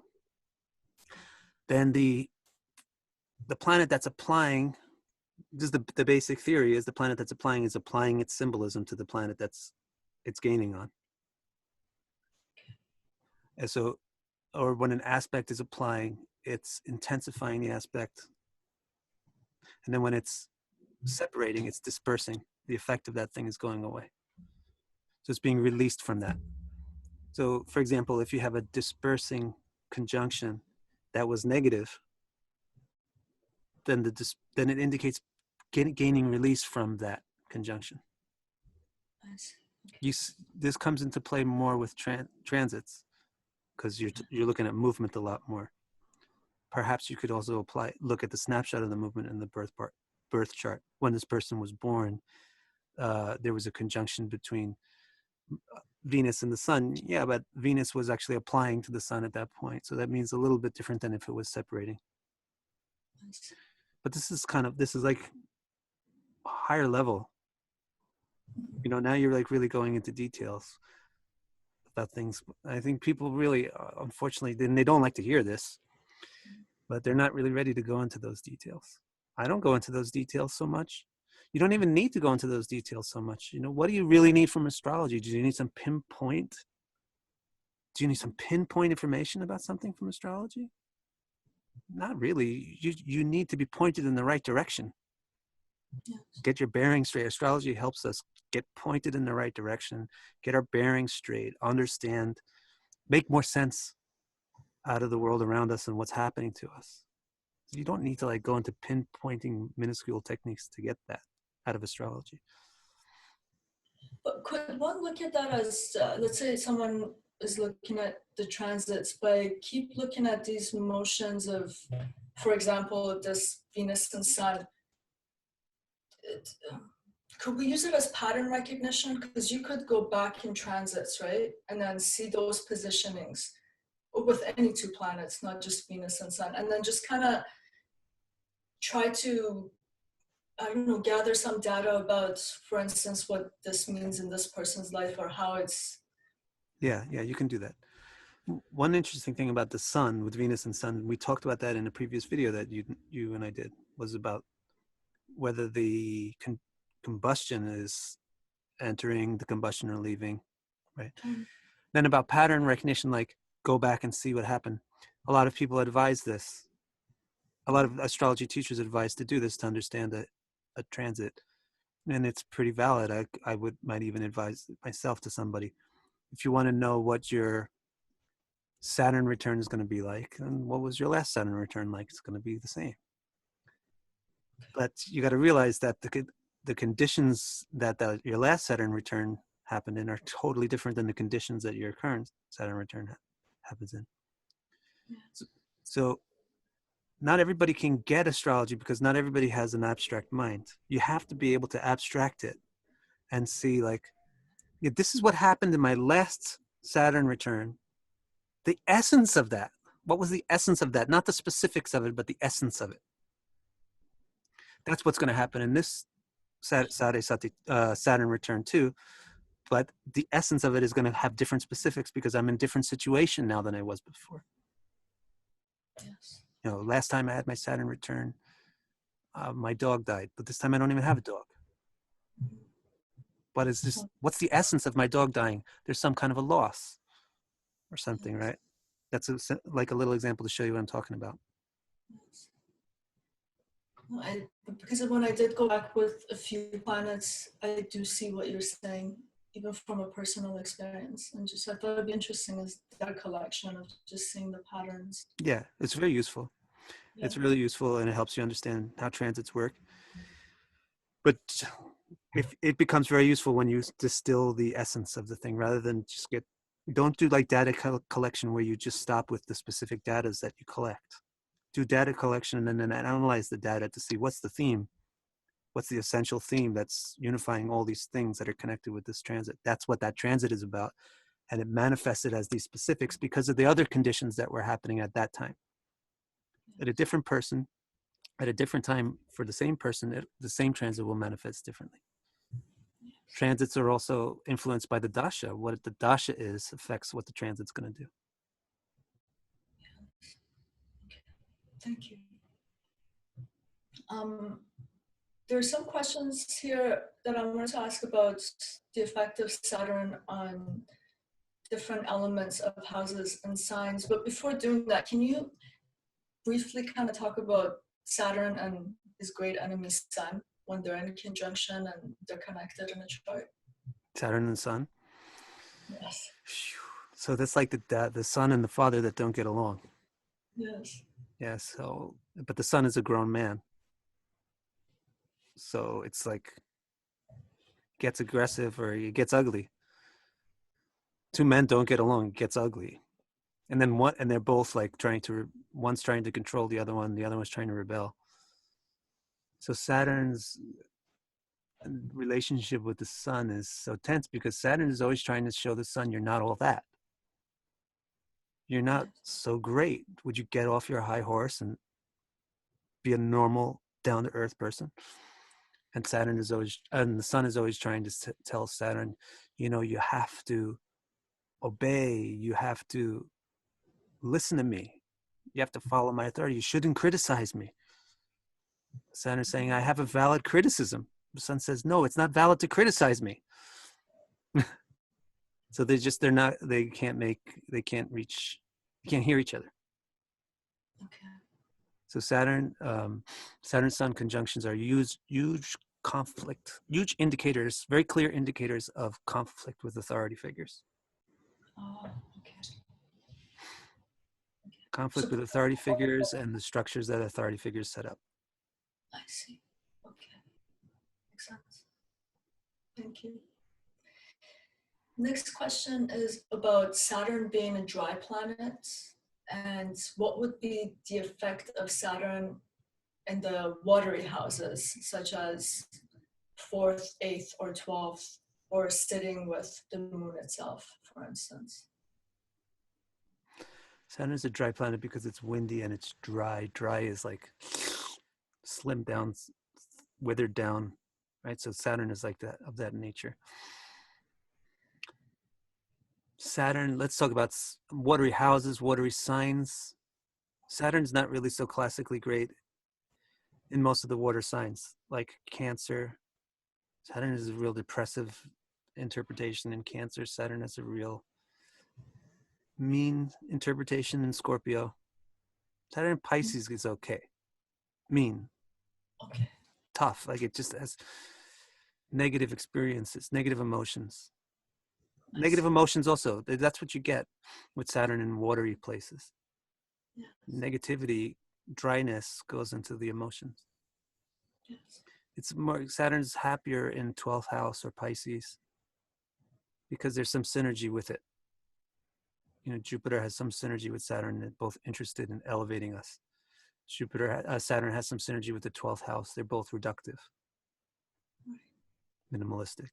then the planet that's applying, just the basic theory is the planet that's applying is applying its symbolism to the planet that's it's gaining on. And so, or when an aspect is applying, it's intensifying the aspect. And then when it's separating, it's dispersing. The effect of that thing is going away. So it's being released from that. So for example, if you have a dispersing conjunction that was negative, then then it indicates gaining release from that conjunction. This comes into play more with transits, because you're looking at movement a lot more. Perhaps you could also look at the snapshot of the movement in the birth chart. When this person was born, there was a conjunction between Venus and the sun. Yeah, but Venus was actually applying to the sun at that point. So that means a little bit different than if it was separating. But this is like higher level. You know, now you're like really going into details about things. I think people really, unfortunately, they don't like to hear this, but they're not really ready to go into those details. I don't go into those details so much. You don't even need to go into those details so much. You know, what do you really need from astrology? Do you need some pinpoint? Do you need some pinpoint information about something from astrology? Not really. You need to be pointed in the right direction. Yes. Get your bearings straight. Astrology helps us get pointed in the right direction, get our bearings straight, understand, make more sense out of the world around us and what's happening to us. You don't need to like go into pinpointing minuscule techniques to get that out of astrology. But could one look at that as, let's say someone is looking at the transits, but keep looking at these motions of, for example, this Venus and Sun, could we use it as pattern recognition? Because you could go back in transits, right? And then see those positionings with any two planets, not just Venus and Sun, and then just kind of try to, I don't know, gather some data about, for instance, what this means in this person's life or how it's. Yeah, you can do that. One interesting thing about the sun with Venus and Sun, we talked about that in a previous video that you and I did, was about whether the combustion is entering the combustion or leaving, right? Then about pattern recognition, like go back and see what happened. A lot of people advise this. A lot of astrology teachers advise to do this to understand that a transit, and it's pretty valid. I might even advise myself to somebody, if you want to know what your Saturn return is going to be like, and what was your last Saturn return like, it's going to be the same. But you got to realize that the conditions that your last Saturn return happened in are totally different than the conditions that your current Saturn return happens in. So not everybody can get astrology because not everybody has an abstract mind. You have to be able to abstract it and see, like, yeah, this is what happened in my last Saturn return. The essence of that. What was the essence of that? Not the specifics of it, but the essence of it. That's what's going to happen in this Saturn return too. But the essence of it is going to have different specifics because I'm in a different situation now than I was before. Yes. You know, last time I had my Saturn return, my dog died, but this time I don't even have a dog. But it's just, what's the essence of my dog dying? There's some kind of a loss or something, right? That's like a little example to show you what I'm talking about. Because when I did go back with a few planets, I do see what you're saying, even from a personal experience. And just I thought it'd be interesting is that collection of just seeing the patterns. Yeah, it's very useful. Yeah. It's really useful, and it helps you understand how transits work. But if it becomes very useful when you distill the essence of the thing rather than just don't do like data collection where you just stop with the specific data that you collect. Do data collection and then analyze the data to see what's the theme, what's the essential theme that's unifying all these things that are connected with this transit. That's what that transit is about. And it manifested as these specifics because of the other conditions that were happening at that time. At a different person, at a different time, for the same person, the same transit will manifest differently. Transits are also influenced by the dasha. What the dasha is affects what the transit's going to do. Thank you. There are some questions here that I wanted to ask about the effect of Saturn on different elements of houses and signs. But before doing that, can you briefly kind of talk about Saturn and his great enemy Sun when they're in conjunction and they're connected in a chart? Saturn and the Sun. Yes. So that's like the son and the father that don't get along. Yes. Yeah. So, but the son is a grown man. So it's like gets aggressive or it gets ugly. Two men don't get along, it gets ugly. And then they're both like one's trying to control the other one's trying to rebel. So Saturn's relationship with the sun is so tense because Saturn is always trying to show the sun you're not all that. You're not so great. Would you get off your high horse and be a normal, down-to-earth person? And the sun is always trying to tell Saturn, you have to obey. You have to listen to me. You have to follow my authority. You shouldn't criticize me. Saturn is saying, I have a valid criticism. The sun says, no, it's not valid to criticize me. So they can't hear each other. Okay. So Saturn Sun conjunctions are huge conflict, huge indicators, very clear indicators of conflict with authority figures. Oh, okay. Conflict with authority figures and the structures that authority figures set up. I see. Okay. Makes sense. Thank you. Next question is about Saturn being a dry planet, and what would be the effect of Saturn in the watery houses, such as 4th, 8th, or 12th, or sitting with the moon itself, for instance? Saturn is a dry planet because it's windy and it's dry. Dry is like slimmed down, withered down, right? So Saturn is like that, of that nature. Saturn, let's talk about watery houses, watery signs. Saturn's not really so classically great in most of the water signs, like Cancer. Saturn is a real depressive interpretation in Cancer. Saturn has a real mean interpretation in Scorpio. Saturn in Pisces is okay. Mean. Okay. tough. Like it just has negative experiences, negative emotions. Negative emotions also. That's what you get with Saturn in watery places. Yes. Negativity, dryness goes into the emotions. Yes. It's more, Saturn's happier in 12th house or Pisces because there's some synergy with it. You know, Jupiter has some synergy with Saturn. They're both interested in elevating us. Saturn has some synergy with the 12th house. They're both reductive, minimalistic.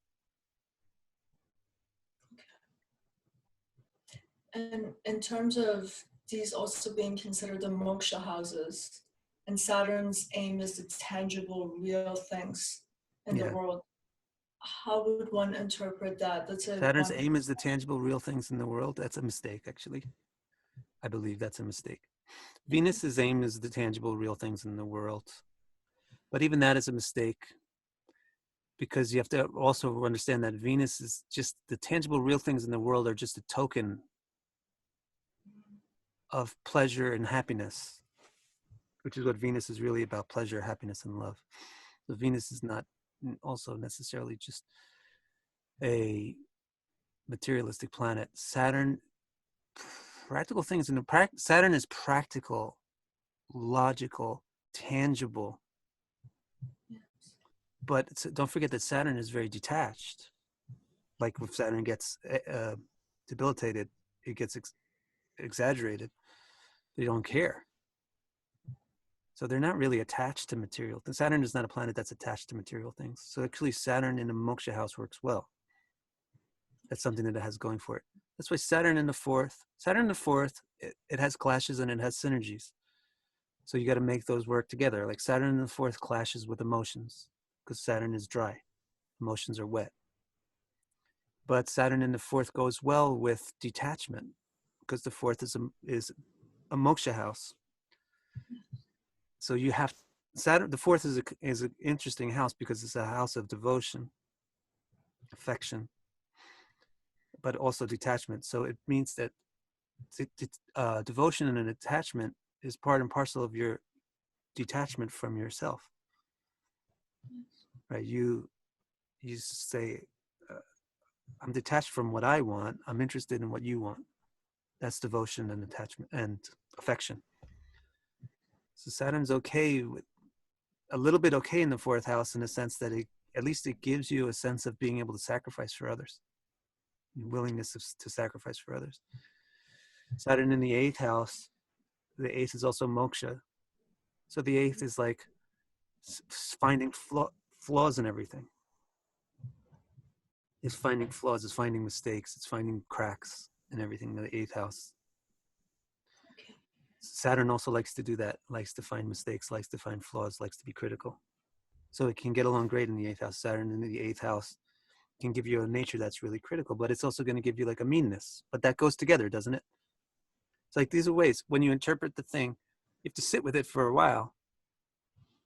And in terms of these also being considered the moksha houses, and Saturn's aim is the tangible, real things in the Yeah. world, how would one interpret that? That's a Saturn's one. aim is the tangible, real things in the world. That's a mistake, actually. I believe that's a mistake. Venus's aim is the tangible, real things in the world. But even that is a mistake because you have to also understand that Venus is just the tangible, real things in the world are just a token of pleasure and happiness, which is what Venus is really about: pleasure, happiness, and love. So Venus is not also necessarily just a materialistic planet. Saturn, practical things in the Saturn is practical, logical, tangible. But don't forget that Saturn is very detached. Like if Saturn gets debilitated, it gets exaggerated. They don't care. So they're not really attached to material things. Saturn is not a planet that's attached to material things. So actually Saturn in a moksha house works well. That's something that it has going for it. That's why Saturn in the fourth, it has clashes and it has synergies. So you got to make those work together. Like Saturn in the fourth clashes with emotions because Saturn is dry. Emotions are wet. But Saturn in the fourth goes well with detachment because the fourth is a moksha house. So you have Saturn. The fourth is an interesting house because it's a house of devotion, affection, but also detachment. So it means that devotion and attachment is part and parcel of your detachment from yourself. Right? You say, I'm detached from what I want. I'm interested in what you want. That's devotion and attachment and affection. So Saturn's okay with a little bit okay in the fourth house in the sense that at least it gives you a sense of being able to sacrifice for others, willingness to sacrifice for others. Saturn in the eighth house, the eighth is also moksha. So the eighth is like finding flaws in everything. It's finding flaws, it's finding mistakes, it's finding cracks in everything in the eighth house. Saturn also likes to do that, likes to find mistakes, likes to find flaws, likes to be critical. So it can get along great in the eighth house. Saturn in the eighth house can give you a nature that's really critical, but it's also going to give you like a meanness. But that goes together, doesn't it? It's like these are ways when you interpret the thing, you have to sit with it for a while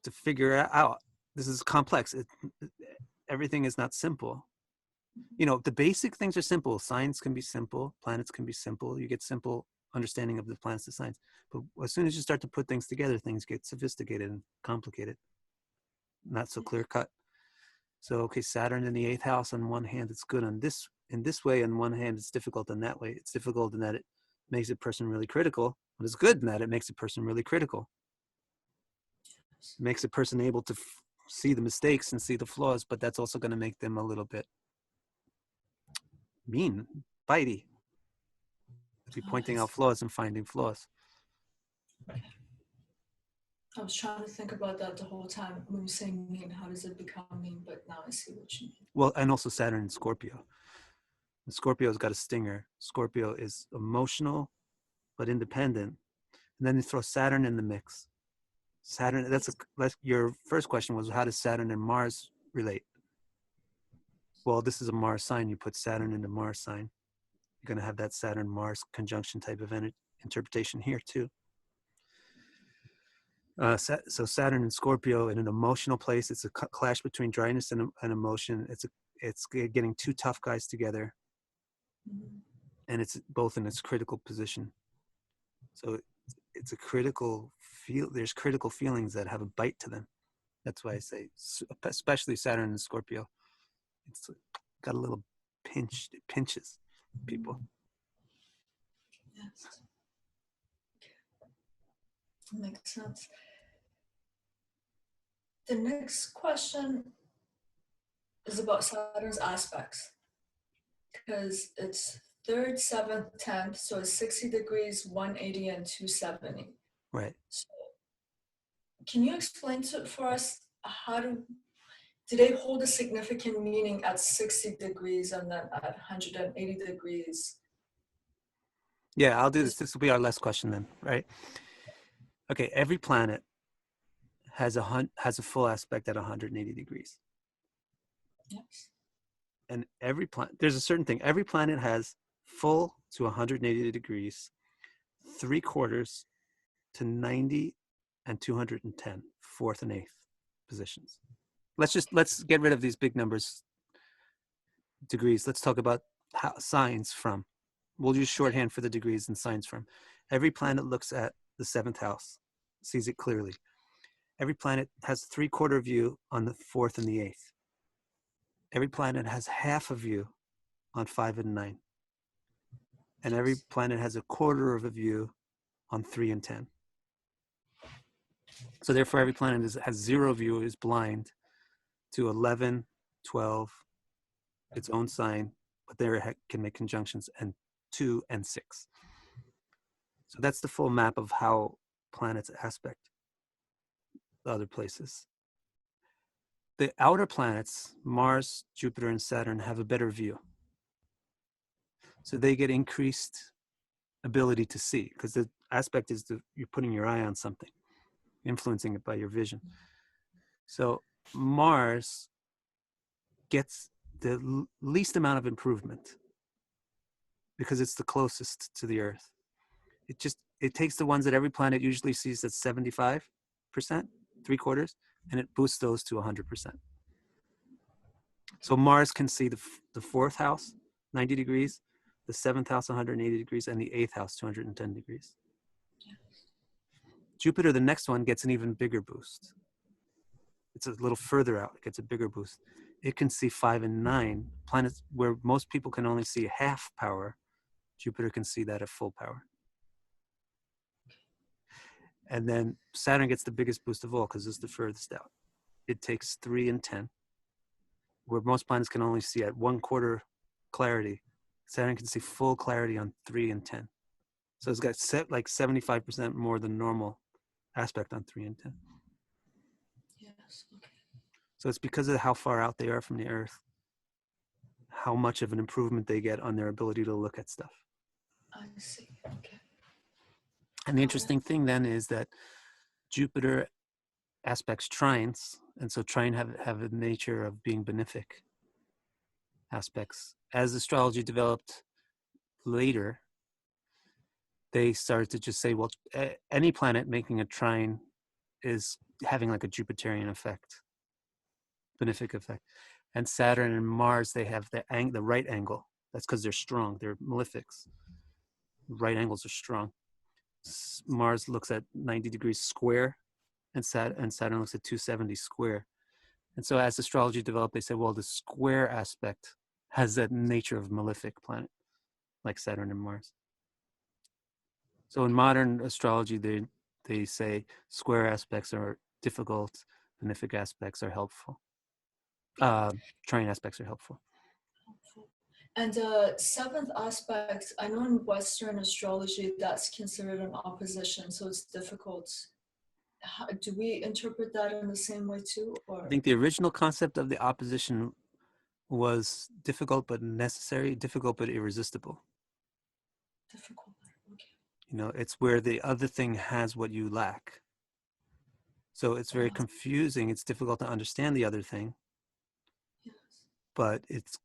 to figure it out. This is complex. Everything is not simple. You know, the basic things are simple. Signs can be simple. Planets can be simple. You get simple understanding of the planets to signs. But as soon as you start to put things together, things get sophisticated and complicated. Not so clear cut. So, okay, Saturn in the eighth house, on one hand, it's good in this way. On one hand, it's difficult in that way. It's difficult in that it makes a person really critical, but it's good in that it makes a person really critical. It makes a person able to see the mistakes and see the flaws, but that's also going to make them a little bit mean, bitey. Be pointing out flaws and finding flaws. I was trying to think about that the whole time when you say mean. How does it become mean? But now I see what you mean. Well, and also Saturn in Scorpio. And Scorpio's got a stinger. Scorpio is emotional but independent. And then you throw Saturn in the mix. Saturn, that's your first question was, how does Saturn and Mars relate? Well, this is a Mars sign. You put Saturn in the Mars sign. You're going to have that Saturn-Mars conjunction type of interpretation here too. So Saturn and Scorpio in an emotional place. It's a clash between dryness and emotion. It's getting two tough guys together, and it's both in its critical position. So it's a critical there's critical feelings that have a bite to them. That's why I say, especially Saturn and Scorpio, it's got a little pinch. It pinches people. Yes. Makes sense. The next question is about Saturn's aspects, because it's 3rd, 7th, 10th, so it's 60 degrees, 180, and 270. Right. So can you explain for us do they hold a significant meaning at 60 degrees and then at 180 degrees? Yeah, I'll do this. This will be our last question then, right? Okay, every planet has a full aspect at 180 degrees. Yes. And every planet, there's a certain thing. Every planet has full to 180 degrees, 3/4 to 90 and 210, 4th and 8th positions. Let's get rid of these big numbers, degrees. Let's talk about signs from. We'll use shorthand for the degrees and signs from. Every planet looks at the 7th house, sees it clearly. Every planet has 3/4 view on the 4th and the 8th. Every planet has half a view on 5 and 9. And every planet has 1/4 of a view on 3 and 10. So therefore, every planet has 0 view, is blind to 11, 12, its own sign, but there can make conjunctions, and 2 and 6. So that's the full map of how planets aspect the other places. The outer planets, Mars, Jupiter, and Saturn, have a better view. So they get increased ability to see, because the aspect is you're putting your eye on something, influencing it by your vision. So Mars gets the least amount of improvement because it's the closest to the Earth. It takes the ones that every planet usually sees at 75%, 3/4, and it boosts those to 100%. So Mars can see the 4th house, 90 degrees, the 7th house, 180 degrees, and the 8th house, 210 degrees. Jupiter, the next one, gets an even bigger boost. It's a little further out, it gets a bigger boost. It can see 5 and 9, planets where most people can only see half power. Jupiter can see that at full power. And then Saturn gets the biggest boost of all because it's the furthest out. It takes 3 and 10, where most planets can only see at 1/4 clarity. Saturn can see full clarity on 3 and 10. So it's got like 75% more than normal aspect on 3 and 10. Yes. Okay. So it's because of how far out they are from the Earth, how much of an improvement they get on their ability to look at stuff. I see. Okay. And the interesting thing then is that Jupiter aspects trines, and so trine have a nature of being benefic aspects. As astrology developed later, they started to just say, well, any planet making a trine is having like a Jupiterian effect, benefic effect. And Saturn and Mars, they have the right angle. That's because they're strong. They're malefics. Right angles are strong. Mars looks at 90 degrees square, and Saturn looks at 270 square. And so as astrology developed, they said, well, the square aspect has that nature of malefic planet, like Saturn and Mars. So in modern astrology, they say square aspects are difficult, benefic aspects are helpful. Trine aspects are helpful. And 7th aspect, I know in Western astrology that's considered an opposition, so it's difficult. Do we interpret that in the same way too? Or I think the original concept of the opposition was difficult but necessary, difficult but irresistible. difficult? Okay. You know, it's where the other thing has what you lack. So it's very confusing. It's difficult to understand the other thing, Yes. but it's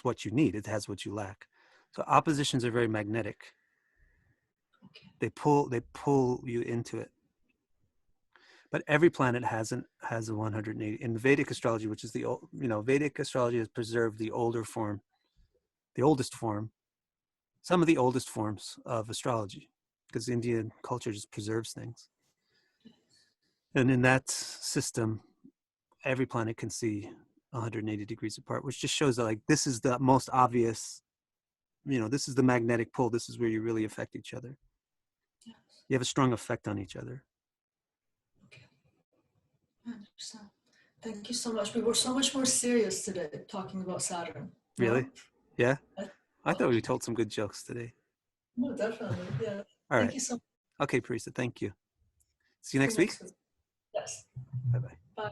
what you need. It has what you lack. So oppositions are very magnetic. Okay. They pull you into it. But every planet has a 180. In Vedic astrology, which is Vedic astrology has preserved the oldest form, some of the oldest forms of astrology, because Indian culture just preserves things. And in that system, every planet can see 180 degrees apart, which just shows that like this is the most obvious, this is the magnetic pull. This is where you really affect each other. Yes. You have a strong effect on each other. Okay. I understand. Thank you so much. We were so much more serious today talking about Saturn. Really? No? Yeah? I thought we told some good jokes today. No, definitely. Yeah. All Thank right. you so much. Okay, Parisa, thank you. See you next week. Yes. Bye-bye. Bye.